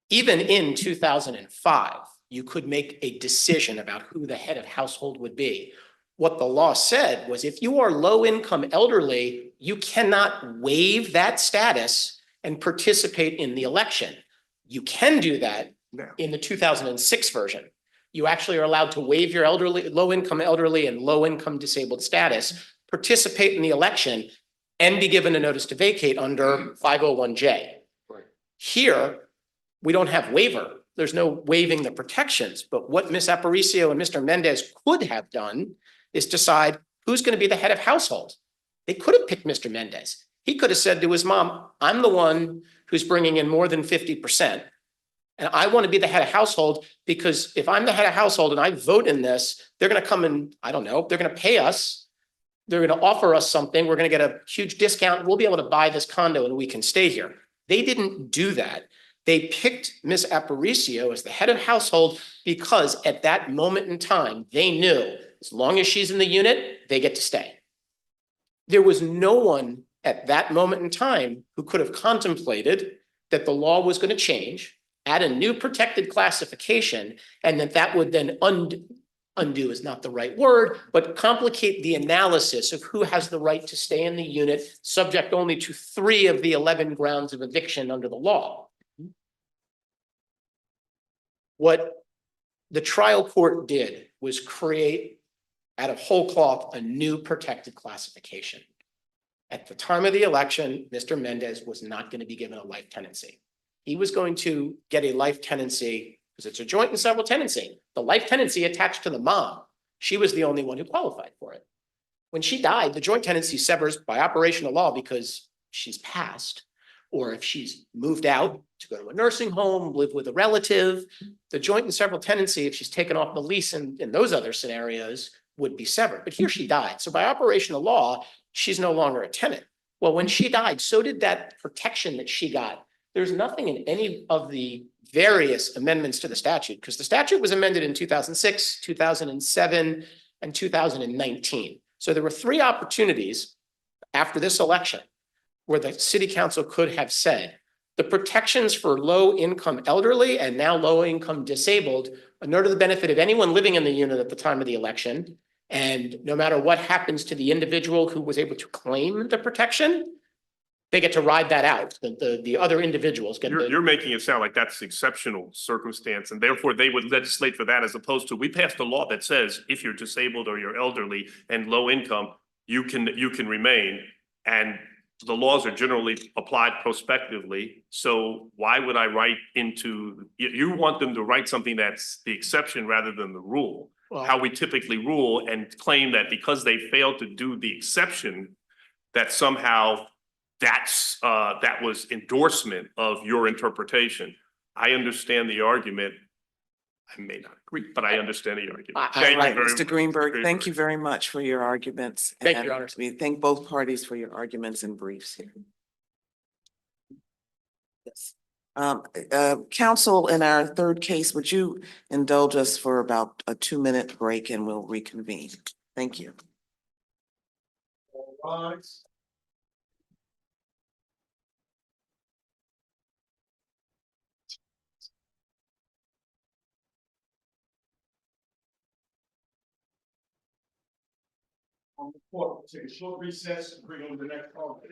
Even in 2005, you could make a decision about who the head of household would be. What the law said was if you are low-income elderly, you cannot waive that status and participate in the election. You can do that in the 2006 version. You actually are allowed to waive your elderly, low-income elderly and low-income disabled status, participate in the election, and be given a notice to vacate under 501J. Right. Here, we don't have waiver. There's no waiving the protections, but what Ms. Aparicio and Mr. Mendez could have done is decide who's going to be the head of household. They could have picked Mr. Mendez. He could have said to his mom, I'm the one who's bringing in more than 50%. And I want to be the head of household because if I'm the head of household and I vote in this, they're going to come and, I don't know, they're going to pay us. They're going to offer us something. We're going to get a huge discount. We'll be able to buy this condo and we can stay here. They didn't do that. They picked Ms. Aparicio as the head of household because at that moment in time, they knew as long as she's in the unit, they get to stay. There was no one at that moment in time who could have contemplated that the law was going to change, add a new protected classification, and that would then undo is not the right word, but complicate the analysis of who has the right to stay in the unit, subject only to 3 of the 11 grounds of eviction under the law. What the trial court did was create out of whole cloth a new protected classification. At the time of the election, Mr. Mendez was not going to be given a life tenancy. He was going to get a life tenancy because it's a joint and several tenancy. The life tenancy attached to the mom. She was the only one who qualified for it. When she died, the joint tenancy severs by operation of law because she's passed, or if she's moved out to go to a nursing home, live with a relative, the joint and several tenancy, if she's taken off the lease in those other scenarios, would be severed. But here she died. So by operation of law, she's no longer a tenant. Well, when she died, so did that protection that she got. There's nothing in any of the various amendments to the statute because the statute was amended in 2006, 2007, and 2019. So there were 3 opportunities after this election where the city council could have said the protections for low-income elderly and now low-income disabled are not to the benefit of anyone living in the unit at the time of the election. And no matter what happens to the individual who was able to claim the protection, they get to ride that out. The other individuals get. You're making it sound like that's exceptional circumstance, and therefore they would legislate for that as opposed to we passed a law that says if you're disabled or you're elderly and low income, you can remain, and the laws are generally applied prospectively. So why would I write into you want them to write something that's the exception rather than the rule? Well, how we typically rule and claim that because they failed to do the exception, that somehow that was endorsement of your interpretation. I understand the argument. I may not agree, but I understand the argument. All right, Mr. Greenberg, thank you very much for your arguments. Thank you, Your Honor. We thank both parties for your arguments and briefs here. Yes. Counsel, in our 3rd case, would you indulge us for about a 2-minute break and we'll reconvene? Thank you. All right. On the floor, we'll take a short recess and bring on the next call.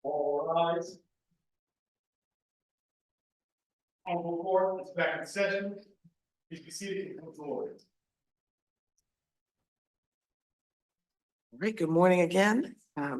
All rise. Honorable court is back in session. Please be seated and come forward. All right, good morning again.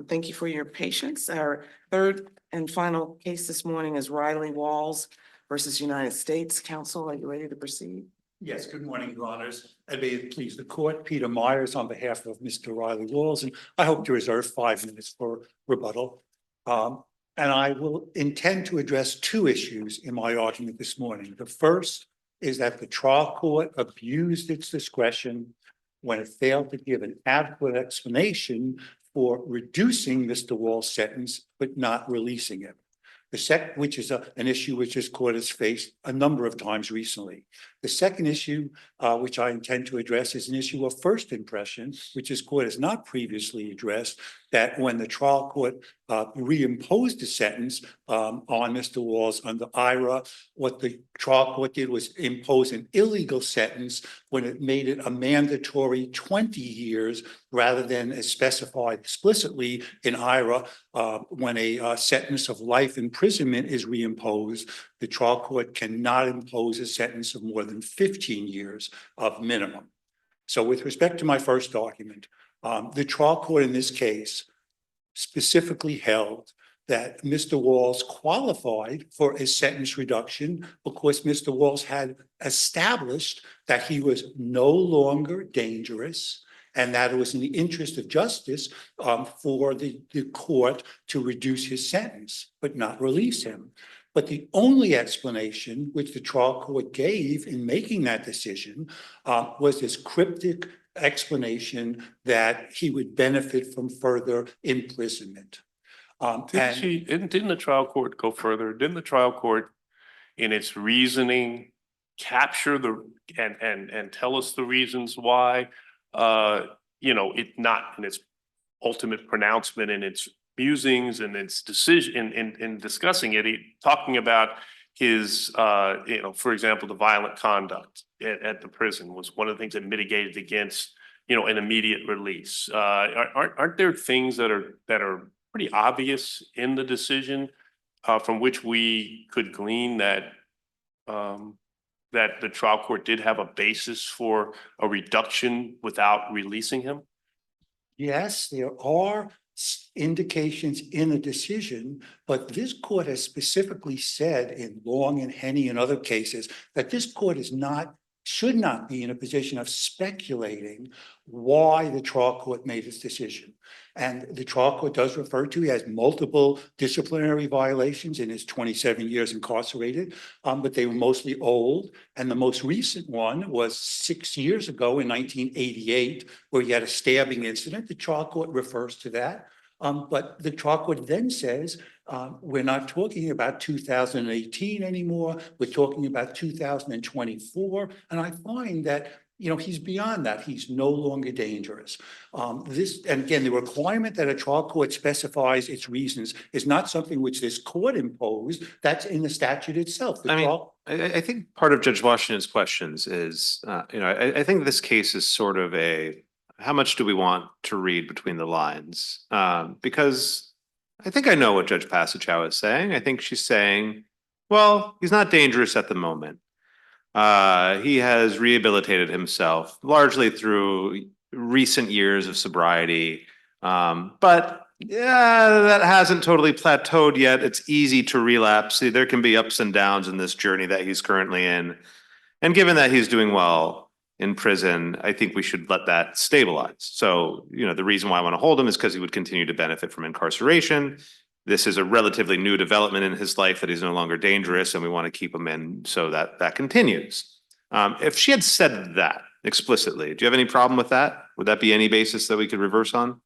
Thank you for your patience. Our third and final case this morning is Riley Walls versus United States. Counsel, are you ready to proceed? Yes, good morning, Your Honors. And may it please the court, Peter Myers on behalf of Mr. Riley Walls, and I hope to reserve 5 minutes for rebuttal. And I will intend to address 2 issues in my argument this morning. The first is that the trial court abused its discretion when it failed to give an adequate explanation for reducing Mr. Wall's sentence, but not releasing him. The second, which is an issue which this court has faced a number of times recently. The second issue, which I intend to address, is an issue of first impression, which this court has not previously addressed, that when the trial court reimposed the sentence on Mr. Walls under IRA, what the trial court did was impose an illegal sentence when it made it a mandatory 20 years rather than as specified explicitly in IRA. When a sentence of life imprisonment is reimposed, the trial court cannot impose a sentence of more than 15 years of minimum. So with respect to my first argument, the trial court in this case specifically held that Mr. Walls qualified for a sentence reduction because Mr. Walls had established that he was no longer dangerous and that it was in the interest of justice for the court to reduce his sentence, but not release him. But the only explanation which the trial court gave in making that decision was this cryptic explanation that he would benefit from further imprisonment. Didn't the trial court go further? Didn't the trial court, in its reasoning, capture and tell us the reasons why? It not in its ultimate pronouncement and its musings and its decision in discussing it, talking about his, for example, the violent conduct at the prison was one of the things that mitigated against, an immediate release. Aren't there things that are pretty obvious in the decision from which we could glean that that the trial court did have a basis for a reduction without releasing him? Yes, there are indications in the decision, but this court has specifically said in Long and Henney and other cases that this court should not be in a position of speculating why the trial court made its decision. And the trial court does refer to, he has multiple disciplinary violations in his 27 years incarcerated, but they were mostly old. And the most recent one was 6 years ago in 1988, where he had a stabbing incident. The trial court refers to that. But the trial court then says, we're not talking about 2018 anymore. We're talking about 2024. And I find that, he's beyond that. He's no longer dangerous. And again, the requirement that a trial court specifies its reasons is not something which this court imposed. That's in the statute itself. I think part of Judge Washington's questions is, I think this case is sort of how much do we want to read between the lines? Because I think I know what Judge Pasachow is saying. I think she's saying, well, he's not dangerous at the moment. He has rehabilitated himself largely through recent years of sobriety. But yeah, that hasn't totally plateaued yet. It's easy to relapse. See, there can be ups and downs in this journey that he's currently in. And given that he's doing well in prison, I think we should let that stabilize. So, the reason why I want to hold him is because he would continue to benefit from incarceration. This is a relatively new development in his life that he's no longer dangerous, and we want to keep him in so that continues. If she had said that explicitly, do you have any problem with that? Would that be any basis that we could reverse on?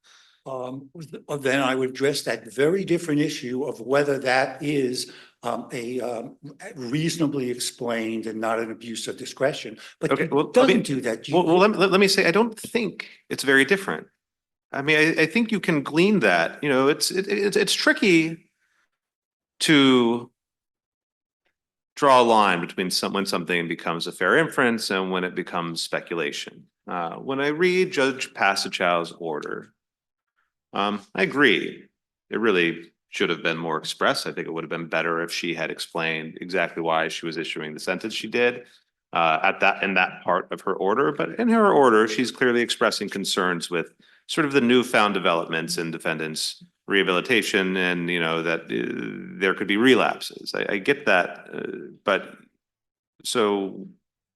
Then I would address that very different issue of whether that is a reasonably explained and not an abuse of discretion. But Okay, well, it doesn't do that. Well, let me say, I don't think it's very different. I mean, I think you can glean that, you know, it's tricky to draw a line between when something becomes a fair inference and when it becomes speculation. When I read Judge Passachow's order, I agree. It really should have been more express. I think it would have been better if she had explained exactly why she was issuing the sentence she did in that part of her order. But in her order, she's clearly expressing concerns with sort of the newfound developments in defendants' rehabilitation and, you know, that there could be relapses. I get that, but so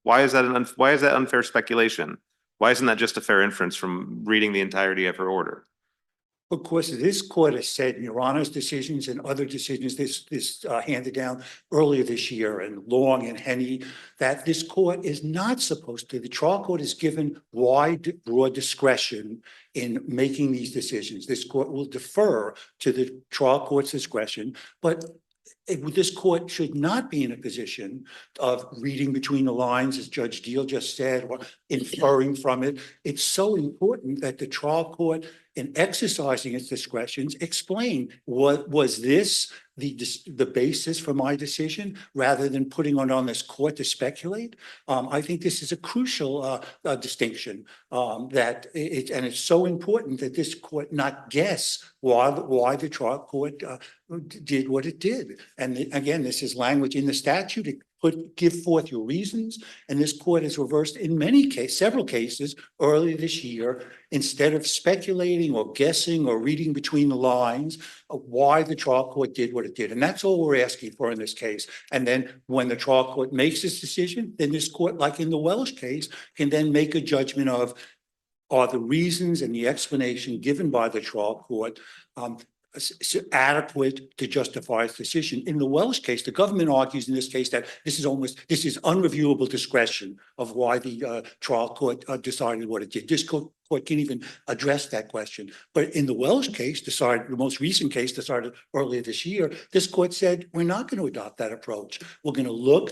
why is that unfair speculation? Why isn't that just a fair inference from reading the entirety of her order? Of course, this court has said in Your Honor's decisions and other decisions, this handed down earlier this year and Long and Henny, that this court is not supposed to, the trial court is given wide, broad discretion in making these decisions. This court will defer to the trial court's discretion, but this court should not be in a position of reading between the lines, as Judge Deal just said, or inferring from it. It's so important that the trial court, in exercising its discretions, explain what was this the basis for my decision, rather than putting it on this court to speculate. I think this is a crucial distinction and it's so important that this court not guess why the trial court did what it did. And again, this is language in the statute. Give forth your reasons, and this court has reversed in several cases earlier this year. Instead of speculating or guessing or reading between the lines of why the trial court did what it did, and that's all we're asking for in this case. And then when the trial court makes this decision, then this court, like in the Welsh case, can then make a judgment of, are the reasons and the explanation given by the trial court adequate to justify its decision. In the Welsh case, the government argues in this case that this is unreviewable discretion of why the trial court decided what it did. This court can't even address that question. But in the Welsh case, the most recent case decided earlier this year, this court said, we're not going to adopt that approach. We're going to look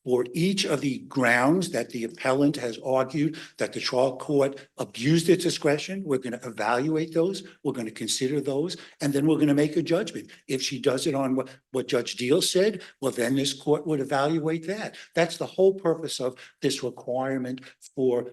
for each of the grounds that the appellant has argued that the trial court abused its discretion. We're going to evaluate those. We're going to consider those, and then we're going to make a judgment. If she does it on what Judge Deal said, well, then this court would evaluate that. That's the whole purpose of this requirement for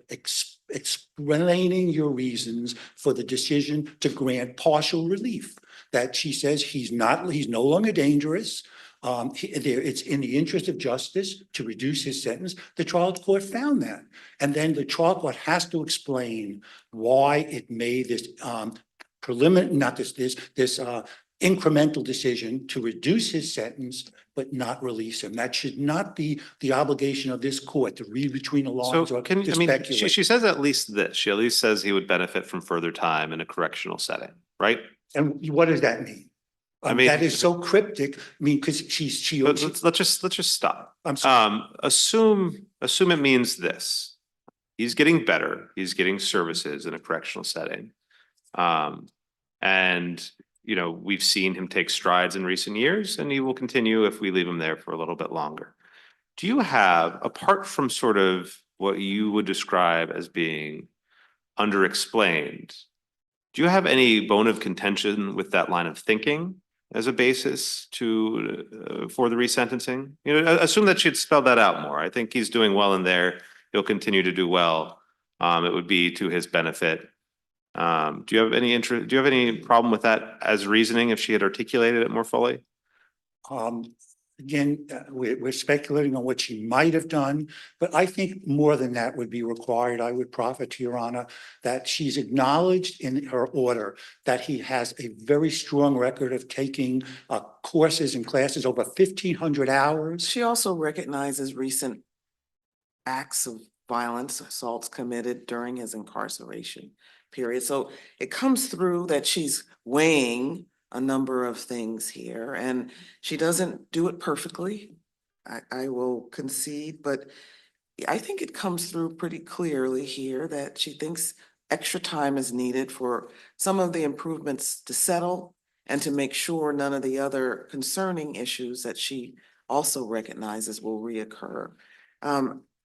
explaining your reasons for the decision to grant partial relief. That she says he's no longer dangerous. It's in the interest of justice to reduce his sentence. The trial court found that. And then the trial court has to explain why it made this incremental decision to reduce his sentence, but not release him. That should not be the obligation of this court to read between the lines or to speculate. She says at least this. She at least says he would benefit from further time in a correctional setting, right? And what does that mean? I mean, that is so cryptic. I mean, because let's just stop. I'm sorry. Assume it means this. He's getting better. He's getting services in a correctional setting. And you know, we've seen him take strides in recent years, and he will continue if we leave him there for a little bit longer. Do you have, apart from sort of what you would describe as being underexplained, do you have any bone of contention with that line of thinking as a basis for the resentencing? You know, assume that she'd spelled that out more. I think he's doing well in there. He'll continue to do well. It would be to his benefit. Do you have any interest? Do you have any problem with that as reasoning if she had articulated it more fully? Again, we're speculating on what she might have done, but I think more than that would be required. I would profit to Your Honor that she's acknowledged in her order that he has a very strong record of taking courses and classes over 1,500 hours. She also recognizes recent acts of violence, assaults committed during his incarceration period. So it comes through that she's weighing a number of things here, and she doesn't do it perfectly. I will concede, but I think it comes through pretty clearly here that she thinks extra time is needed for some of the improvements to settle and to make sure none of the other concerning issues that she also recognizes will reoccur.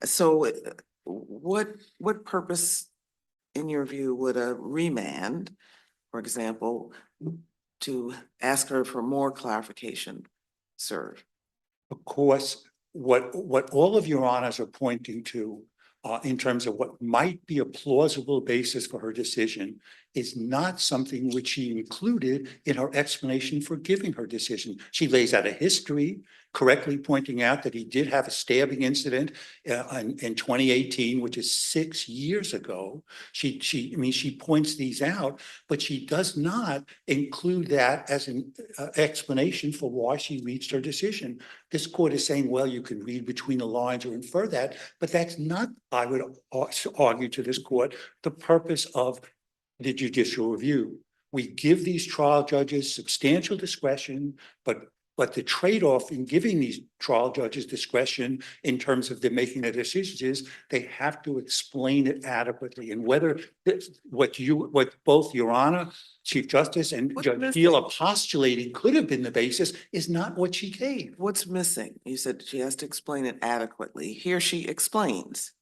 So what purpose in your view, would a remand, for example, to ask her for more clarification serve? Of course, what all of your honors are pointing to in terms of what might be a plausible basis for her decision is not something which she included in her explanation for giving her decision. She lays out a history, correctly pointing out that he did have a stabbing incident in 2018, which is 6 years ago. She points these out, but she does not include that as an explanation for why she reached her decision. This court is saying, well, you can read between the lines or infer that, but that's not, I would argue to this court, the purpose of the judicial review. We give these trial judges substantial discretion, but the trade-off in giving these trial judges discretion in terms of them making their decisions is they have to explain it adequately. And whether what both Your Honor, Chief Justice, and What's Judge missing? Deal are postulating could have been the basis is not what she gave. What's missing? You said she has to explain it adequately. Here she explains.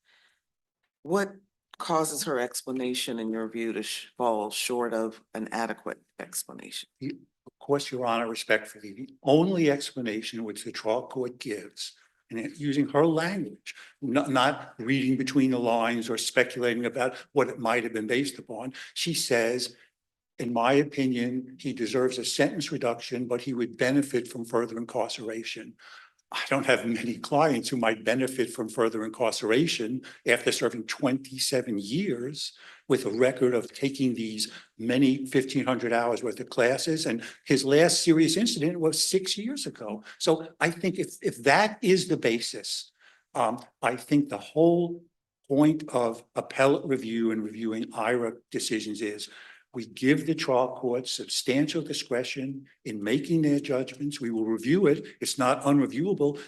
What causes her explanation, in your view, to fall short of an adequate explanation? Of course, Your Honor, respectfully, the only explanation which the trial court gives, and using her language, not reading between the lines or speculating about what it might have been based upon, she says, in my opinion, he deserves a sentence reduction, but he would benefit from further incarceration. I don't have many clients who might benefit from further incarceration after serving 27 years with a record of taking these many 1,500 hours worth of classes. And his last serious incident was 6 years ago. So I think if that is the basis, I think the whole point of appellate review and reviewing IRA decisions is we give the trial court substantial discretion in making their judgments. We will review it. It's not unreviewable,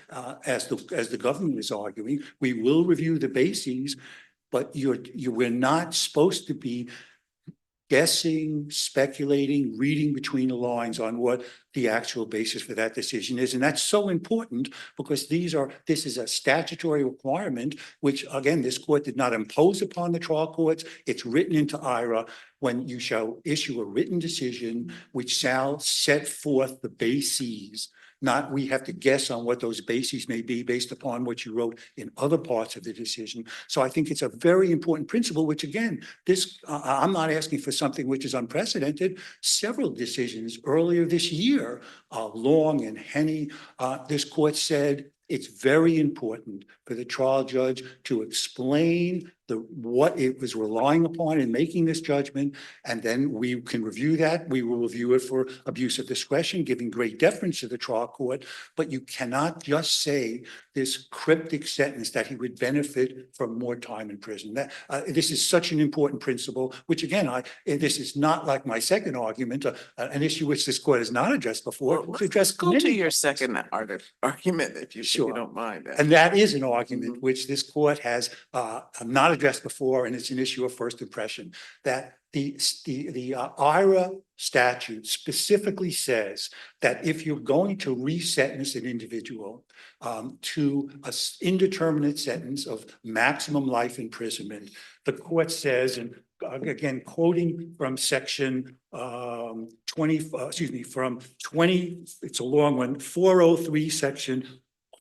as the government is arguing. We will review the bases, but we're not supposed to be guessing, speculating, reading between the lines on what the actual basis for that decision is. And that's so important because this is a statutory requirement, which again, this court did not impose upon the trial courts. It's written into IRA when you shall issue a written decision which shall set forth the bases. Not we have to guess on what those bases may be based upon what you wrote in other parts of the decision. So I think it's a very important principle, which again, I'm not asking for something which is unprecedented. Several decisions earlier this year, Long and Henney, this court said it's very important for the trial judge to explain what it was relying upon in making this judgment, and then we can review that. We will review it for abuse of discretion, giving great deference to the trial court, but you cannot just say this cryptic sentence that he would benefit from more time in prison. This is such an important principle, which again, this is not like my second argument, an issue which this court has not addressed before. Well, to address go to many your cases. second argument, if you Sure. don't mind. And that is an argument which this court has not addressed before, and it's an issue of first impression, that the IRA statute specifically says that if you're going to resentence an individual to an indeterminate sentence of maximum life imprisonment, the court says, and again, quoting from section 20, it's a long one, 403 section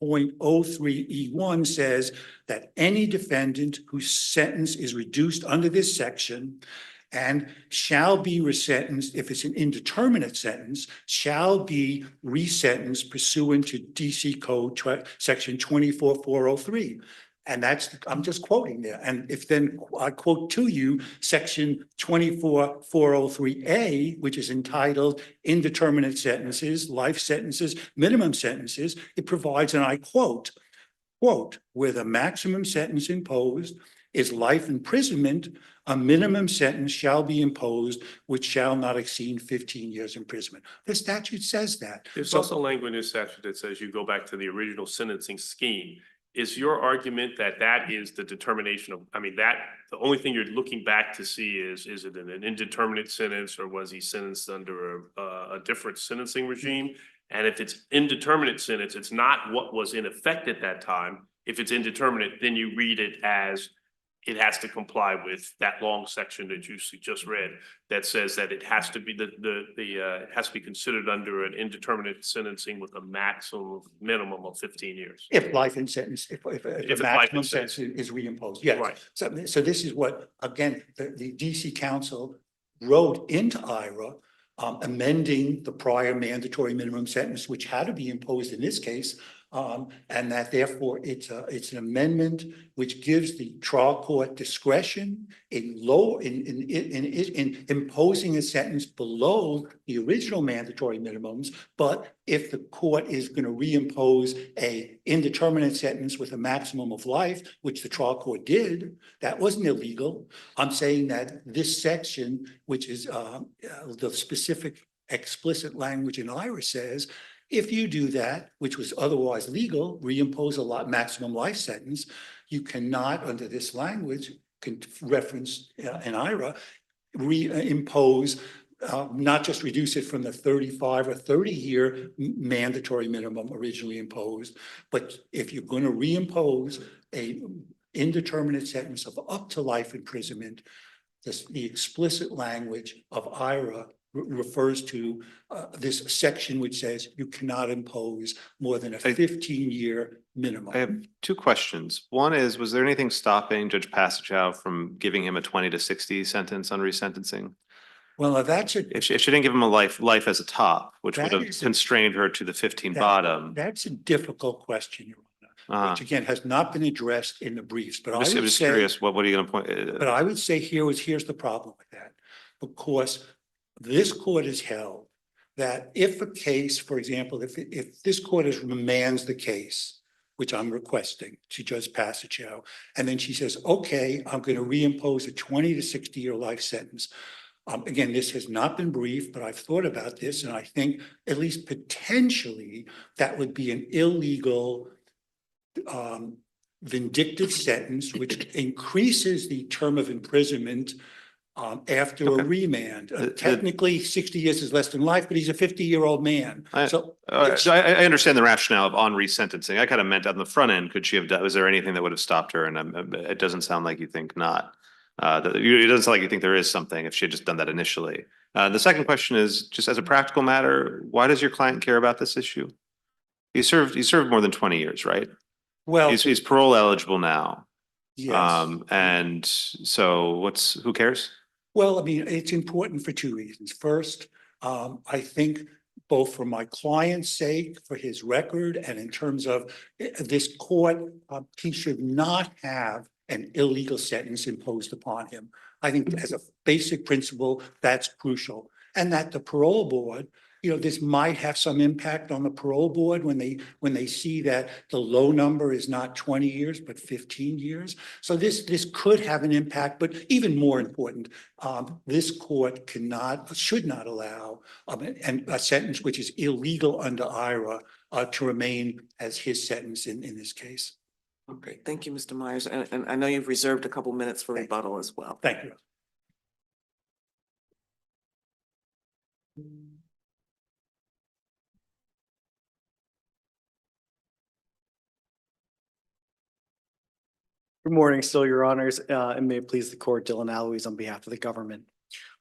0.03E1 says that any defendant whose sentence is reduced under this section and shall be resentenced, if it's an indeterminate sentence, shall be resentenced pursuant to DC Code section 24403. And I'm just quoting there. And if then I quote to you, section 24403A, which is entitled Indeterminate Sentences, Life Sentences, Minimum Sentences, it provides, and I quote, where the maximum sentence imposed is life imprisonment, a minimum sentence shall be imposed, which shall not exceed 15 years imprisonment. The statute says that. There's So- also language in the statute that says you go back to the original sentencing scheme. Is your argument that that is the determination of, that the only thing you're looking back to see is it an indeterminate sentence or was he sentenced under a different sentencing regime? And if it's indeterminate sentence, it's not what was in effect at that time. If it's indeterminate, then you read it as it has to comply with that long section that you just read that says that it has to be it has to be considered under an indeterminate sentencing with a minimum of 15 years. If life in sentence, if If the it's life maximum in sentence. sentence is reimposed, yes. Right. So this is what, again, the DC Council wrote into IRA, amending the prior mandatory minimum sentence, which had to be imposed in this case. And that therefore it's an amendment which gives the trial court discretion in imposing a sentence below the original mandatory minimums. But if the court is going to reimpose a indeterminate sentence with a maximum of life, which the trial court did, that wasn't illegal. I'm saying that this section, which is the specific explicit language in IRA says, if you do that, which was otherwise legal, reimpose a maximum life sentence, you cannot, under this language, reference in IRA, reimpose, not just reduce it from the 35 or 30-year mandatory minimum originally imposed, but if you're going to reimpose a indeterminate sentence of up to life imprisonment, the explicit language of IRA refers to this section which says you cannot impose more than a 15-year minimum. I have two questions. One is, was there anything stopping Judge Passachow from giving him a 20 to 60 sentence on resentencing? Well, that's If she didn't give him a life as a top, which would That have is a- constrained her to the 15 bottom. That's a difficult question, Your Honor, which again has not been addressed in the briefs. But I'm I just would say, curious, what are you going to point? but I would say here's the problem with that, because this court has held that if a case, for example, if this court remands the case, which I'm requesting to Judge Passachow, and then she says, okay, I'm going to reimpose a 20 to 60-year life sentence. Again, this has not been briefed, but I've thought about this, and I think at least potentially that would be an illegal vindictive sentence, which increases the term of imprisonment after a remand. Technically, 60 years is less than life, but he's a 50-year-old man. So I understand the rationale of on resentencing. I kind of meant on the front end, could she have done, was there anything that would have stopped her? And it doesn't sound like you think not. It doesn't sound like you think there is something if she had just done that initially. The second question is, just as a practical matter, why does your client care about this issue? He served more than 20 years, right? well, He's parole eligible now. yes. And so who cares? Well, I mean, it's important for two reasons. First, I think both for my client's sake, for his record, and in terms of this court, he should not have an illegal sentence imposed upon him. I think as a basic principle, that's crucial. And that the parole board, this might have some impact on the parole board when they see that the low number is not 20 years, but 15 years. So this could have an impact, but even more important, this court should not allow a sentence which is illegal under IRA to remain as his sentence in this case. Okay, thank you, Mr. Myers. And I know you've reserved a couple minutes for rebuttal as well. Thank you. Good morning, still your honors, and may it please the court, Dylan Alloys on behalf of the government.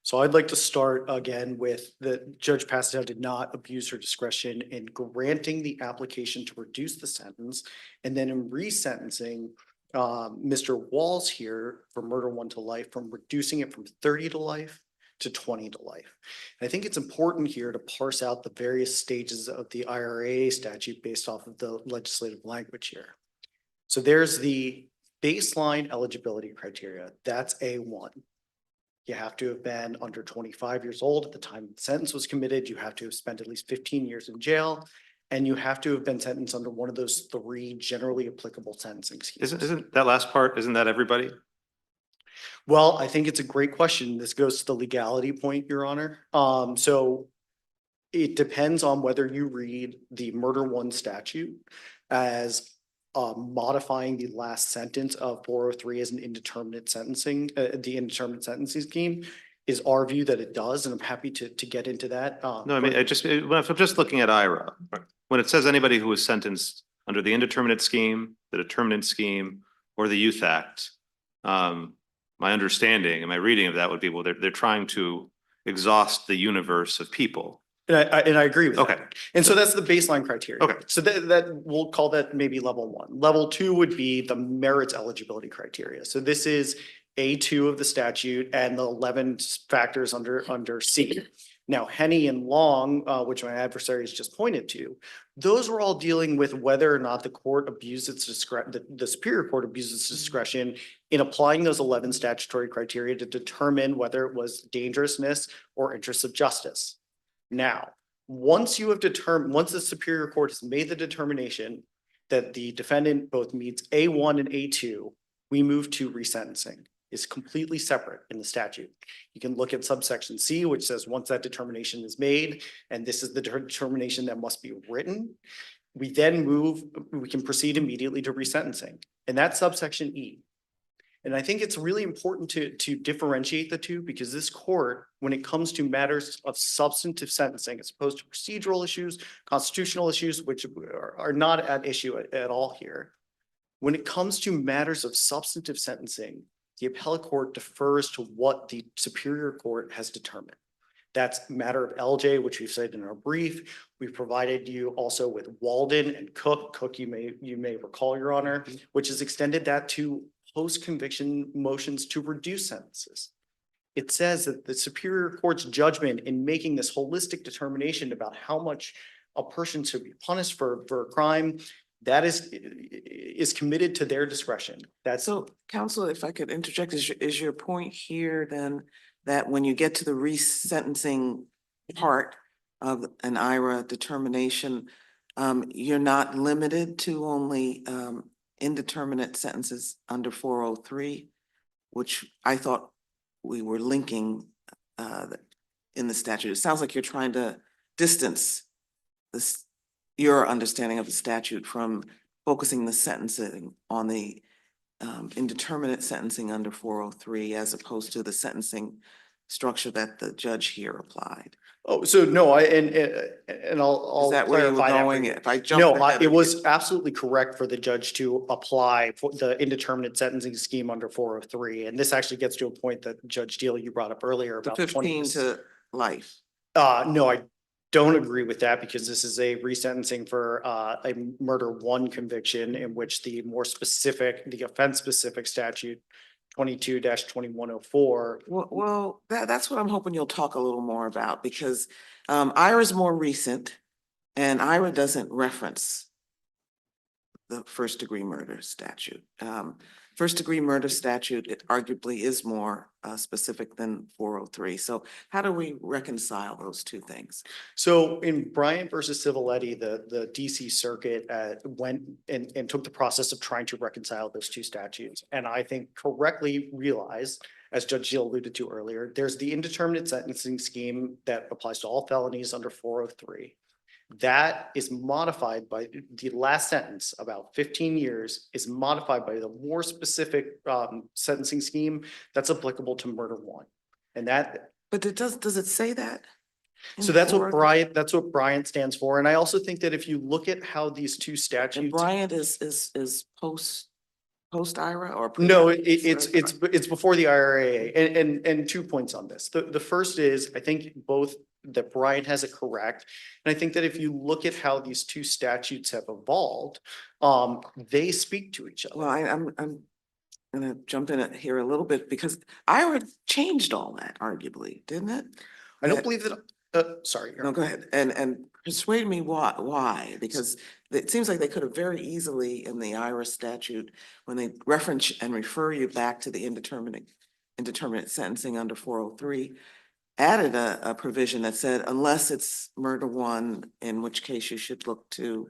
So I'd like to start again with Judge Passachow did not abuse her discretion in granting the application to reduce the sentence, and then in resentencing Mr. Walls here for murder 1 to life, from reducing it from 30 to life to 20 to life. And I think it's important here to parse out the various stages of the IRA statute based off of the legislative language here. So there's the baseline eligibility criteria. That's A1. You have to have been under 25 years old at the time the sentence was committed. You have to have spent at least 15 years in jail, and you have to have been sentenced under one of those 3 generally applicable sentencing schemes. Isn't that last part, isn't that everybody? Well, I think it's a great question. This goes to the legality point, Your Honor. So it depends on whether you read the murder 1 statute as modifying the last sentence of 403 as an indeterminate sentencing, the indeterminate sentencing scheme is our view that it does, and I'm happy to get into that. No, I mean, if I'm just looking at IRA, when it says anybody who was sentenced under the indeterminate scheme, the determinate scheme, or the Youth Act, My understanding and my reading of that would be, well, they're trying to exhaust the universe of people. And I agree with Okay. that. And so that's the baseline criteria. Okay. So that we'll call that maybe level one. Level two would be the merits eligibility criteria. So this is A2 of the statute and the 11 factors under C. Now, Henny and Long, which my adversaries just pointed to, those were all dealing with whether or not the court abused its discretion, the Superior Court abused its discretion in applying those 11 statutory criteria to determine whether it was dangerousness or interest of justice. Now, once the Superior Court has made the determination that the defendant both meets A1 and A2, we move to resentencing. It's completely separate in the statute. You can look at subsection C, which says once that determination is made, and this is the determination that must be written, we can proceed immediately to resentencing. And that's subsection E. And I think it's really important to differentiate the two, because this court, when it comes to matters of substantive sentencing, as opposed to procedural issues, constitutional issues, which are not at issue at all here. When it comes to matters of substantive sentencing, the appellate court defers to what the Superior Court has determined. That's a matter of LJ, which we've said in our brief. We've provided you also with Walden and Cook. Cook, you may recall, Your Honor, which has extended that to post-conviction motions to reduce sentences. It says that the Superior Court's judgment in making this holistic determination about how much a person should be punished for a crime, that is committed to their discretion. That's So, counsel, if I could interject, is your point here then that when you get to the resentencing part of an IRA determination, you're not limited to only indeterminate sentences under 403, which I thought we were linking in the statute. It sounds like you're trying to distance your understanding of the statute from focusing the sentencing on the indeterminate sentencing under 403 as opposed to the sentencing structure that the judge here applied. Oh, so no, and I'll Is that where you were clarify that for going? you. If I jumped No, ahead it of was you. absolutely correct for the judge to apply for the indeterminate sentencing scheme under 403. And this actually gets to a point that Judge Deal, you brought up earlier The about 15 to life. No, I don't agree with that, because this is a resentencing for a murder one conviction in which the offense specific statute 22-2104. Well, that's what I'm hoping you'll talk a little more about, because IRA is more recent and IRA doesn't reference the first degree murder statute. First degree murder statute, it arguably is more specific than 403. So how do we reconcile those two things? So in Bryant versus Civiletti, the DC Circuit went and took the process of trying to reconcile those two statutes. And I think correctly realized, as Judge Deal alluded to earlier, there's the indeterminate sentencing scheme that applies to all felonies under 403. That is modified by the last sentence, about 15 years, is modified by the more specific sentencing scheme that's applicable to murder one. And that. But does it say that? So that's what Bryant stands for. And I also think that if you look at how these two statutes. And Bryant is post IRA or? No, it's before the IRA, and 2 points on this. The first is, I think both that Bryant has it correct. And I think that if you look at how these two statutes have evolved, they speak to each other. Well, I'm gonna jump in here a little bit, because IRA changed all that arguably, didn't it? I don't believe that, sorry. No, go ahead. And persuade me why, because it seems like they could have very easily in the IRA statute, when they reference and refer you back to the indeterminate sentencing under 403, added a provision that said, unless it's murder one, in which case you should look to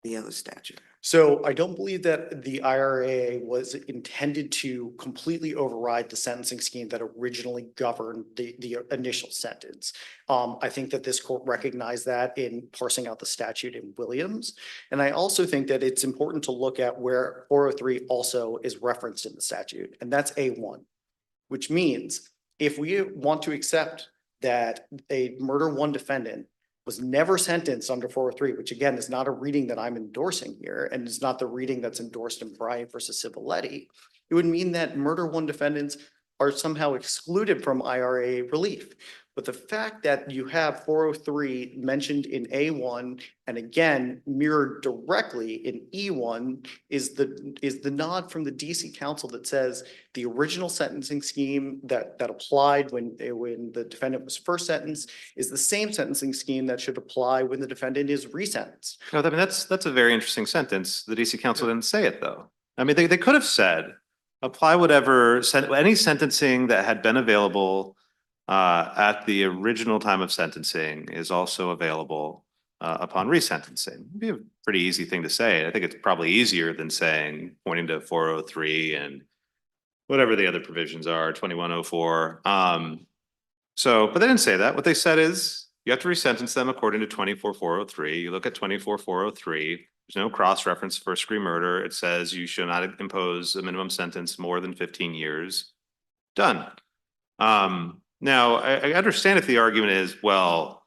the other statute. So I don't believe that the IRA was intended to completely override the sentencing scheme that originally governed the initial sentence. I think that this court recognized that in parsing out the statute in Williams. And I also think that it's important to look at where 403 also is referenced in the statute, and that's A1, which means if we want to accept that a murder one defendant was never sentenced under 403, which again is not a reading that I'm endorsing here, and it's not the reading that's endorsed in Bryant versus Civiletti, It would mean that murder one defendants are somehow excluded from IRA relief. But the fact that you have 403 mentioned in A1 and again mirrored directly in E1 is the nod from the DC Council that says the original sentencing scheme that applied when the defendant was first sentenced is the same sentencing scheme that should apply when the defendant is resentenced. No, I mean, that's a very interesting sentence. The DC Council didn't say it, though. I mean, they could have said, apply whatever, any sentencing that had been available at the original time of sentencing is also available upon resentencing. It'd be a pretty easy thing to say. I think it's probably easier than saying, pointing to 403 and whatever the other provisions are, 2104. But they didn't say that. What they said is you have to resentence them according to 24403. You look at 24403. There's no cross-reference for first-degree murder. It says you should not impose a minimum sentence more than 15 years. Done. Now, I understand if the argument is, well,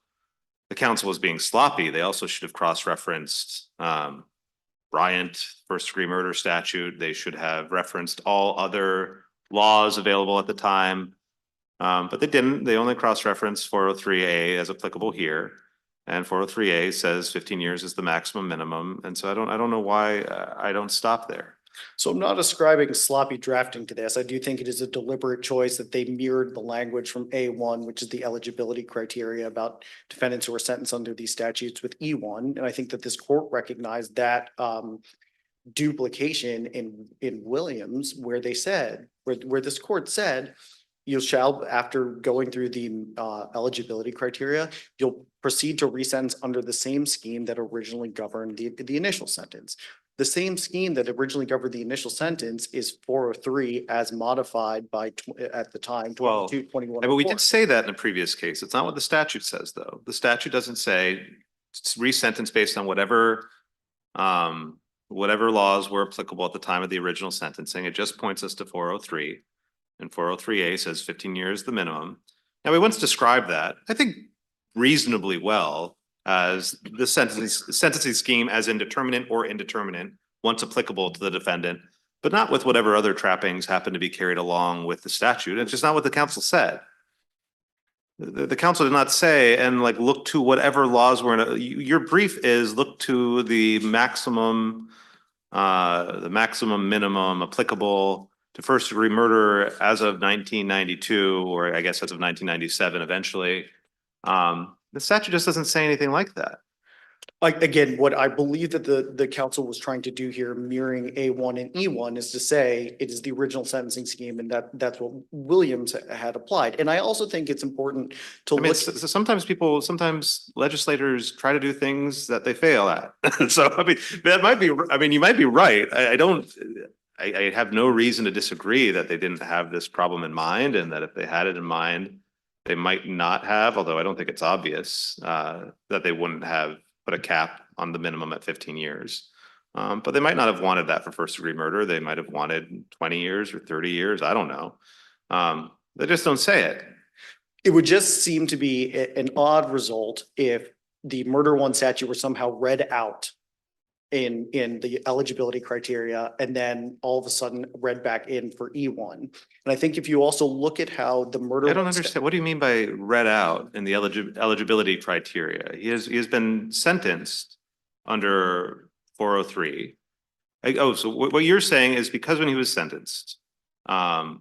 the council was being sloppy. They also should have cross-referenced Bryant, first-degree murder statute. They should have referenced all other laws available at the time. But they didn't. They only cross-referenced 403A as applicable here. And 403A says 15 years is the maximum minimum. And so I don't know why I don't stop there. So I'm not ascribing sloppy drafting to this. I do think it is a deliberate choice that they mirrored the language from A1, which is the eligibility criteria about defendants who are sentenced under these statutes with E1. And I think that this court recognized that duplication in Williams, where they said, where this court said, you shall, after going through the eligibility criteria, you'll proceed to resentence under the same scheme that originally governed the initial sentence. The same scheme that originally governed the initial sentence is 403 as modified by at the time, 2221. But we did say that in a previous case. It's not what the statute says, though. The statute doesn't say resentence based on whatever laws were applicable at the time of the original sentencing. It just points us to 403. And 403A says 15 years the minimum. Now, we once described that, I think, reasonably well as the sentencing scheme as indeterminate or indeterminate once applicable to the defendant, but not with whatever other trappings happen to be carried along with the statute. It's just not what the council said. The council did not say, and like look to whatever laws were in your brief is look to the maximum minimum applicable to first degree murder as of 1992, or I guess as of 1997 eventually. The statute just doesn't say anything like that. Again, what I believe that the council was trying to do here, mirroring A1 and E1, is to say it is the original sentencing scheme, and that's what Williams had applied. And I also think it's important to I mean, sometimes legislators try to do things that they fail at. So I mean, that might be. I mean, you might be right. I have no reason to disagree that they didn't have this problem in mind, and that if they had it in mind, they might not have, although I don't think it's obvious that they wouldn't have put a cap on the minimum at 15 years. But they might not have wanted that for first degree murder. They might have wanted 20 years or 30 years. I don't know. They just don't say it. It would just seem to be an odd result if the murder one statute were somehow read out in the eligibility criteria and then all of a sudden read back in for E1. And I think if you also look at how the murder. I don't understand. What do you mean by read out in the eligibility criteria? He has been sentenced under 403. So what you're saying is because when he was sentenced under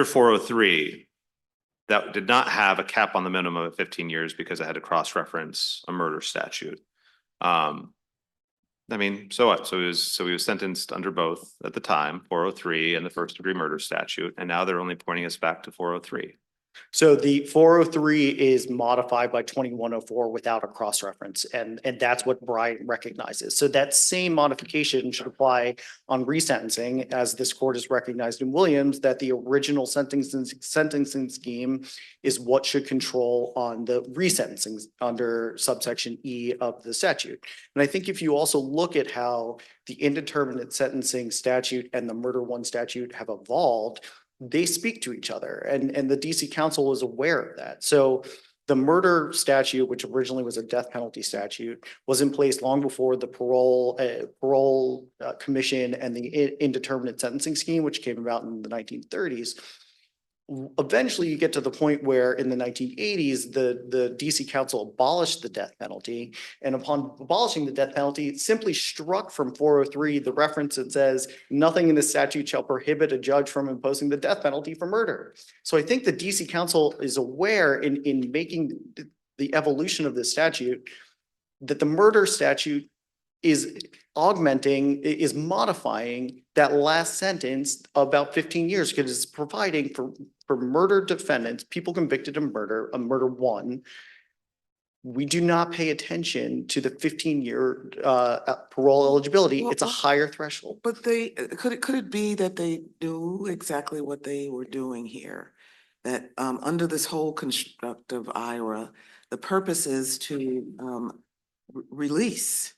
403, that did not have a cap on the minimum of 15 years because it had to cross-reference a murder statute. I mean, so what? So he was sentenced under both at the time, 403 and the first degree murder statute, and now they're only pointing us back to 403. So the 403 is modified by 2104 without a cross-reference, and that's what Bryant recognizes. So that same modification should apply on resentencing, as this court has recognized in Williams that the original sentencing scheme is what should control on the resentencing under subsection E of the statute. And I think if you also look at how the indeterminate sentencing statute and the murder one statute have evolved, they speak to each other, and the DC Council is aware of that. So The murder statute, which originally was a death penalty statute, was in place long before the parole commission and the indeterminate sentencing scheme, which came about in the 1930s. Eventually, you get to the point where in the 1980s, the DC Council abolished the death penalty. And upon abolishing the death penalty, it simply struck from 403 the reference that says nothing in the statute shall prohibit a judge from imposing the death penalty for murder. So I think the DC Council is aware in making the evolution of this statute that the murder statute is modifying that last sentence about 15 years because it's providing for murder defendants, people convicted of murder, murder one. We do not pay attention to the 15-year parole eligibility. Well, it's a higher threshold. But could it be that they do exactly what they were doing here? That under this whole construct of IRA, the purpose is to release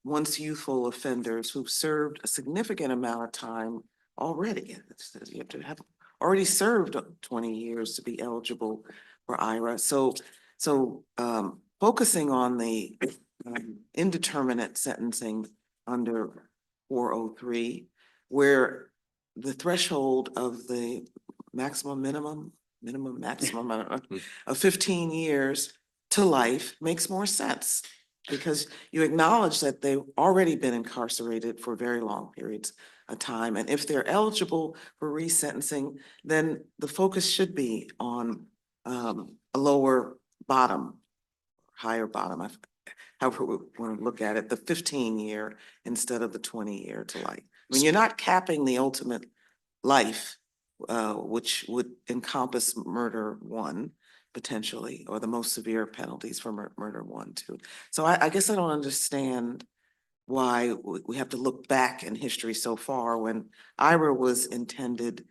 once youthful offenders who've served a significant amount of time already. You have to have already served 20 years to be eligible for IRA. So focusing on the indeterminate sentencing under 403, where the threshold of the maximum of 15 years to life makes more sense, because you acknowledge that they've already been incarcerated for very long periods of time. And if they're eligible for resentencing, then the focus should be on a lower bottom, higher bottom, however we want to look at it, the 15-year instead of the 20-year to life. I mean, you're not capping the ultimate life, which would encompass murder one, potentially, or the most severe penalties for murder one, too. So I guess I don't understand why we have to look back in history so far when IRA was intended,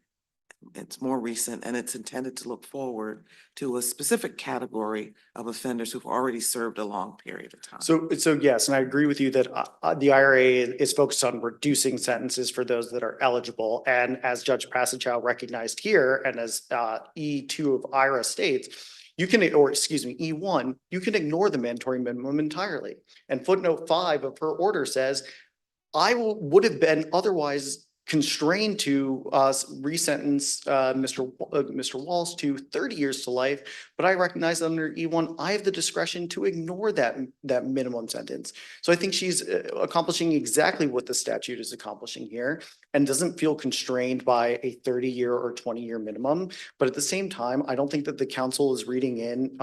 it's more recent, and it's intended to look forward to a specific category of offenders who've already served a long period of time. So yes, and I agree with you that the IRA is focused on reducing sentences for those that are eligible. And as Judge Passachow recognized here, and as E2 of IRA states, E1, you can ignore the mandatory minimum entirely. And footnote 5 of her order says, I would have been otherwise constrained to resentence Mr. Walsh to 30 years to life, but I recognize that under E1, I have the discretion to ignore that minimum sentence. So I think she's accomplishing exactly what the statute is accomplishing here and doesn't feel constrained by a 30-year or 20-year minimum. But at the same time, I don't think that the council is reading in,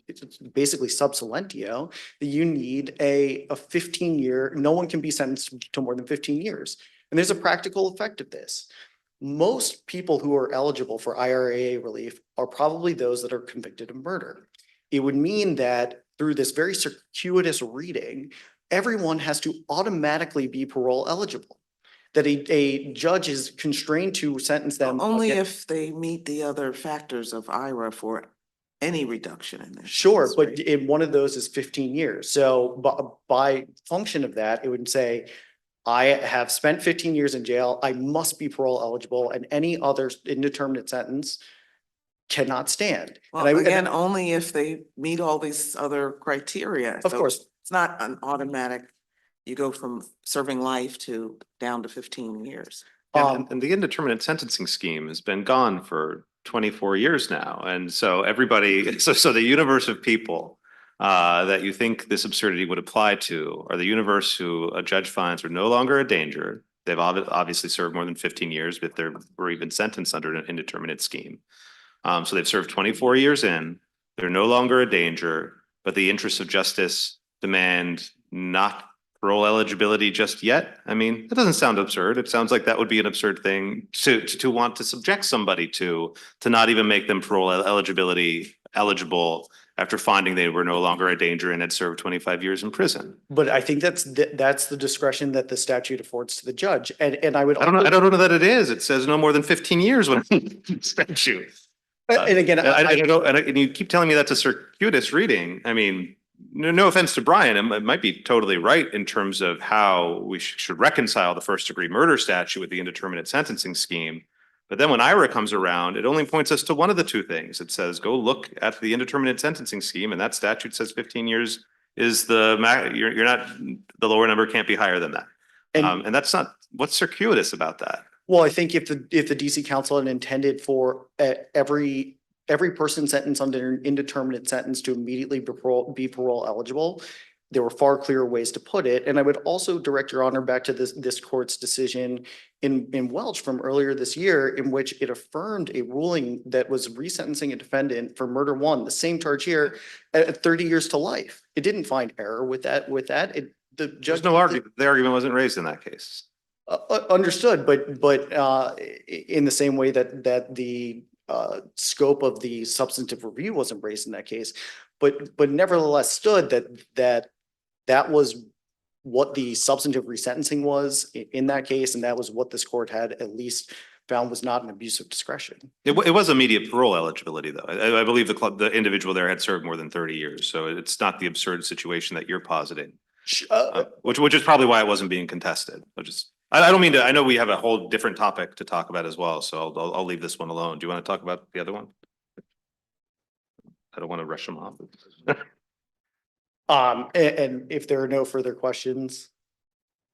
it's basically sub silentio, that you need a 15-year, no one can be sentenced to more than 15 years. And there's a practical effect of this. Most people who are eligible for IRA relief are probably those that are convicted of murder. It would mean that through this very circuitous reading, everyone has to automatically be parole eligible. That a judge is constrained to sentence them. Only if they meet the other factors of IRA for any reduction in this. Sure, but in one of those is 15 years. So by function of that, it would say, I have spent 15 years in jail, I must be parole eligible, and any other indeterminate sentence cannot stand. Well, again, only if they meet all these other criteria. Of course. It's not an automatic, you go from serving life to down to 15 years. And the indeterminate sentencing scheme has been gone for 24 years now. And so everybody, so the universe of people that you think this absurdity would apply to are the universe who a judge finds are no longer a danger. They've obviously served more than 15 years, but were even sentenced under an indeterminate scheme. So they've served 24 years in, they're no longer a danger, but the interests of justice demand not parole eligibility just yet. I mean, that doesn't sound absurd. It sounds like that would be an absurd thing to want to subject somebody to not even make them parole eligible after finding they were no longer a danger and had served 25 years in prison. But I think that's the discretion that the statute affords to the judge. And I would. I don't know that it is. It says no more than 15 years when statute. And again, I don't know. And you keep telling me that's a circuitous reading. I mean, no offense to Brian, it might be totally right in terms of how we should reconcile the first degree murder statute with the indeterminate sentencing scheme. But then when IRA comes around, it only points us to one of the two things. It says, go look at the indeterminate sentencing scheme, and that statute says 15 years is you're not, the lower number can't be higher than that. And that's not, what's circuitous about that? Well, I think if the DC Council had intended for every person sentenced under an indeterminate sentence to immediately be parole eligible, there were far clearer ways to put it. And I would also direct your honor back to this court's decision in Welch from earlier this year, in which it affirmed a ruling that was resentencing a defendant for murder one, the same charge here, at 30 years to life. It didn't find error with that. The judge. There's no argument. The argument wasn't raised in that case. Understood, but in the same way that the scope of the substantive review wasn't raised in that case, but nevertheless stood that was what the substantive resentencing was in that case, and that was what this court had at least found was not an abuse of discretion. It was immediate parole eligibility, though. I believe the individual there had served more than 30 years, so it's not the absurd situation that you're positing. Which is probably why it wasn't being contested. I don't mean to. I know we have a whole different topic to talk about as well, so I'll leave this one alone. Do you want to talk about the other one? I don't want to rush them off. And if there are no further questions.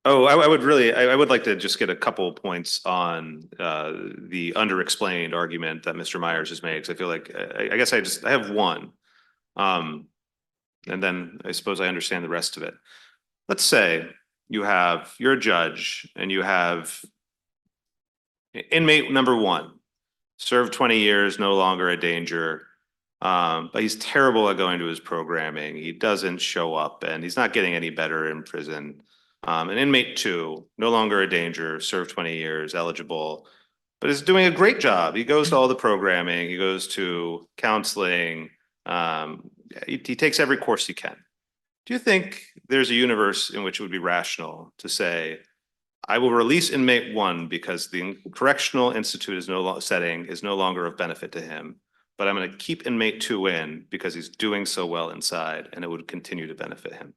Oh, I would like to just get a couple of points on the underexplained argument that Mr. Myers has made, because I feel like I guess I have one, and then I suppose I understand the rest of it. Let's say you're a judge and you have inmate number one, served 20 years, no longer a danger, but he's terrible at going to his programming. He doesn't show up and he's not getting any better in prison. And inmate two, no longer a danger, served 20 years, eligible, but is doing a great job. He goes to all the programming, he goes to counseling, he takes every course he can. Do you think there's a universe in which it would be rational to say, I will release inmate one because the correctional institute is no longer of benefit to him, but I'm going to keep inmate two in because he's doing so well inside and it would continue to benefit him?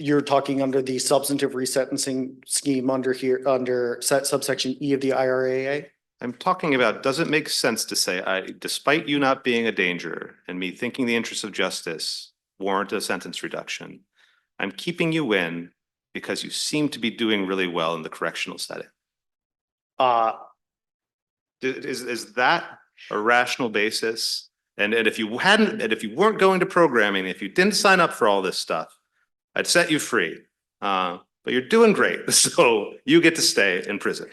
You're talking under the substantive resentencing scheme under subsection E of the IRAA? I'm talking about, does it make sense to say, despite you not being a danger and me thinking the interests of justice warrant a sentence reduction, I'm keeping you in because you seem to be doing really well in the correctional setting? Is that a rational basis? And if you weren't going to programming, if you didn't sign up for all this stuff, I'd set you free. But you're doing great, so you get to stay in prison.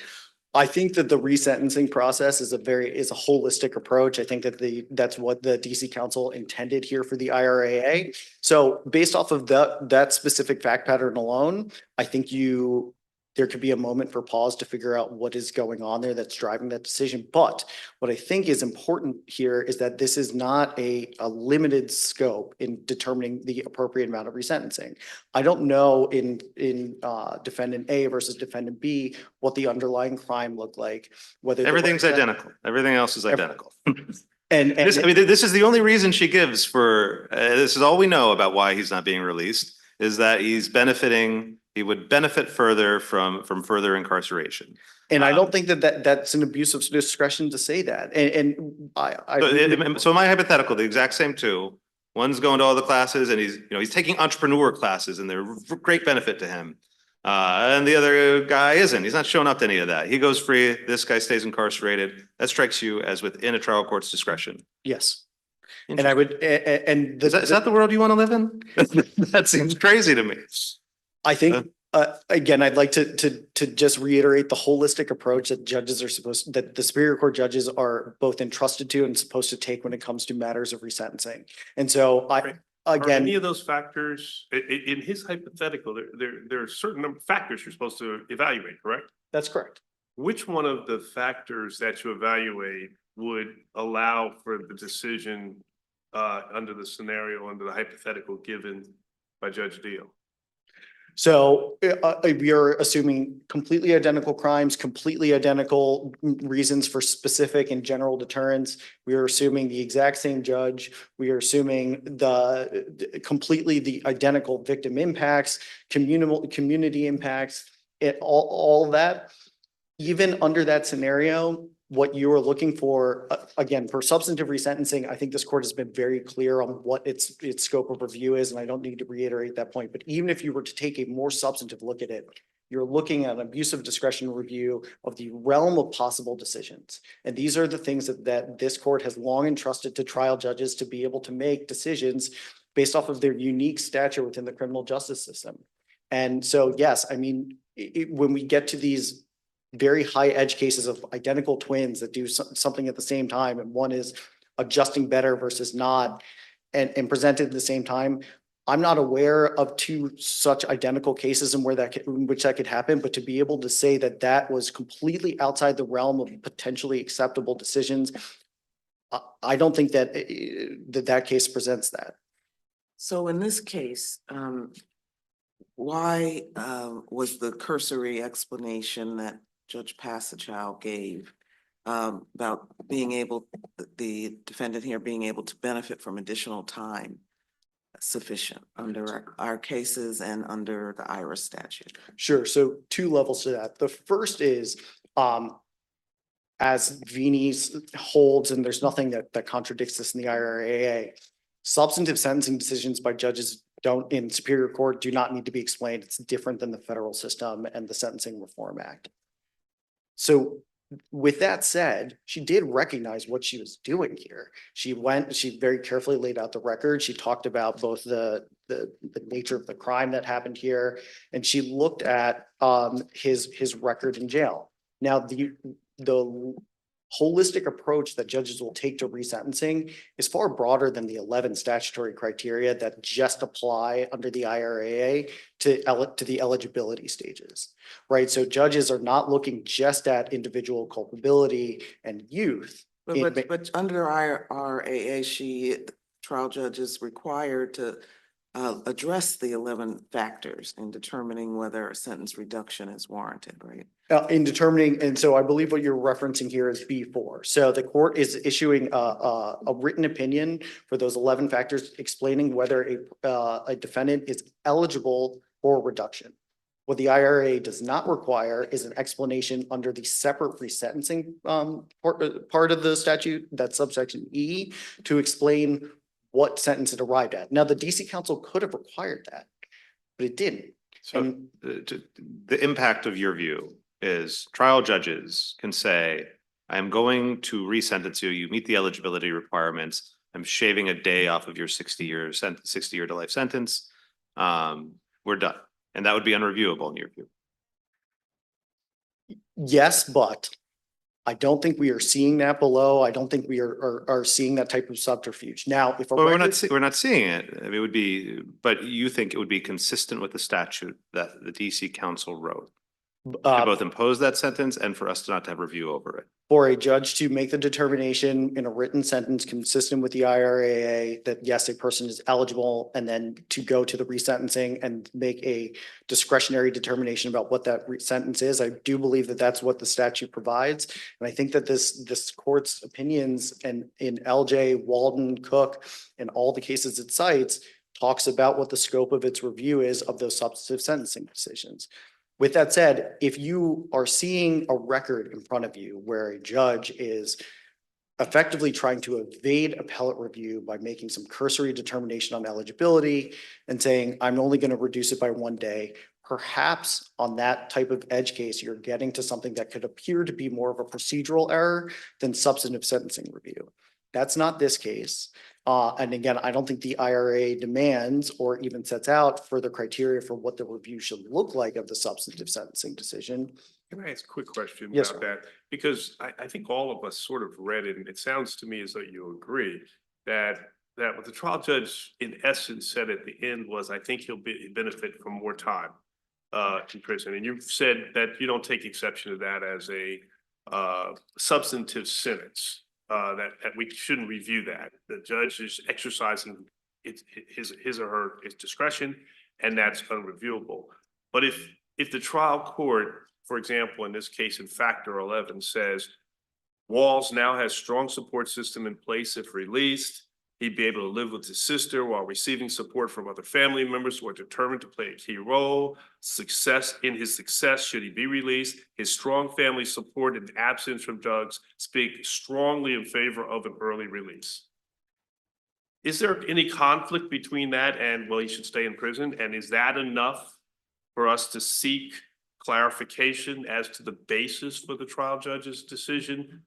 I think that the resentencing process is a holistic approach. I think that that's what the DC Council intended here for the IRAA. So based off of that specific fact pattern alone, I think there could be a moment for pause to figure out what is going on there that's driving that decision. But what I think is important here is that this is not a limited scope in determining the appropriate amount of resentencing. I don't know in defendant A versus defendant B what the underlying crime looked like. Whether everything's identical. Everything else is identical. And this is the only reason she gives for this is all we know about why he's not being released, is that he would benefit further from further incarceration. And I don't think that's an abuse of discretion to say that. So my hypothetical, the exact same two. One's going to all the classes and he's taking entrepreneur classes and they're great benefit to him. And the other guy isn't. He's not showing up to any of that. He goes free. This guy stays incarcerated. That strikes you as within a trial court's discretion. Yes. And I would, is that the world you want to live in? That seems crazy to me. I think, again, I'd like to just reiterate the holistic approach that that the Superior Court judges are both entrusted to and supposed to take when it comes to matters of resentencing. And so Are any of those factors, in his hypothetical, there are certain number of factors you're supposed to evaluate, correct? That's correct. Which one of the factors that you evaluate would allow for the decision under the scenario, under the hypothetical given by Judge Deal? So we are assuming completely identical crimes, completely identical reasons for specific and general deterrence. We are assuming the exact same judge. We are assuming completely the identical victim impacts, community impacts, all that. even under that scenario, what you are looking for, again, for substantive resentencing, I think this court has been very clear on what its scope of review is, and I don't need to reiterate that point. But even if you were to take a more substantive look at it, you're looking at an abusive discretion review of the realm of possible decisions. And these are the things that this court has long entrusted to trial judges to be able to make decisions based off of their unique stature within the criminal justice system. And so, yes, I mean, when we get to these very high edge cases of identical twins that do something at the same time, and one is adjusting better versus not, and presented at the same time, I'm not aware of two such identical cases in which that could happen, but to be able to say that that was completely outside the realm of potentially acceptable decisions, I don't think that that case presents that. So in this case, why was the cursory explanation that Judge Passachow gave about being able, the defendant here being able to benefit from additional time sufficient under our cases and under the IRA statute? Sure. So two levels to that. The first is, as Vini's holds, and there's nothing that contradicts this in the IRAA, substantive sentencing decisions by judges in Superior Court do not need to be explained. It's different than the federal system and the Sentencing Reform Act. So with that said, she did recognize what she was doing here. She very carefully laid out the record. She talked about both the nature of the crime that happened here, and she looked at his record in jail. Now, the holistic approach that judges will take to resentencing is far broader than the 11 statutory criteria that just apply under the IRAA to the eligibility stages, right? So judges are not looking just at individual culpability and youth. But under IRAA, trial judge is required to address the 11 factors in determining whether a sentence reduction is warranted, right? In determining, and so I believe what you're referencing here is B4. So the court is issuing a written opinion for those 11 factors explaining whether a defendant is eligible for reduction. What the IRA does not require is an explanation under the separate resentencing part of the statute, that's subsection E, to explain what sentence it arrived at. Now, the DC Council could have required that, but it didn't. So the impact of your view is trial judges can say, I am going to resentence you. You meet the eligibility requirements. I'm shaving a day off of your 60-year to life sentence. We're done. And that would be unreviewable in your view. Yes, but I don't think we are seeing that below. I don't think we are seeing that type of subterfuge. Now, if we're not seeing it, I mean, it would be, but you think it would be consistent with the statute that the DC Council wrote to both impose that sentence and for us not to have review over it. For a judge to make the determination in a written sentence consistent with the IRAA that yes, a person is eligible, and then to go to the resentencing and make a discretionary determination about what that sentence is. I do believe that that's what the statute provides. And I think that this court's opinions and in LJ, Walden, Cook, and all the cases it cites talks about what the scope of its review is of those substantive sentencing decisions. With that said, if you are seeing a record in front of you where a judge is effectively trying to evade appellate review by making some cursory determination on eligibility and saying, I'm only going to reduce it by 1 day, perhaps on that type of edge case, you're getting to something that could appear to be more of a procedural error than substantive sentencing review. That's not this case. And again, I don't think the IRA demands or even sets out further criteria for what the review should look like of the substantive sentencing decision. Can I ask a quick question Yes, about that? Because I think all of us sort of read it, and it sounds to me as though you agree that what the trial judge in essence said at the end was, I think he'll benefit from more time in prison. And you've said that you don't take exception to that as a substantive sentence. That we shouldn't review that. The judge is exercising his or her discretion, and that's unreviewable. But if the trial court, for example, in this case in Factor 11 says Walls now has strong support system in place if released, He'd be able to live with his sister while receiving support from other family members who are determined to play a key role. Success should he be released. His strong family support and absence from drugs speak strongly in favor of an early release. Is there any conflict between that and, well, he should stay in prison? And is that enough for us to seek clarification as to the basis for the trial judge's decision?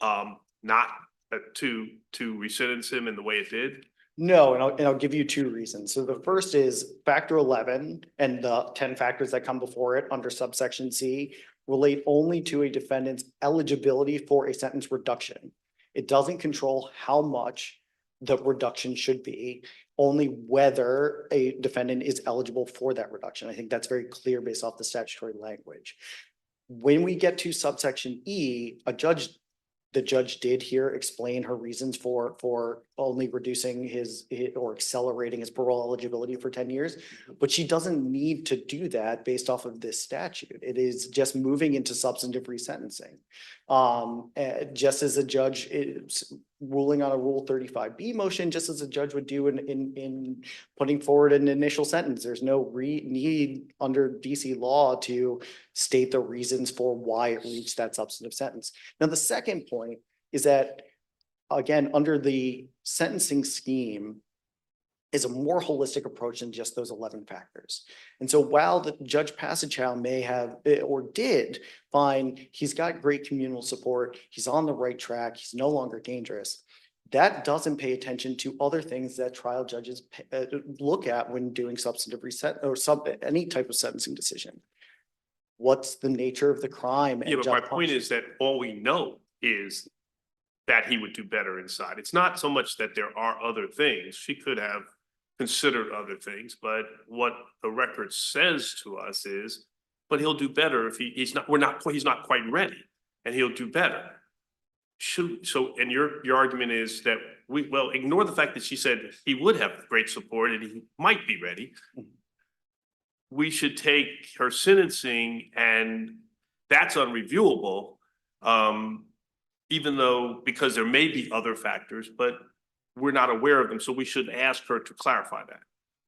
Not to resentence him in the way it did? No, and I'll give you two reasons. So the first is factor 11 and the 10 factors that come before it under subsection C relate only to a defendant's eligibility for a sentence reduction. It doesn't control how much the reduction should be, only whether a defendant is eligible for that reduction. I think that's very clear based off the statutory language. When we get to subsection E, the judge did here explain her reasons for only reducing his or accelerating his parole eligibility for 10 years, but she doesn't need to do that based off of this statute. It is just moving into substantive resentencing. Just as a judge is ruling on a Rule 35B motion, just as a judge would do in putting forward an initial sentence. There's no need under DC law to state the reasons for why it reached that substantive sentence. Now, the second point is that, again, under the sentencing scheme is a more holistic approach than just those 11 factors. And so while the Judge Passachow may have, or did find he's got great communal support, he's on the right track, he's no longer dangerous, that doesn't pay attention to other things that trial judges look at when doing substantive reset or any type of sentencing decision. What's the nature of the crime? Yeah, but my point is that all we know is that he would do better inside. It's not so much that there are other things. She could have considered other things, but what the record says to us is, but he'll do better if he's not quite ready, and he'll do better. And your argument is that ignore the fact that she said he would have great support and he might be ready. We should take her sentencing, and that's unreviewable, even though, because there may be other factors, but we're not aware of them. So we should ask her to clarify that.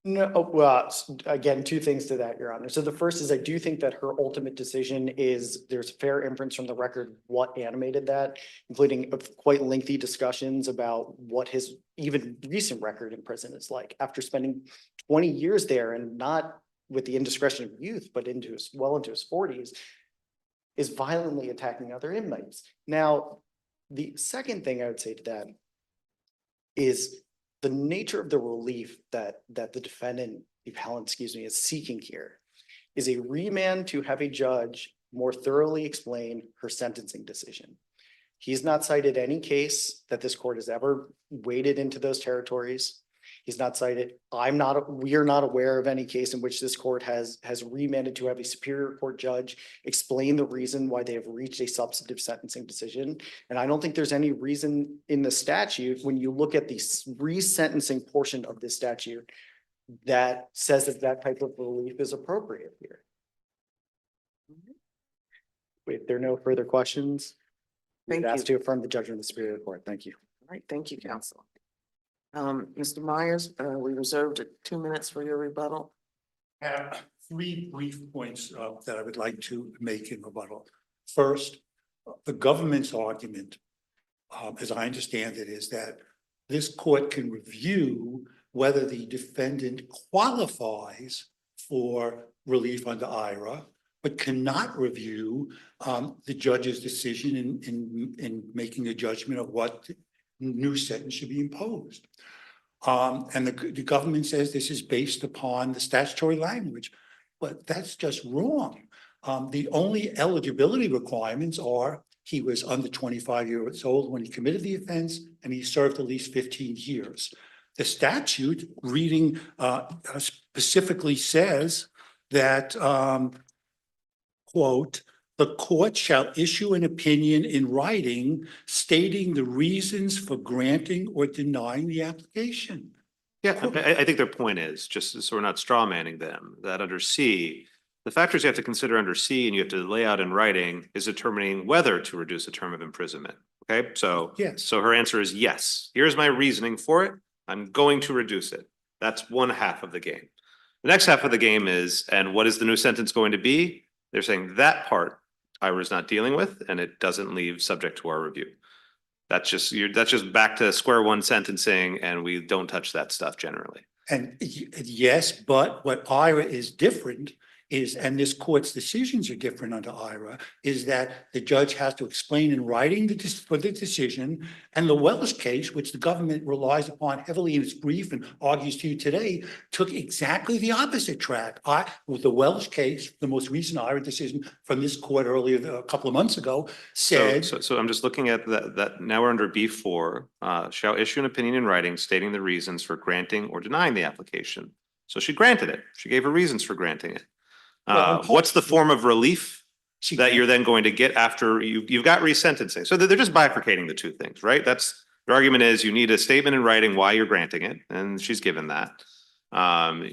No, well, again, two things to that, Your Honor. So the first is I do think that her ultimate decision is there's fair inference from the record what animated that, including quite lengthy discussions about what his even recent record in prison is like after spending 20 years there, and not with the indiscretion of youth, but well into his 40s, is violently attacking other inmates. Now, the second thing I would say to that is the nature of the relief that the defendant, the appellant, is seeking here is a remand to have a judge more thoroughly explain her sentencing decision. He's not cited any case that this court has ever waded into those territories. He's not cited, we are not aware of any case in which this court has remanded to have a superior court judge explain the reason why they have reached a substantive sentencing decision. And I don't think there's any reason in the statute, when you look at the resentencing portion of this statute, that says that type of relief is appropriate here. If there are no further questions, Thank ask you. to affirm the judgment of the Superior Court. Thank you. All right, thank you, counsel. Mr. Myers, we reserved 2 minutes for your rebuttal. I have 3 brief points that I would like to make in rebuttal. First, the government's argument, as I understand it, is that this court can review whether the defendant qualifies for relief under IRA, but cannot review the judge's decision in making a judgment of what new sentence should be imposed. And the government says this is based upon the statutory language, but that's just wrong. The only eligibility requirements are he was under 25 years old when he committed the offense, and he served at least 15 years. The statute reading specifically says that, quote, the court shall issue an opinion in writing stating the reasons for granting or denying the application. Yeah, I think their point is, just so we're not straw manning them, that under C, the factors you have to consider under C and you have to lay out in writing is determining whether to reduce the term of imprisonment, Okay, so. Yes. So her answer is yes. Here's my reasoning for it. I'm going to reduce it. That's one half of the game. The next half of the game is, and what is the new sentence going to be? They're saying that part Ira's not dealing with, and it doesn't leave subject to our review. That's just back to square one sentencing, and we don't touch that stuff generally. And yes, but what IRA is different is, and this court's decisions are different under IRA, is that the judge has to explain in writing for the decision. And the Welsh case, which the government relies upon heavily in its brief and argues to you today, took exactly the opposite track. With the Welsh case, the most recent IRA decision from this court earlier, a couple of months ago, said. So I'm just looking at that now we're under B4, shall issue an opinion in writing stating the reasons for granting or denying the application. So she granted it. She gave her reasons for granting it. What's the form of relief that you're then going to get after you've got resentencing? So they're just bifurcating the two things, right? That's their argument is you need a statement in writing why you're granting it, and she's given that.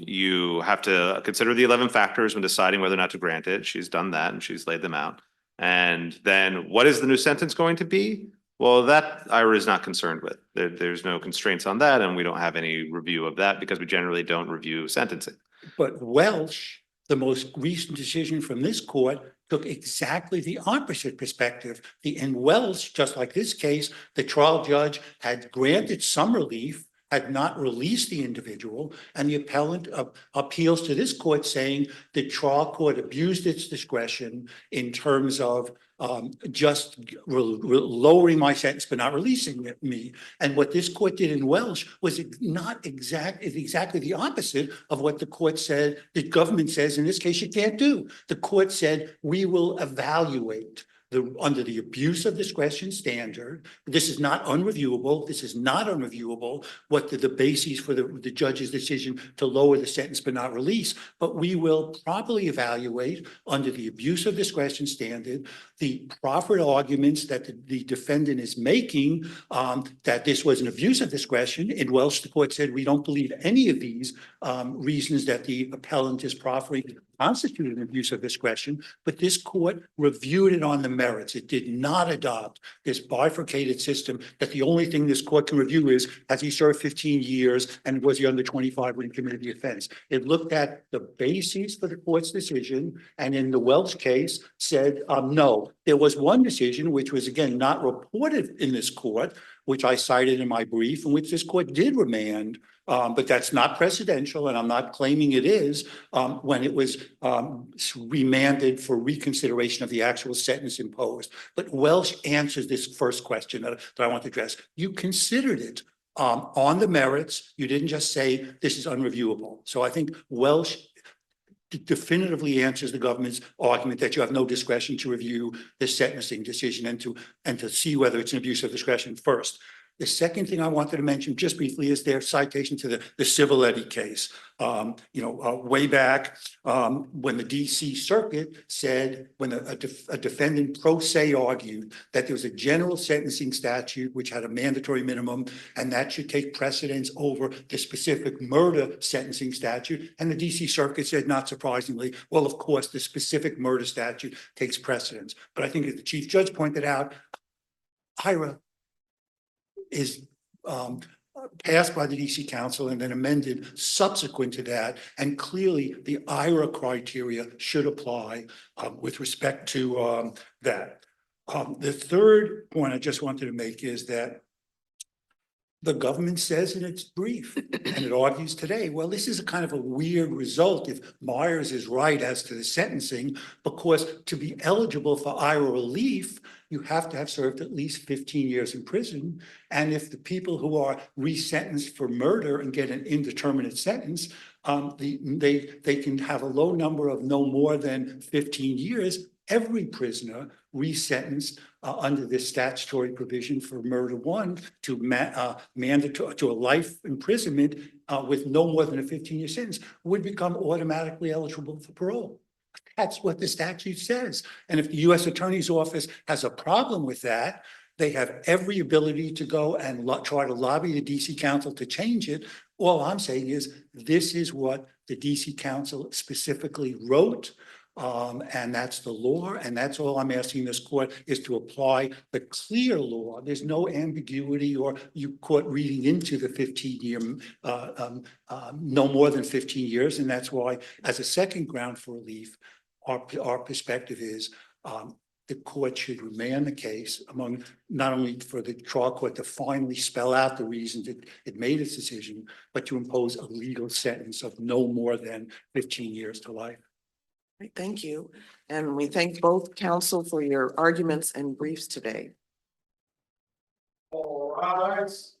You have to consider the 11 factors when deciding whether or not to grant it. She's done that and she's laid them out. And then what is the new sentence going to be? Well, that IRA is not concerned with. There's no constraints on that, and we don't have any review of that because we generally don't review sentencing. But Welsh, the most recent decision from this court, took exactly the opposite perspective. In Welsh, just like this case, the trial judge had granted some relief, had not released the individual, and the appellant appeals to this court saying the trial court abused its discretion in terms of just lowering my sentence but not releasing me. And what this court did in Welsh was exactly the opposite of what the court said, the government says in this case you can't do. The court said we will evaluate under the abuse of discretion standard. This is not unreviewable. This is not unreviewable. What the basis for the judge's decision to lower the sentence but not release, but we will properly evaluate under the abuse of discretion standard the proffered arguments that the defendant is making that this was an abuse of discretion. In Welsh, the court said we don't believe any of these reasons that the appellant is proffering constituted an abuse of discretion, but this court reviewed it on the merits. It did not adopt this bifurcated system that the only thing this court can review is, has he served 15 years and was he under 25 when he committed the offense? It looked at the basis for the court's decision, and in the Welsh case said, no. There was one decision, which was again not reported in this court, which I cited in my brief, in which this court did remand, but that's not precedential, and I'm not claiming it is, when it was remanded for reconsideration of the actual sentence imposed. But Welsh answers this first question that I want to address. You considered it on the merits. You didn't just say this is unreviewable. So I think Welsh definitively answers the government's argument that you have no discretion to review the sentencing decision and to see whether it's an abuse of discretion first. The second thing I wanted to mention just briefly is their citation to the Civiletti case. Way back when the DC Circuit said, when a defendant pro se argued that there was a general sentencing statute which had a mandatory minimum and that should take precedence over the specific murder sentencing statute. And the DC Circuit said, not surprisingly, well, of course, the specific murder statute takes precedence. But I think as the Chief Judge pointed out, IRA is passed by the DC Council and then amended subsequent to that. And clearly the IRA criteria should apply with respect to that. The third point I just wanted to make is that the government says in its brief, and it argues today, well, this is a kind of a weird result if Myers is right as to the sentencing, because to be eligible for IRA relief, you have to have served at least 15 years in prison. And if the people who are resentenced for murder and get an indeterminate sentence, they can have a low number of no more than 15 years. Every prisoner resentenced under this statutory provision for murder one to mandatory to a life imprisonment with no more than a 15-year sentence would become automatically eligible for parole. That's what the statute says. And if the U.S. Attorney's Office has a problem with that, they have every ability to go and try to lobby the DC Council to change it. All I'm saying is this is what the DC Council specifically wrote. And that's the law, and that's all I'm asking this court is to apply the clear law. There's no ambiguity or you caught reading into the 15-year, no more than 15 years. And that's why, as a second ground for relief, our perspective is the court should remand the case among, not only for the trial court to finally spell out the reasons it made its decision, but to impose a legal sentence of no more than 15 years to life. Great, thank you. And we thank both counsel for your arguments and briefs today. All rise.